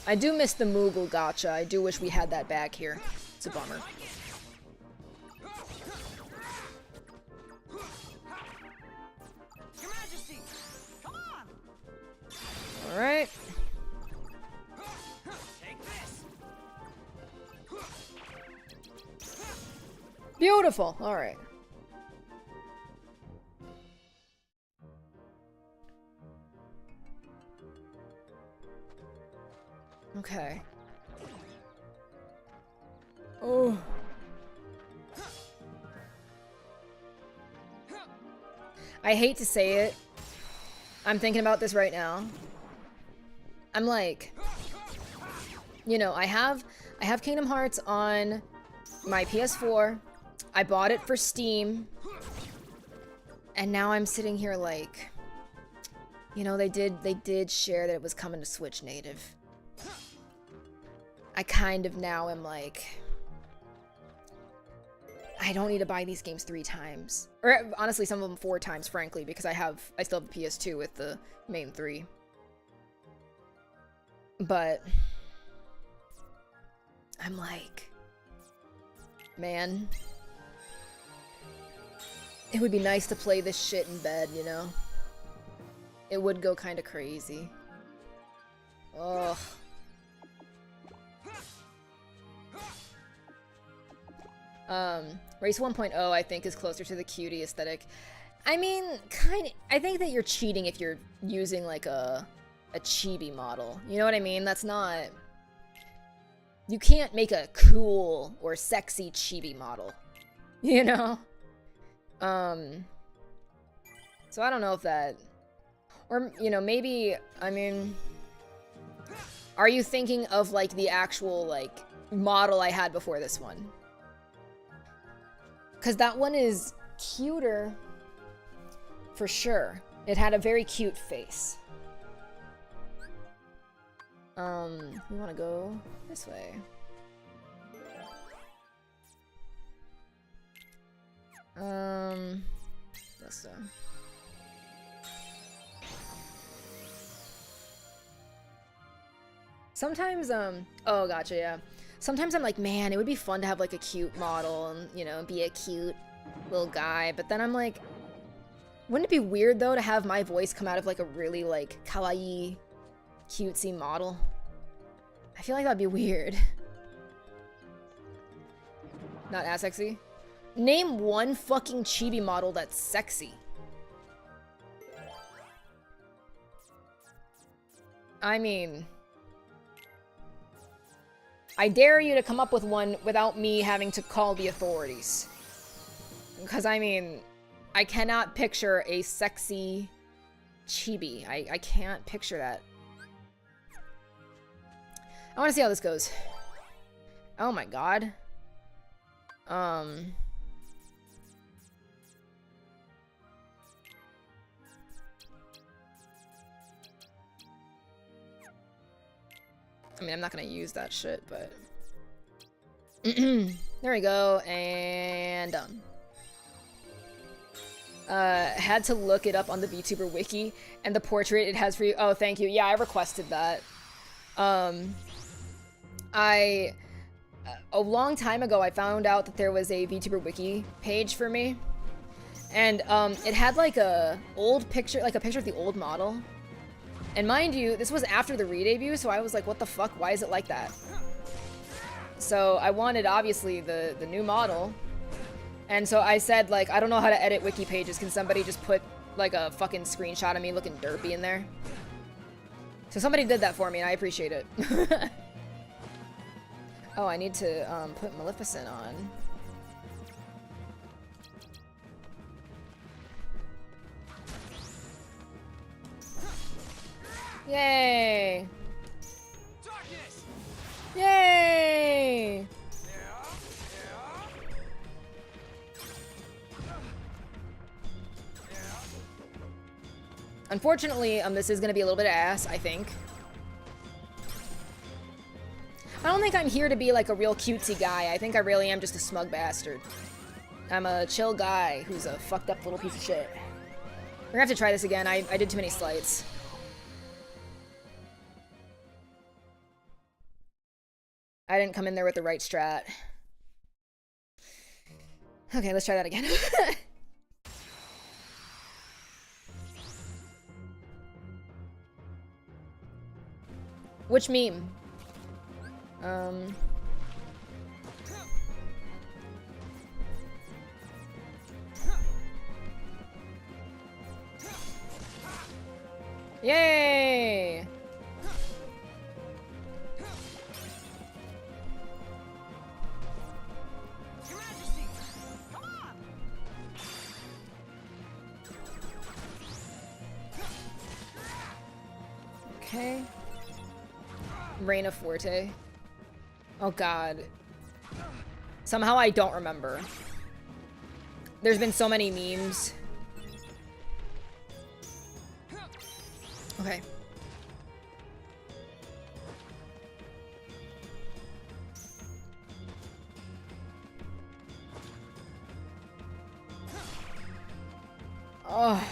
I do miss the Moogle gacha. I do wish we had that back here. It's a bummer. Your Majesty, come on. All right. Take this. Beautiful. All right. Okay. Oh. I hate to say it. I'm thinking about this right now. I'm like, you know, I have Kingdom Hearts on my PS4. I bought it for Steam. And now I'm sitting here like, you know, they did share that it was coming to Switch native. I kind of now am like, I don't need to buy these games 3 times. Or honestly, some of them 4 times, frankly, because I still have a PS2 with the main 3. But I'm like, man, it would be nice to play this shit in bed, you know? It would go kind of crazy. Ugh. Race 1.0 I think is closer to the cutie aesthetic. I mean, I think that you're cheating if you're using like a chibi model. You know what I mean? That's not... You can't make a cool or sexy chibi model. You know? So I don't know if that... Or, you know, maybe, I mean... Are you thinking of like the actual like model I had before this one? Because that one is cuter, for sure. It had a very cute face. We want to go this way. This way. Sometimes, oh, gotcha, yeah. Sometimes I'm like, man, it would be fun to have like a cute model and, you know, be a cute little guy. But then I'm like, wouldn't it be weird though to have my voice come out of like a really like kawaii, cutesy model? I feel like that'd be weird. Not as sexy. Name one fucking chibi model that's sexy. I mean... I dare you to come up with one without me having to call the authorities. Because, I mean, I cannot picture a sexy chibi. I can't picture that. I want to see how this goes. Oh my god. I mean, I'm not gonna use that shit, but... There we go, and done. Had to look it up on the VTuber wiki, and the portrait it has for you... Oh, thank you. Yeah, I requested that. A long time ago, I found out that there was a VTuber wiki page for me. And, it had, like, a old picture, like a picture of the old model. And mind you, this was after the re-debut, so I was like, what the fuck? Why is it like that? So I wanted, obviously, the new model. And so I said, like, I don't know how to edit wiki pages. Can somebody just put, like, a fucking screenshot of me looking derpy in there? So somebody did that for me, and I appreciate it. Oh, I need to put Maleficent on. Yay! Darkness! Yay! Unfortunately, this is gonna be a little bit of ass, I think. I don't think I'm here to be like a real cutesy guy. I think I really am just a smug bastard. I'm a chill guy who's a fucked up little piece of shit. We're gonna have to try this again. I did too many slights. I didn't come in there with the right strat. Okay, let's try that again. Which meme? Yay! Your Majesty! Come on! Okay. Reisa Forte. Oh god. Somehow I don't remember. There's been so many memes. Okay. Oh.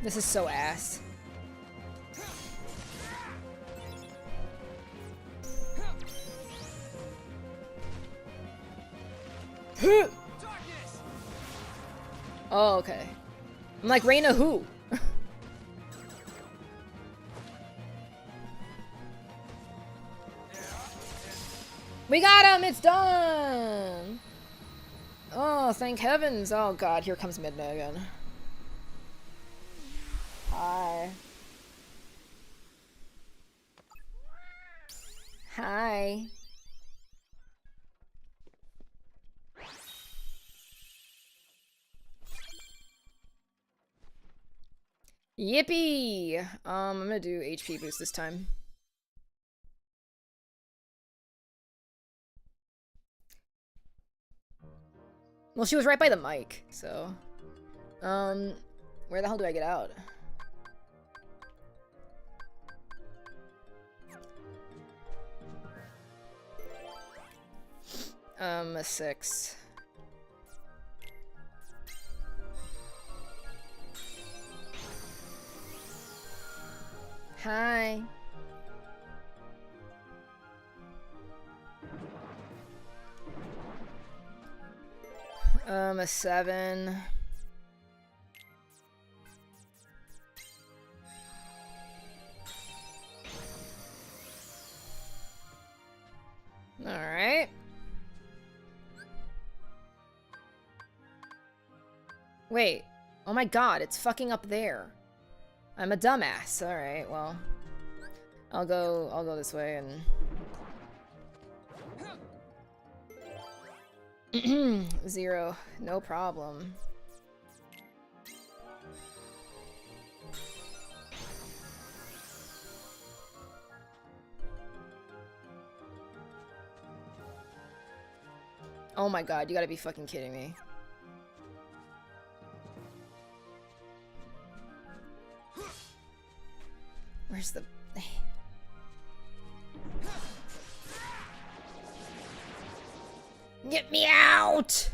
This is so ass. Oh, okay. I'm like, Reina who? We got him! It's done! Oh, thank heavens. Oh god, here comes Midna again. Hi. Hi. Yippee! I'm gonna do HP boost this time. Well, she was right by the mic, so... where the hell do I get out? A 6. Hi. A 7. All right. Wait. Oh my god, it's fucking up there. I'm a dumbass. All right, well. I'll go this way and 0. No problem. Oh my god, you gotta be fucking kidding me. Where's the... Get me out!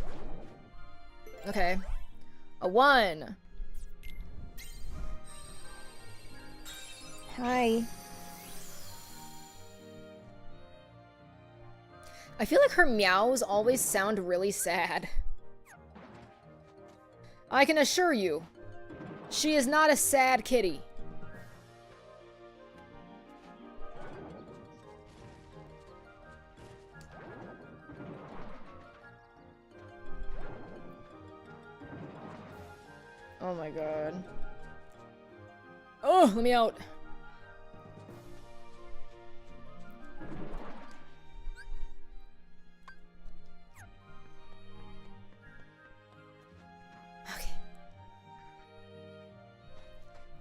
Okay. A 1. Hi. I feel like her meows always sound really sad. I can assure you, she is not a sad kitty. Oh my god. Oh, let me out. Okay.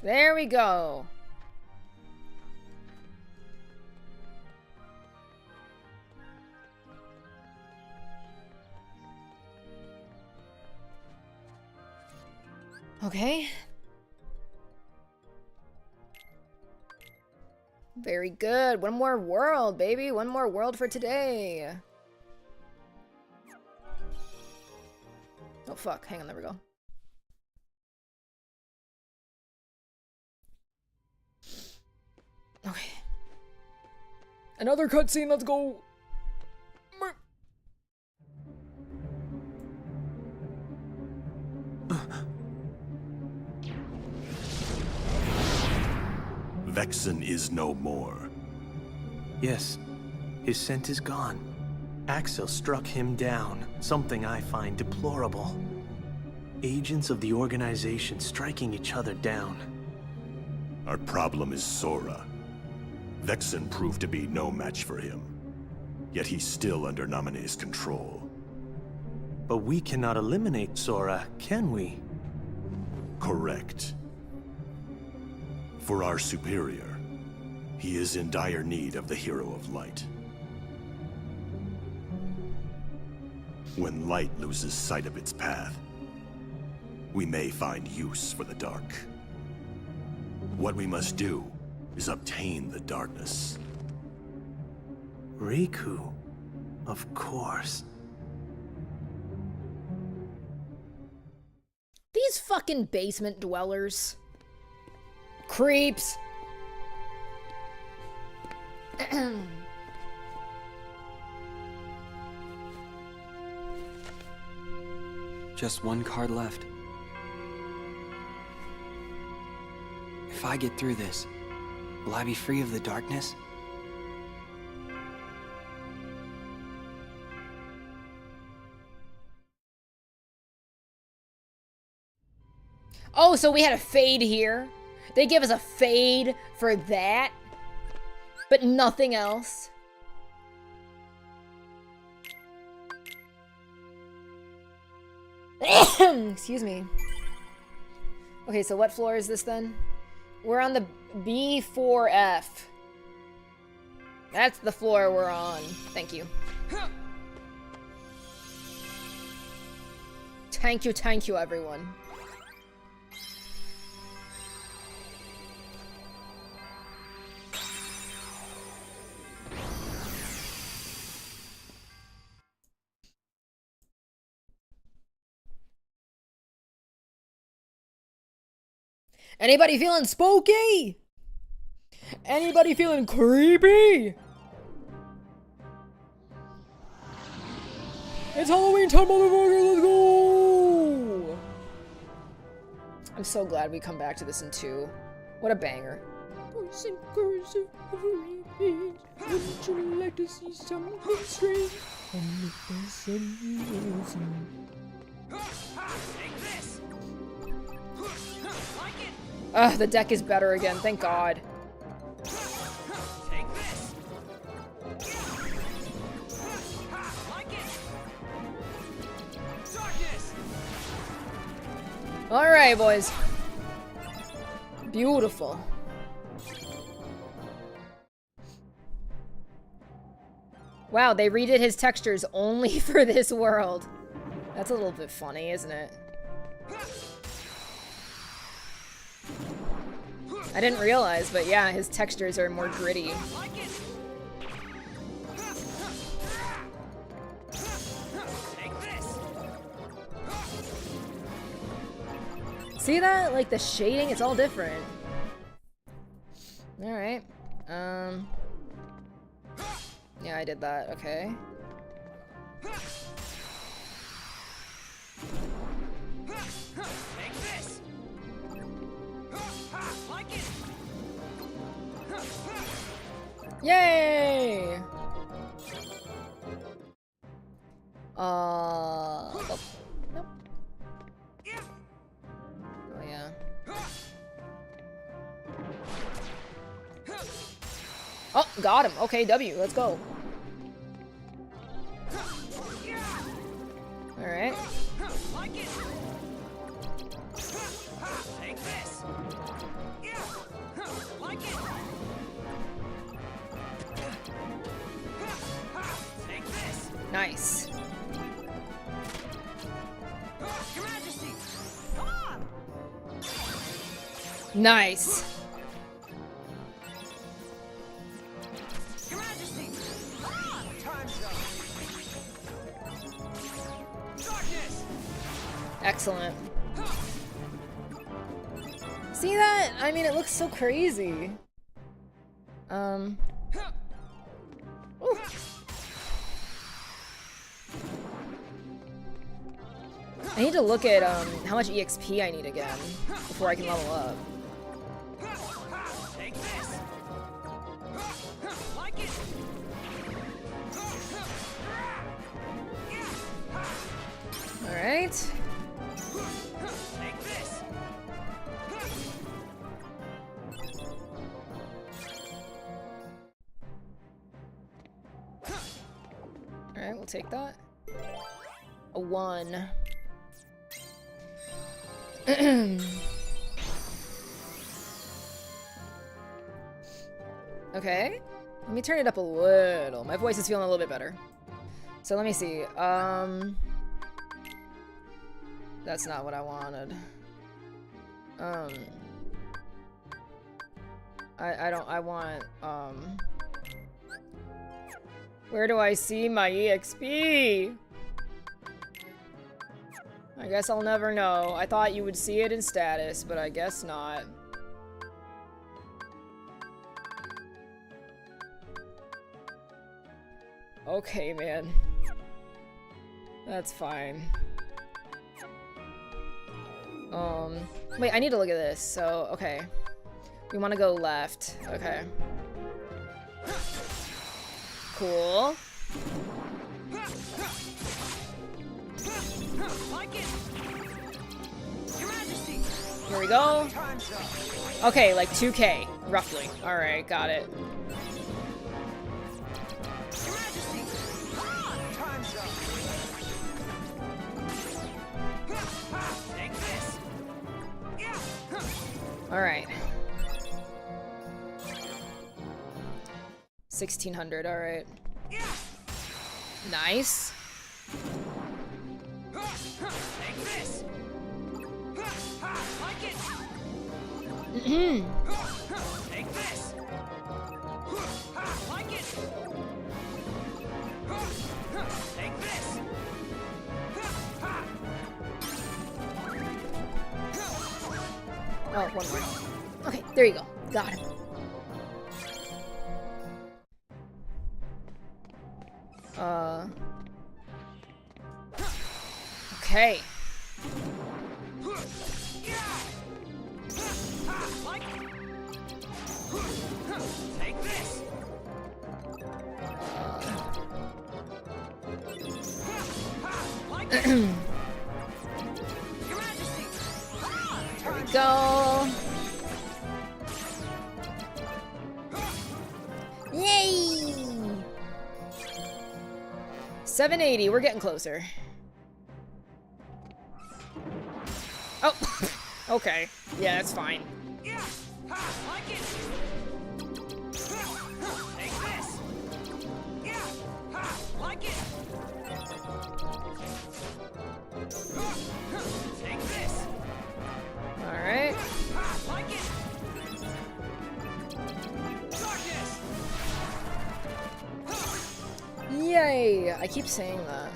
There we go. Okay. Very good. One more world, baby. One more world for today. Oh, fuck. Hang on. There we go. Okay. Another cutscene. Let's go. Vexen is no more. Yes, his scent is gone. Axel struck him down, something I find deplorable. Agents of the organization striking each other down. Our problem is Sora. Vexen proved to be no match for him. Yet he's still under Naminé's control. But we cannot eliminate Sora, can we? Correct. For our superior, he is in dire need of the Hero of Light. When light loses sight of its path, we may find use for the dark. What we must do is obtain the darkness. Riku, of course. These fucking basement dwellers. Creeps. Just one card left. If I get through this, will I be free of the darkness? Oh, so we had a fade here. They give us a fade for that, but nothing else. Excuse me. Okay, so what floor is this then? We're on the B4F. That's the floor we're on. Thank you. Thank you, everyone. Anybody feeling spooky? Anybody feeling creepy? It's Halloween time, motherfucker, let's go! I'm so glad we come back to this in 2. What a banger. Boys and girls of every age, wouldn't you like to see something strange? Ugh, the deck is better again, thank God. Alright, boys. Beautiful. Wow, they redid his textures only for this world. That's a little bit funny, isn't it? I didn't realize, but yeah, his textures are more gritty. See that? Like the shading, it's all different. Alright. Yeah, I did that, okay. Yay! Oh, nope. Oh, yeah. Oh, got him. Okay, W, let's go. Alright. Nice. Your Majesty, come on! Nice. Your Majesty, come on! Time's up. Darkness! Excellent. See that? I mean, it looks so crazy. Ooh. I need to look at how much EXP I need again before I can level up. Take this! Like it! Alright. take that. A 1. Okay. Let me turn it up a little. My voice is feeling a little bit better. So let me see. That's not what I wanted. I want, where do I see my EXP? I guess I'll never know. I thought you would see it in status, but I guess not. Okay, man. That's fine. Wait, I need to look at this. So, okay. We want to go left. Okay. Cool. Here we go. Okay, like 2K, roughly. Alright, got it. Alright. 1600, alright. Nice. Take this. Like it. Take this. Oh, one more. Okay, there you go. Got him. Okay. Take this. Your Majesty. There we go. Yay! 780. We're getting closer. Oh, okay. Yeah, that's fine. Yeah. Like it. Take this. Yeah. Like it. Take this. All right. Like it. Darkness. Yay! I keep saying that.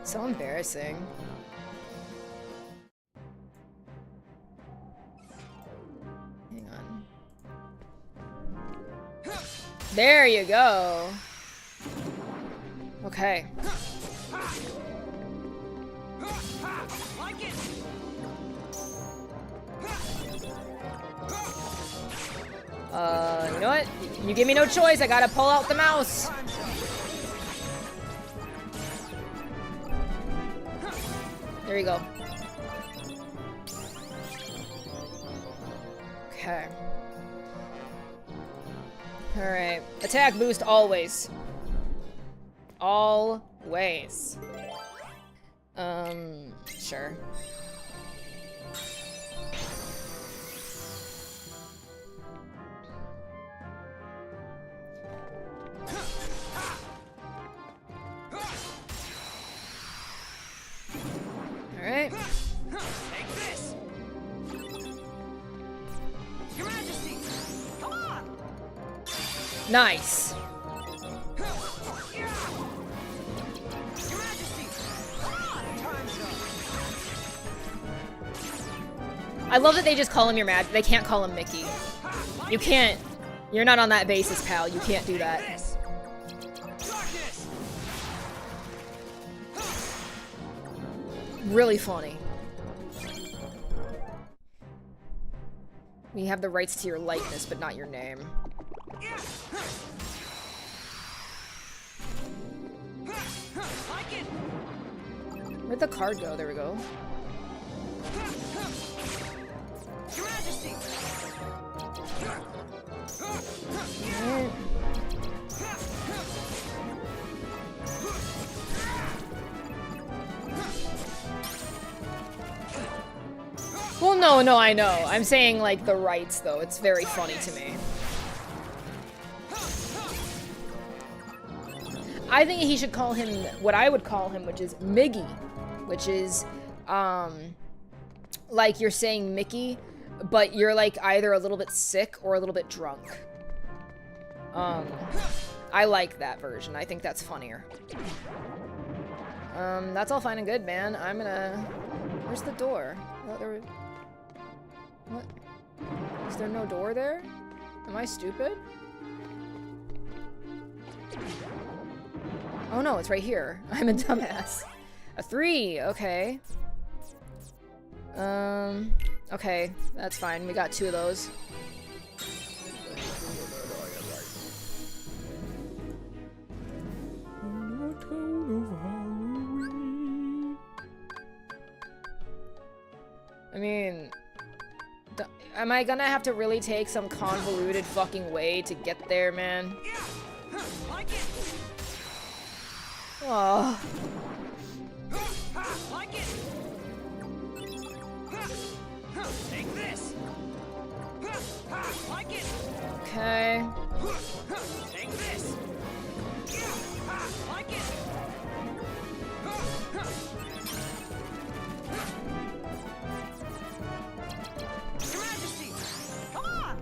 So embarrassing. Hang on. There you go. Okay. Like it. You know what? You give me no choice. I gotta pull out the mouse. There you go. Okay. Alright. Attack boost always. Always. Sure. Alright. Take this. Your Majesty. Come on. Nice. Your Majesty. Come on. Time's up. I love that they just call him your Mad. They can't call him Mickey. You can't. You're not on that basis, pal. You can't do that. This. Darkness. Really funny. We have the rights to your likeness, but not your name. Like it. Where'd the card go? There we go. Your Majesty. Alright. No, I know. I'm saying, like, the rights, though. It's very funny to me. I think he should call him what I would call him, which is Miggy. Which is, like you're saying Mickey, but you're, like, either a little bit sick or a little bit drunk. I like that version. I think that's funnier. That's all fine and good, man. I'm gonna... Where's the door? Oh, there... What? Is there no door there? Am I stupid? Oh no, it's right here. I'm a dumbass. A 3, okay. Okay, that's fine. We got 2 of those. I mean, am I gonna have to really take some convoluted fucking way to get there, man? Oh. Take this. Like it. Okay. Take this. Like it. Your Majesty, come on.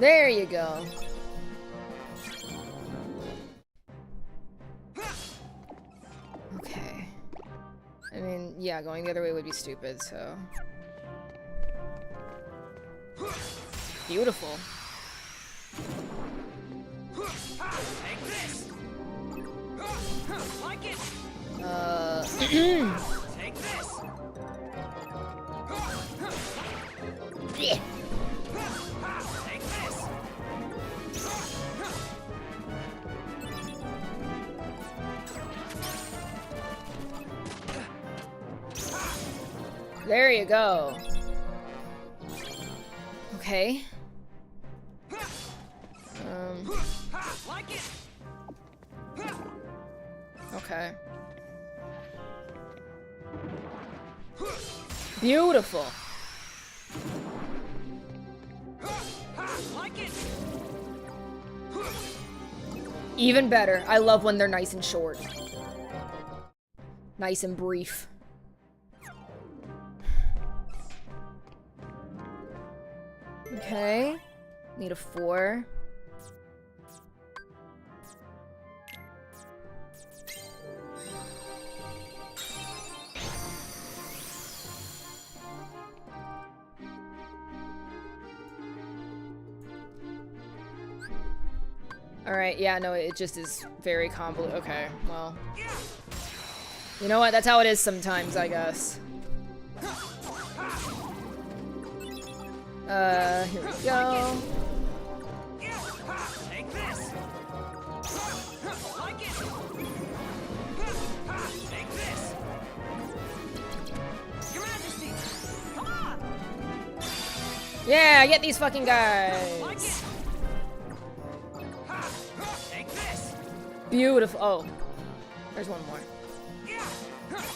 There you go. Okay. I mean, yeah, going the other way would be stupid, so... Beautiful. Take this. Like it. Take this. Yeah. Take this. There you go. Okay. Like it. Okay. Beautiful. Like it. Even better. I love when they're nice and short. Nice and brief. Okay. Need a 4. Alright, yeah, no, it just is very convoluted. Okay, well. You know what? That's how it is sometimes, I guess. Here we go. Take this. Like it. Take this. Your Majesty, come on. Yeah, get these fucking Like guys. it. Take this. Beautiful. Oh, there's one more.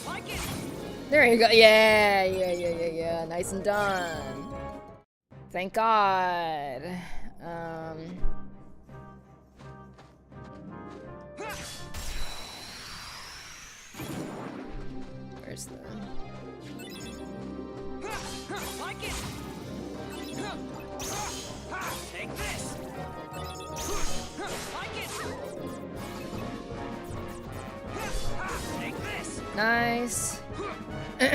Like it. There you go. Yeah. Nice and done. Thank God. Where's the... Like it. Take this. Like it. Take this. Nice. Like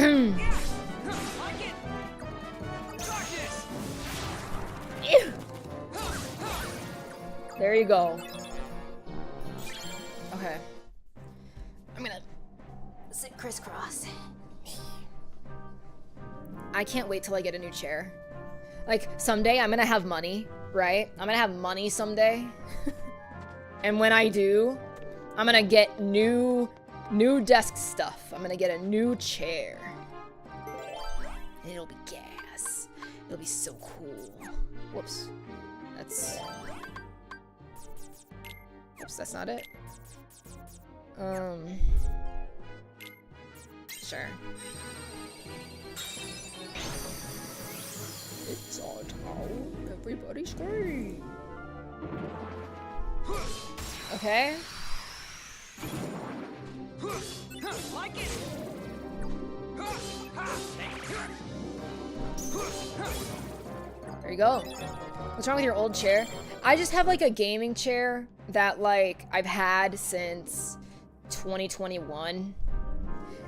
it. Darkness. Ew. There you go. Okay. I'm gonna sit crisscross. I can't wait till I get a new chair. Like, someday I'm gonna have money, right? I'm gonna have money someday. And when I do, I'm gonna get new desk stuff. I'm gonna get a new chair. And it'll be gas. It'll be so cool. Whoops. Oops, that's not it. Sure. It's our town. Everybody scream. Okay. Like it. There you go. What's wrong with your old chair? I just have like a gaming chair that like I've had since 2021.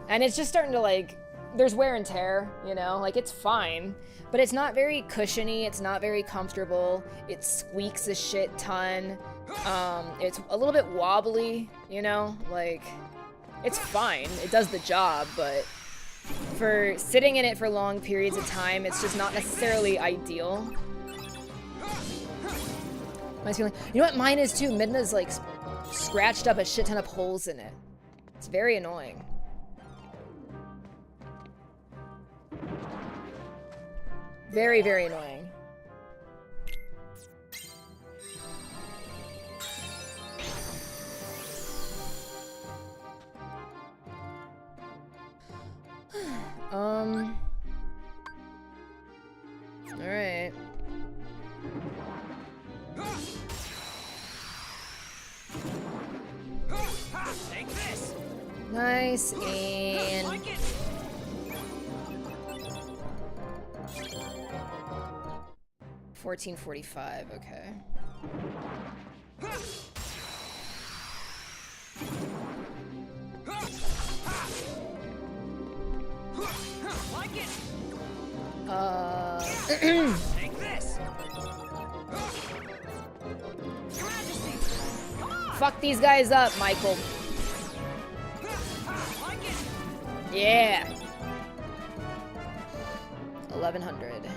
And it's just starting to like, there's wear and tear, you know? Like it's fine, but it's not very cushiony, it's not very comfortable. It squeaks a shit ton. It's a little bit wobbly, you know? Like, it's fine, it does the job, but for sitting in it for long periods of time, it's just not necessarily ideal. Mine's feeling, you know what mine is too? Midna's like scratched up a shit ton of holes in it. It's very annoying. Very, very annoying. All right. Take this. Nice and Like it. 1445. Okay. Like it. Take this. Your Majesty. Come on. Fuck these guys up, Michael. Like it. Yeah. 1100.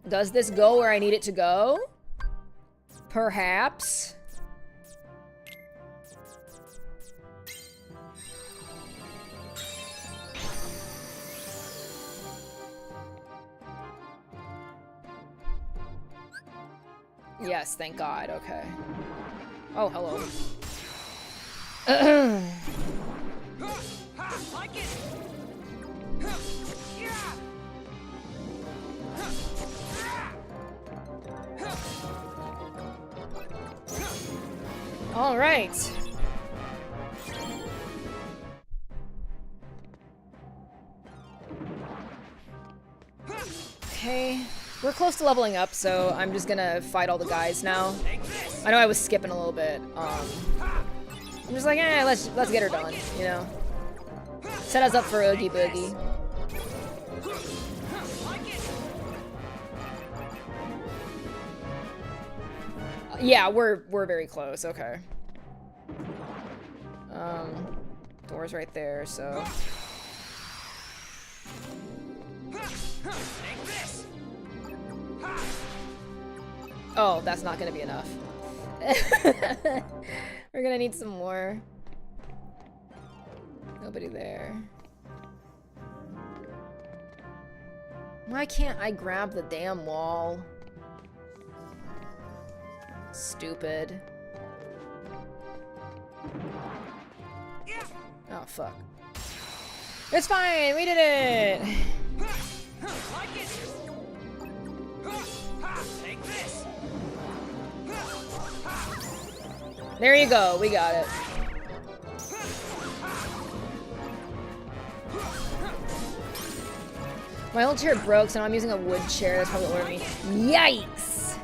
Does this go where I need it to go? Perhaps. Yes, thank God. Okay. Oh, hello. Like it. All right. Okay. We're close to leveling up, so I'm just gonna fight all the guys now. I know I was skipping a little bit. I'm just like, let's get her done, you know. Set us up for Oogie Boogie. Yeah, we're very close. Okay. Door's right there, so. Oh, that's not gonna be enough. We're gonna need some more. Nobody there. Why can't I grab the damn wall? Stupid. Oh, fuck. It's fine! We did it! There you go, we got it. My old chair broke, so now I'm using a wood chair. That's probably what ordered me. Yikes!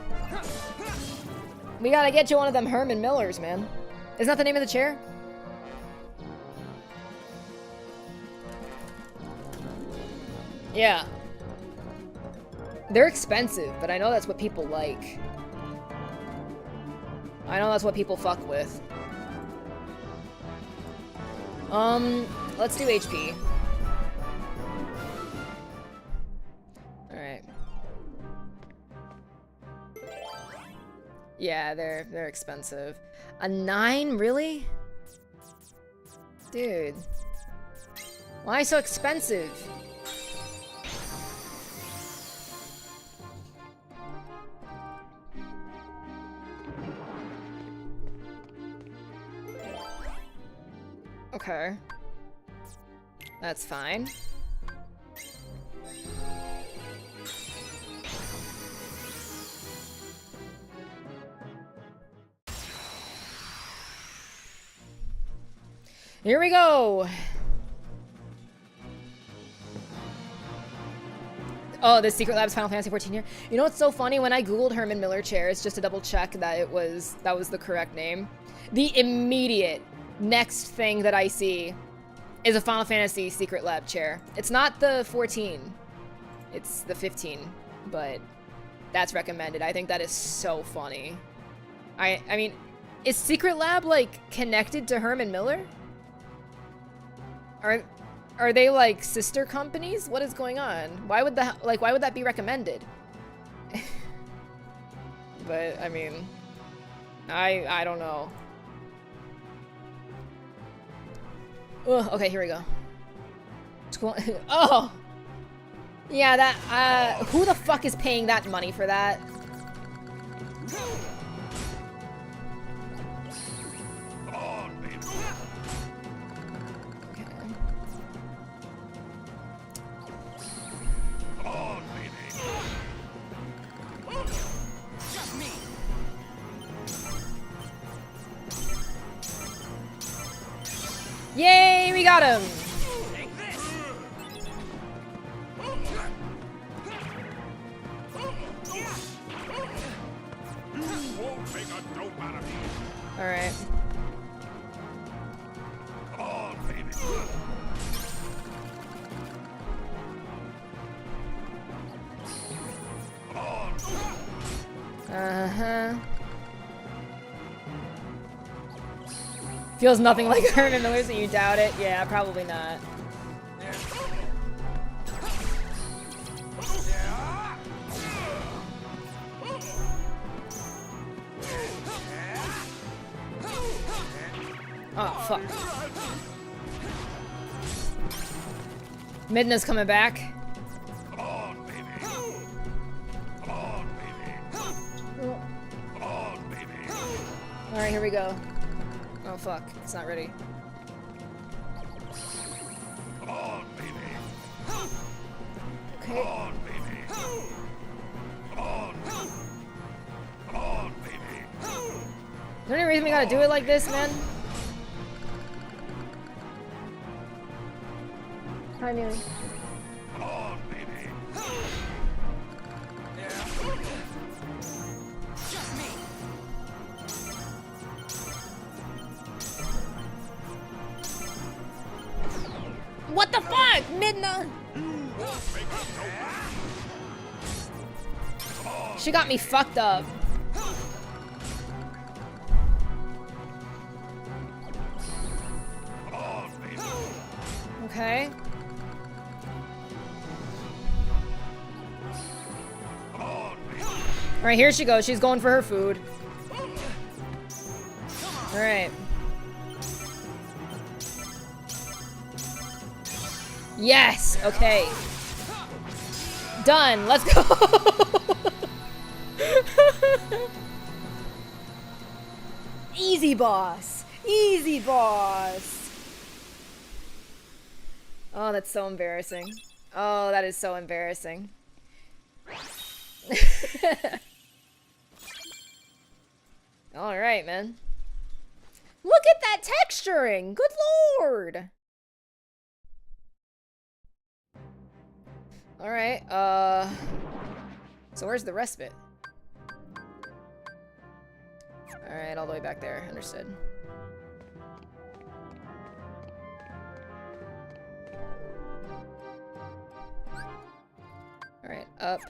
We gotta get you one of them Herman Millers, man. Isn't that the name of the chair? Yeah. They're expensive, but I know that's what people like. I know that's what people fuck with. Let's do HP. Alright. Yeah, they're expensive. A 9, really? Dude. Why so expensive? Okay. That's fine. Here we go. Oh, the Secret Lab's Final Fantasy 14 here. You know what's so funny? When I googled Herman Miller chairs just to double check that that was the correct name, the immediate next thing that I see is a Final Fantasy Secret Lab chair. It's not the 14. It's the 15, but that's recommended. I think that is so funny. I mean, is Secret Lab like connected to Herman Miller? Are they like sister companies? What is going on? Why would that be recommended? But I mean, I don't know. Ugh, okay, here we go. Oh! Yeah, that, who the fuck is paying that money for that? Yay, we got him! Alright. Uh-huh. Feels nothing like Herman Miller's, and you doubt it? Yeah, probably not. Oh, fuck. Midna's coming back. Alright, here we go. Oh fuck, it's not ready. Okay. Is there any reason we gotta do it like this, man? Hi, Neely. What the fuck, Midna? She got me fucked up. Okay. Alright, here she goes. She's going for her food. Alright. Yes! Okay. Done. Let's go! Easy, boss. Easy, boss. Oh, that's so embarrassing. Oh, that is so embarrassing. Alright, man. Look at that texturing! Good lord! Alright, so where's the respite? Alright, all the way back there. Understood. Alright, up.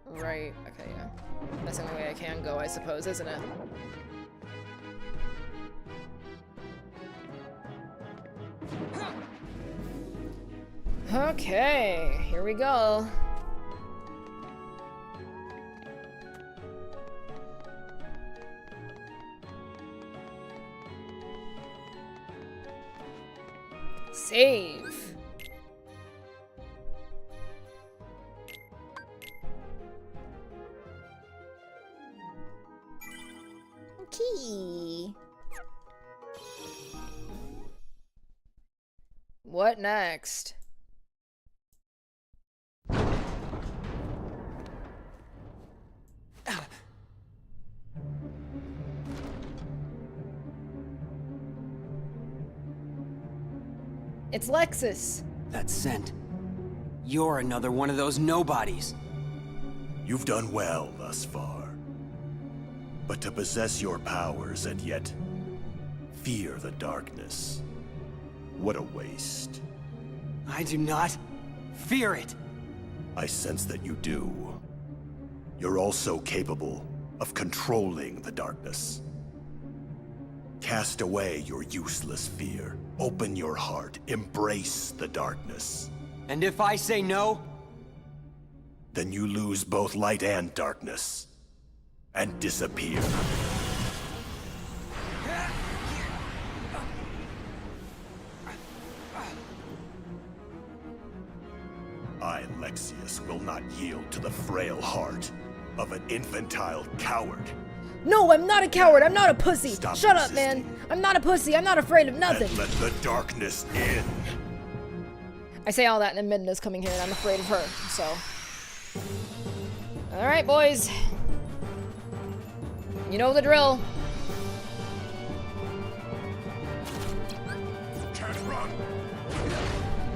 Right, okay, yeah. That's the only way I can go, I suppose, isn't it? Okay, here we go. Save. key. What next? It's Lexus. That scent. You're another one of those nobodies. You've done well thus far. But to possess your powers and yet fear the darkness, what a waste. I do not fear it. I sense that you do. You're also capable of controlling the darkness. Cast away your useless fear. Open your heart. Embrace the darkness. And if I say no? Then you lose both light and darkness. And disappear. I, Lexius, will not yield to the frail heart of an infantile coward. No, I'm not a coward. I'm not a pussy. Stop Shut up, resisting. man. I'm not a pussy. I'm not afraid of nothing. And let the darkness in. I say all that and then Midna's coming here and I'm afraid of her, so. Alright, boys. You know the drill. Can't run.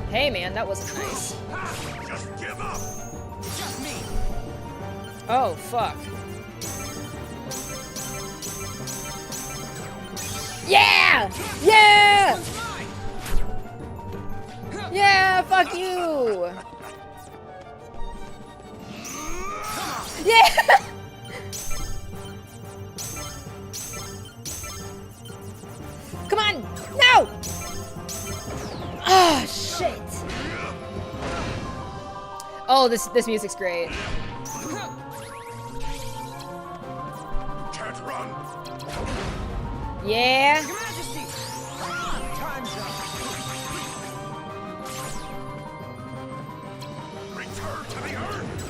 Hey, man, that wasn't nice. Just give up. Just me. Oh, fuck. Yeah! Yeah! Yeah, fuck you! Yeah! Come on! No! Ah, shit. Oh, this music's great. Can't run. Yeah. Your Majesty! Time's up! Return to the earth.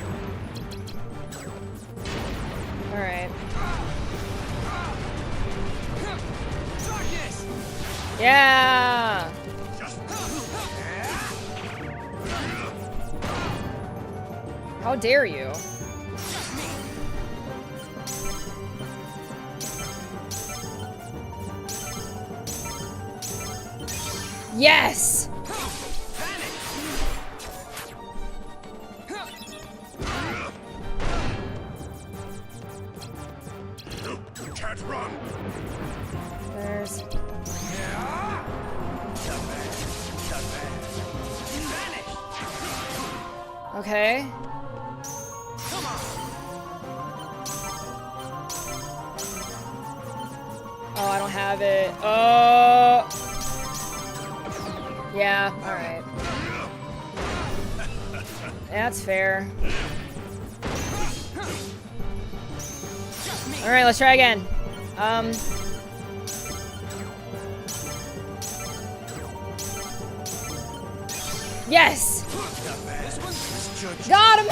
All right. Darkness! Yeah. Just How dare you? Yes! can't run. There's... Okay. Oh, I don't have it. Oh. Yeah, alright. That's fair. Alright, let's try again. Yes! Got him!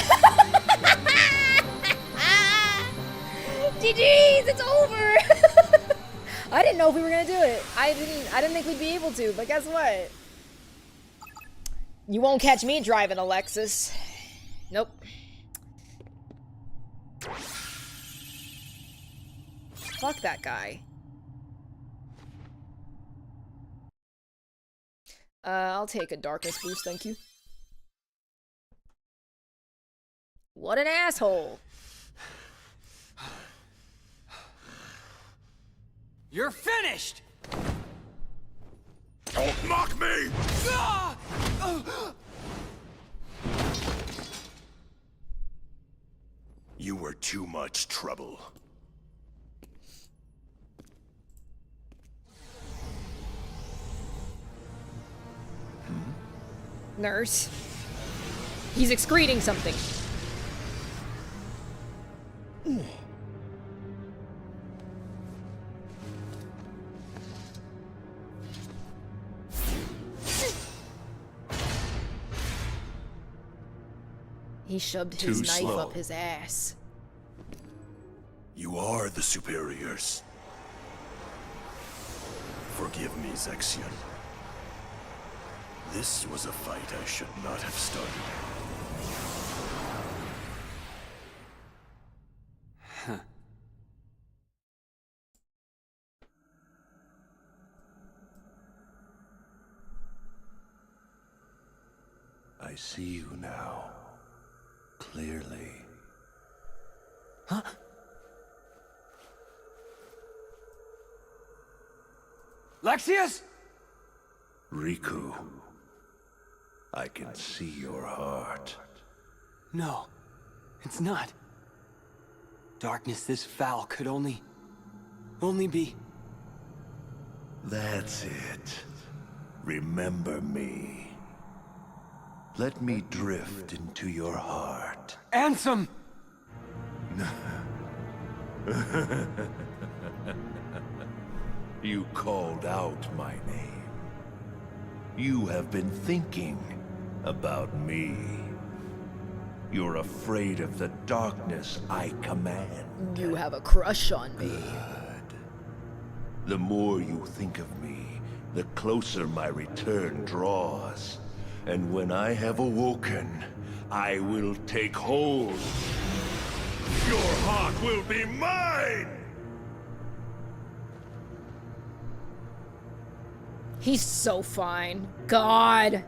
GG's, it's over! I didn't know if we were gonna do it. I didn't think we'd be able to, but guess what? You won't catch me driving a Lexus. Nope. Fuck that guy. I'll take a darkness boost, thank you. What an asshole. You're finished! Don't mock me! Ah! You were too much trouble. Nurse. He's excreting something. He shoved his Too knife slow. up his ass. You are the superiors. Forgive me, Zexion. This was a fight I should not have started. I see you now, clearly. Huh? Lexius? Riku, I can see your heart. No, it's not. Darkness this foul could only be... That's it. Remember me. Let me drift into your heart. Ansem! You called out my name. You have been thinking about me. You're afraid of the darkness I command. You have a crush on me. Good. The more you think of me, the closer my return draws. And when I have awoken, I will take hold. Your heart will be mine! He's so fine. God.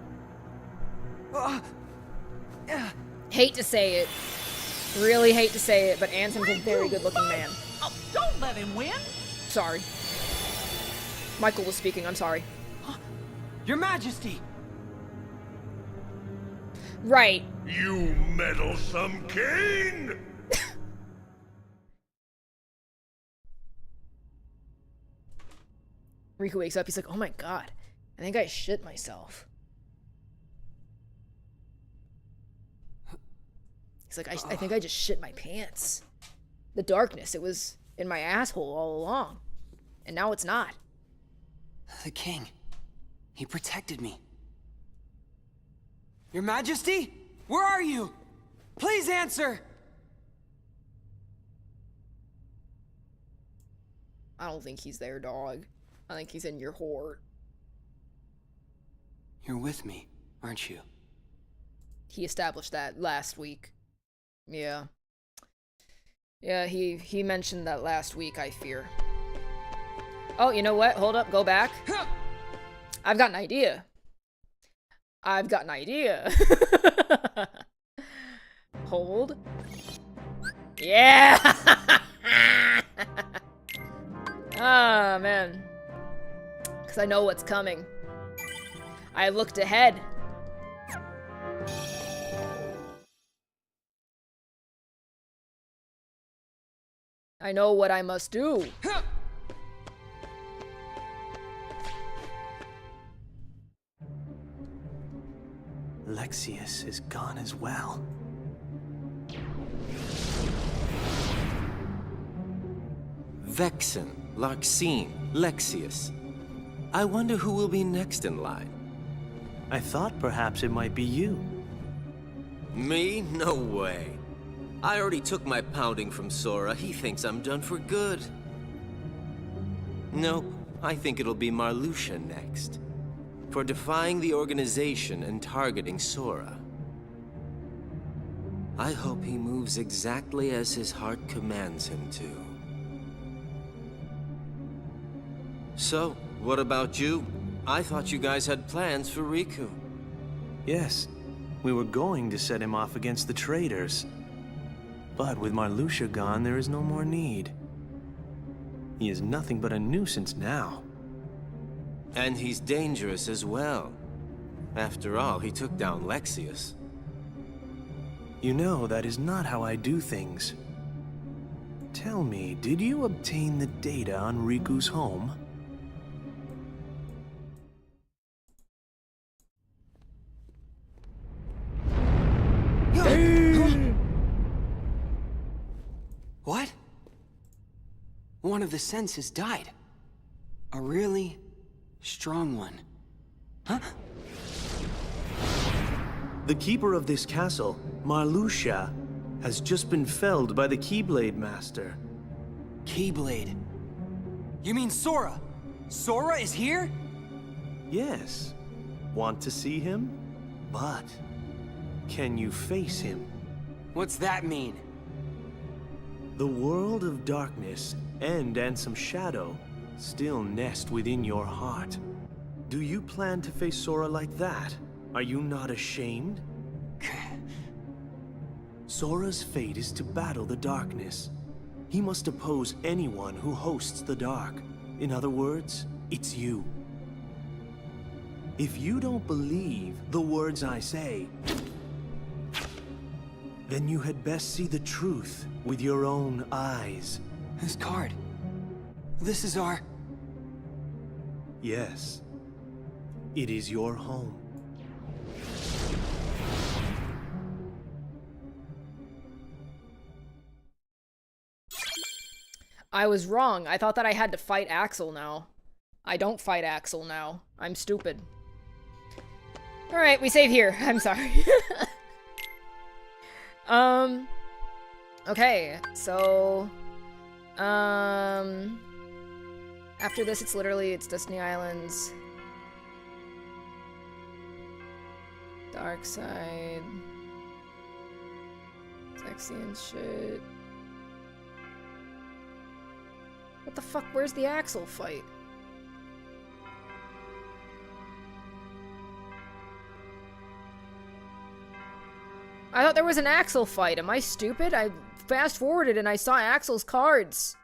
Hate to say it. Really hate to say it, but Ansem's a very good-looking man. Oh, don't let him win. Sorry. Michael was speaking, I'm sorry. Your Majesty! Right. You meddlesome king! Riku wakes up, he's like, oh my god, I think I shit myself. He's like, I think I just shit my pants. The darkness, it was in my asshole all along. And now it's not. The king. He protected me. Your Majesty? Where are you? Please answer! I don't think he's there, dog. I think he's in your horde. You're with me, aren't you? He established that last week. Yeah. Yeah, he mentioned that last week, I fear. Oh, you know what? Hold up, go back. I've got an idea. I've got an idea. Hold. Yeah! Ah, man. Because I know what's coming. I looked ahead. I know what I must do. Lexius is gone as well. Vexen, Larxene, Lexius. I wonder who will be next in line. I thought perhaps it might be you. Me? No way. I already took my pounding from Sora. He thinks I'm done for good. Nope. I think it'll be Marluxia next. For defying the organization and targeting Sora. I hope he moves exactly as his heart commands him to. So, what about you? I thought you guys had plans for Riku. Yes, we were going to set him off against the traitors. But with Marluxia gone, there is no more need. He is nothing but a nuisance now. And he's dangerous as well. After all, he took down Lexius. You know, that is not how I do things. Tell me, did you obtain the data on Riku's home? What? One of the senses died. A really strong one. Huh? The keeper of this castle, Marluxia, has just been felled by the Keyblade Master. Keyblade. You mean Sora? Sora is here? Yes. Want to see him? But can you face him? What's that mean? The world of darkness and some shadow still nest within your heart. Do you plan to face Sora like that? Are you not ashamed? Sora's fate is to battle the darkness. He must oppose anyone who hosts the dark. In other words, it's you. If you don't believe the words I say, then you had best see the truth with your own eyes. This card. This is our... Yes. It is your home. I was wrong. I thought that I had to fight Axel now. I don't fight Axel now. I'm stupid. Alright, we save here. I'm sorry. Okay, so... After this, it's Destiny Islands. Dark side. Sexy and shit. What the fuck? Where's the Axel fight? I thought there was an Axel fight. Am I stupid? I fast forwarded and I saw Axel's cards.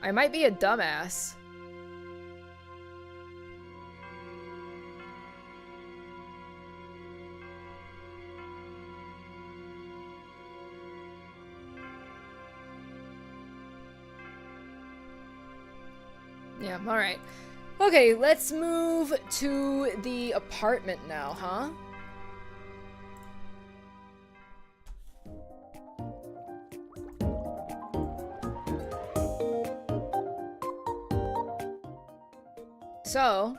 I might be a dumbass. Yeah, alright. Okay, let's move to the apartment now, huh? So,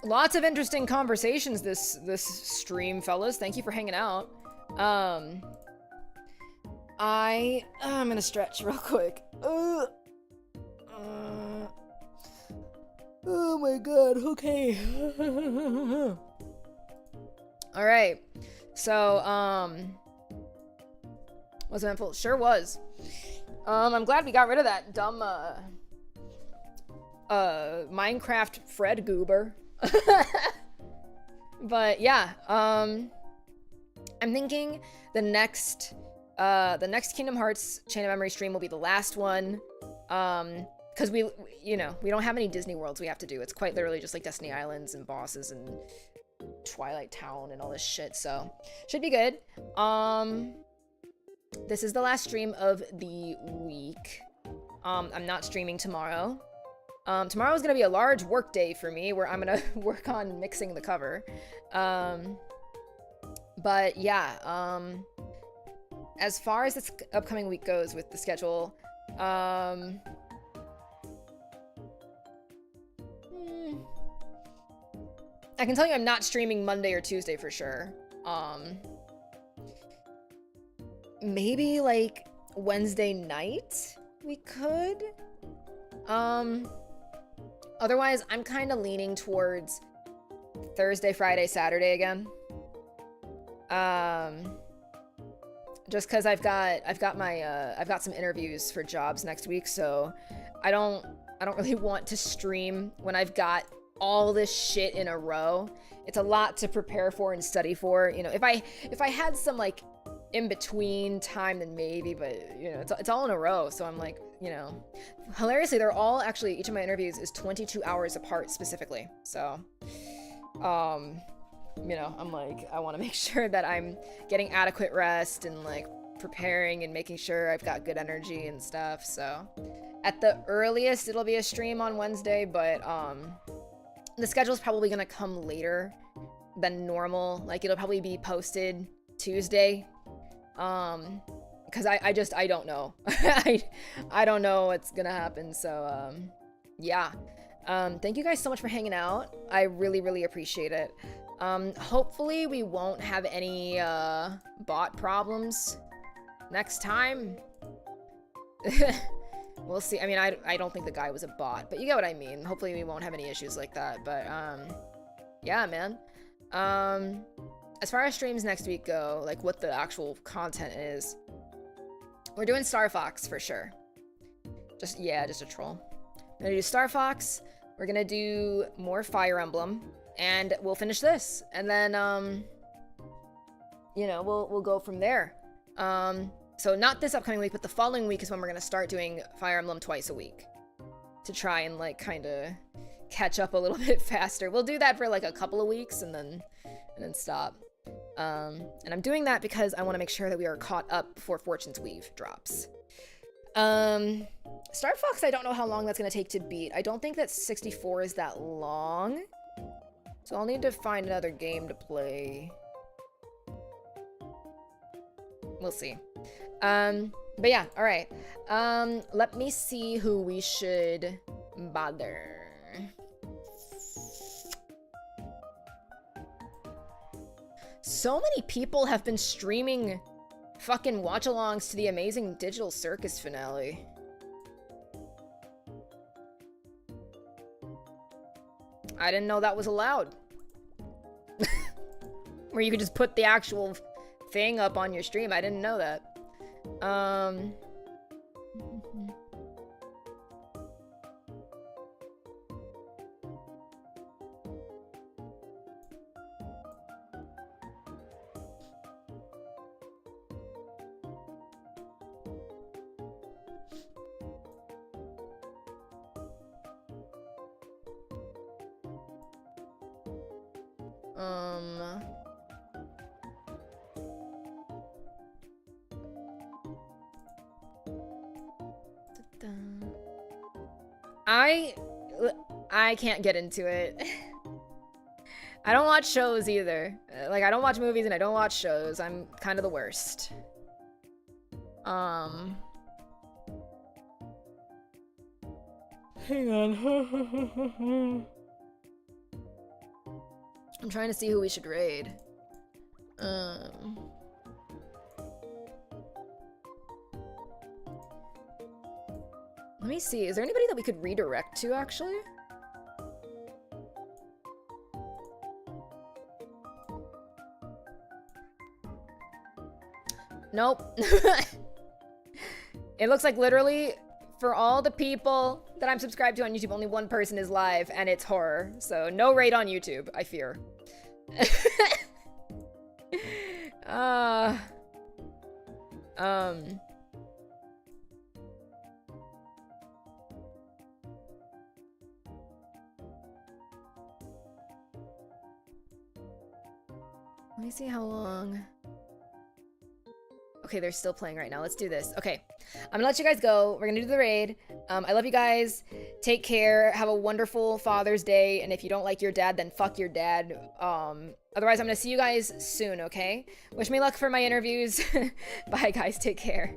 lots of interesting conversations this stream, fellas. Thank you for hanging out. I'm gonna stretch real quick. Oh my god, okay. Alright. So, was eventful? Sure was. I'm glad we got rid of that dumb, Minecraft Fred goober. But yeah, I'm thinking the next Kingdom Hearts Chain of Memory stream will be the last one. Because we don't have any Disney worlds we have to do. It's quite literally just like Destiny Islands and bosses and Twilight Town and all this shit. So should be good. This is the last stream of the week. I'm not streaming tomorrow. Tomorrow is gonna be a large work day for me where I'm gonna work on mixing the cover. But yeah, as far as this upcoming week goes with the schedule, I can tell you I'm not streaming Monday or Tuesday for sure. Maybe like Wednesday night we could. Otherwise I'm kind of leaning towards Thursday, Friday, Saturday again. Just cuz I've got some interviews for jobs next week, so I don't really want to stream when I've got all this shit in a row. It's a lot to prepare for and study for. You know, if I had some like in between time, then maybe, but you know, it's all in a row. So I'm like, you know, hilariously, they're all actually, each of my interviews is 22 hours apart specifically. So, you know, I'm like, I want to make sure that I'm getting adequate rest and like preparing and making sure I've got good energy and stuff. So at the earliest, it'll be a stream on Wednesday, but, the schedule's probably gonna come later than normal. Like, it'll probably be posted Tuesday. Because I don't know. I don't know what's gonna happen, so, yeah. Thank you guys so much for hanging out. I really, really appreciate it. Hopefully we won't have any bot problems next time. We'll see. I mean, I don't think the guy was a bot, but you get what I mean. Hopefully we won't have any issues like that. But yeah, man. As far as streams next week go, like what the actual content is, we're doing Star Fox for sure. Just a troll. We're gonna do Star Fox. We're gonna do more Fire Emblem, and we'll finish this, and then you know, we'll go from there. So not this upcoming week, but the following week is when we're gonna start doing Fire Emblem twice a week to try and like kind of catch up a little bit faster. We'll do that for like a couple of weeks and then stop. And I'm doing that because I want to make sure that we are caught up before Fortune's Weave drops. Star Fox, I don't know how long that's going to take to beat. I don't think that 64 is that long. So I'll need to find another game to play. We'll see. But yeah, all right. Let me see who we should bother. So many people have been streaming fucking watch-alongs to the Amazing Digital Circus finale. I didn't know that was allowed. Where you could just put the actual thing up on your stream. I didn't know that. I can't get into it. I don't watch shows either. Like, I don't watch movies and I don't watch shows. I'm kind of the worst. Hang on. I'm trying to see who we should raid. Let me see. Is there anybody that we could redirect to, actually? Nope. It looks like literally for all the people that I'm subscribed to on YouTube, only one person is live, and it's horror. So no raid on YouTube, I fear. Let me see how long. Okay, they're still playing right now. Let's do this. Okay, I'm gonna let you guys go. We're gonna do the raid. I love you guys. Take care. Have a wonderful Father's Day. And if you don't like your dad, then fuck your dad. Otherwise, I'm gonna see you guys soon, okay? Wish me luck for my interviews. Bye, guys. Take care.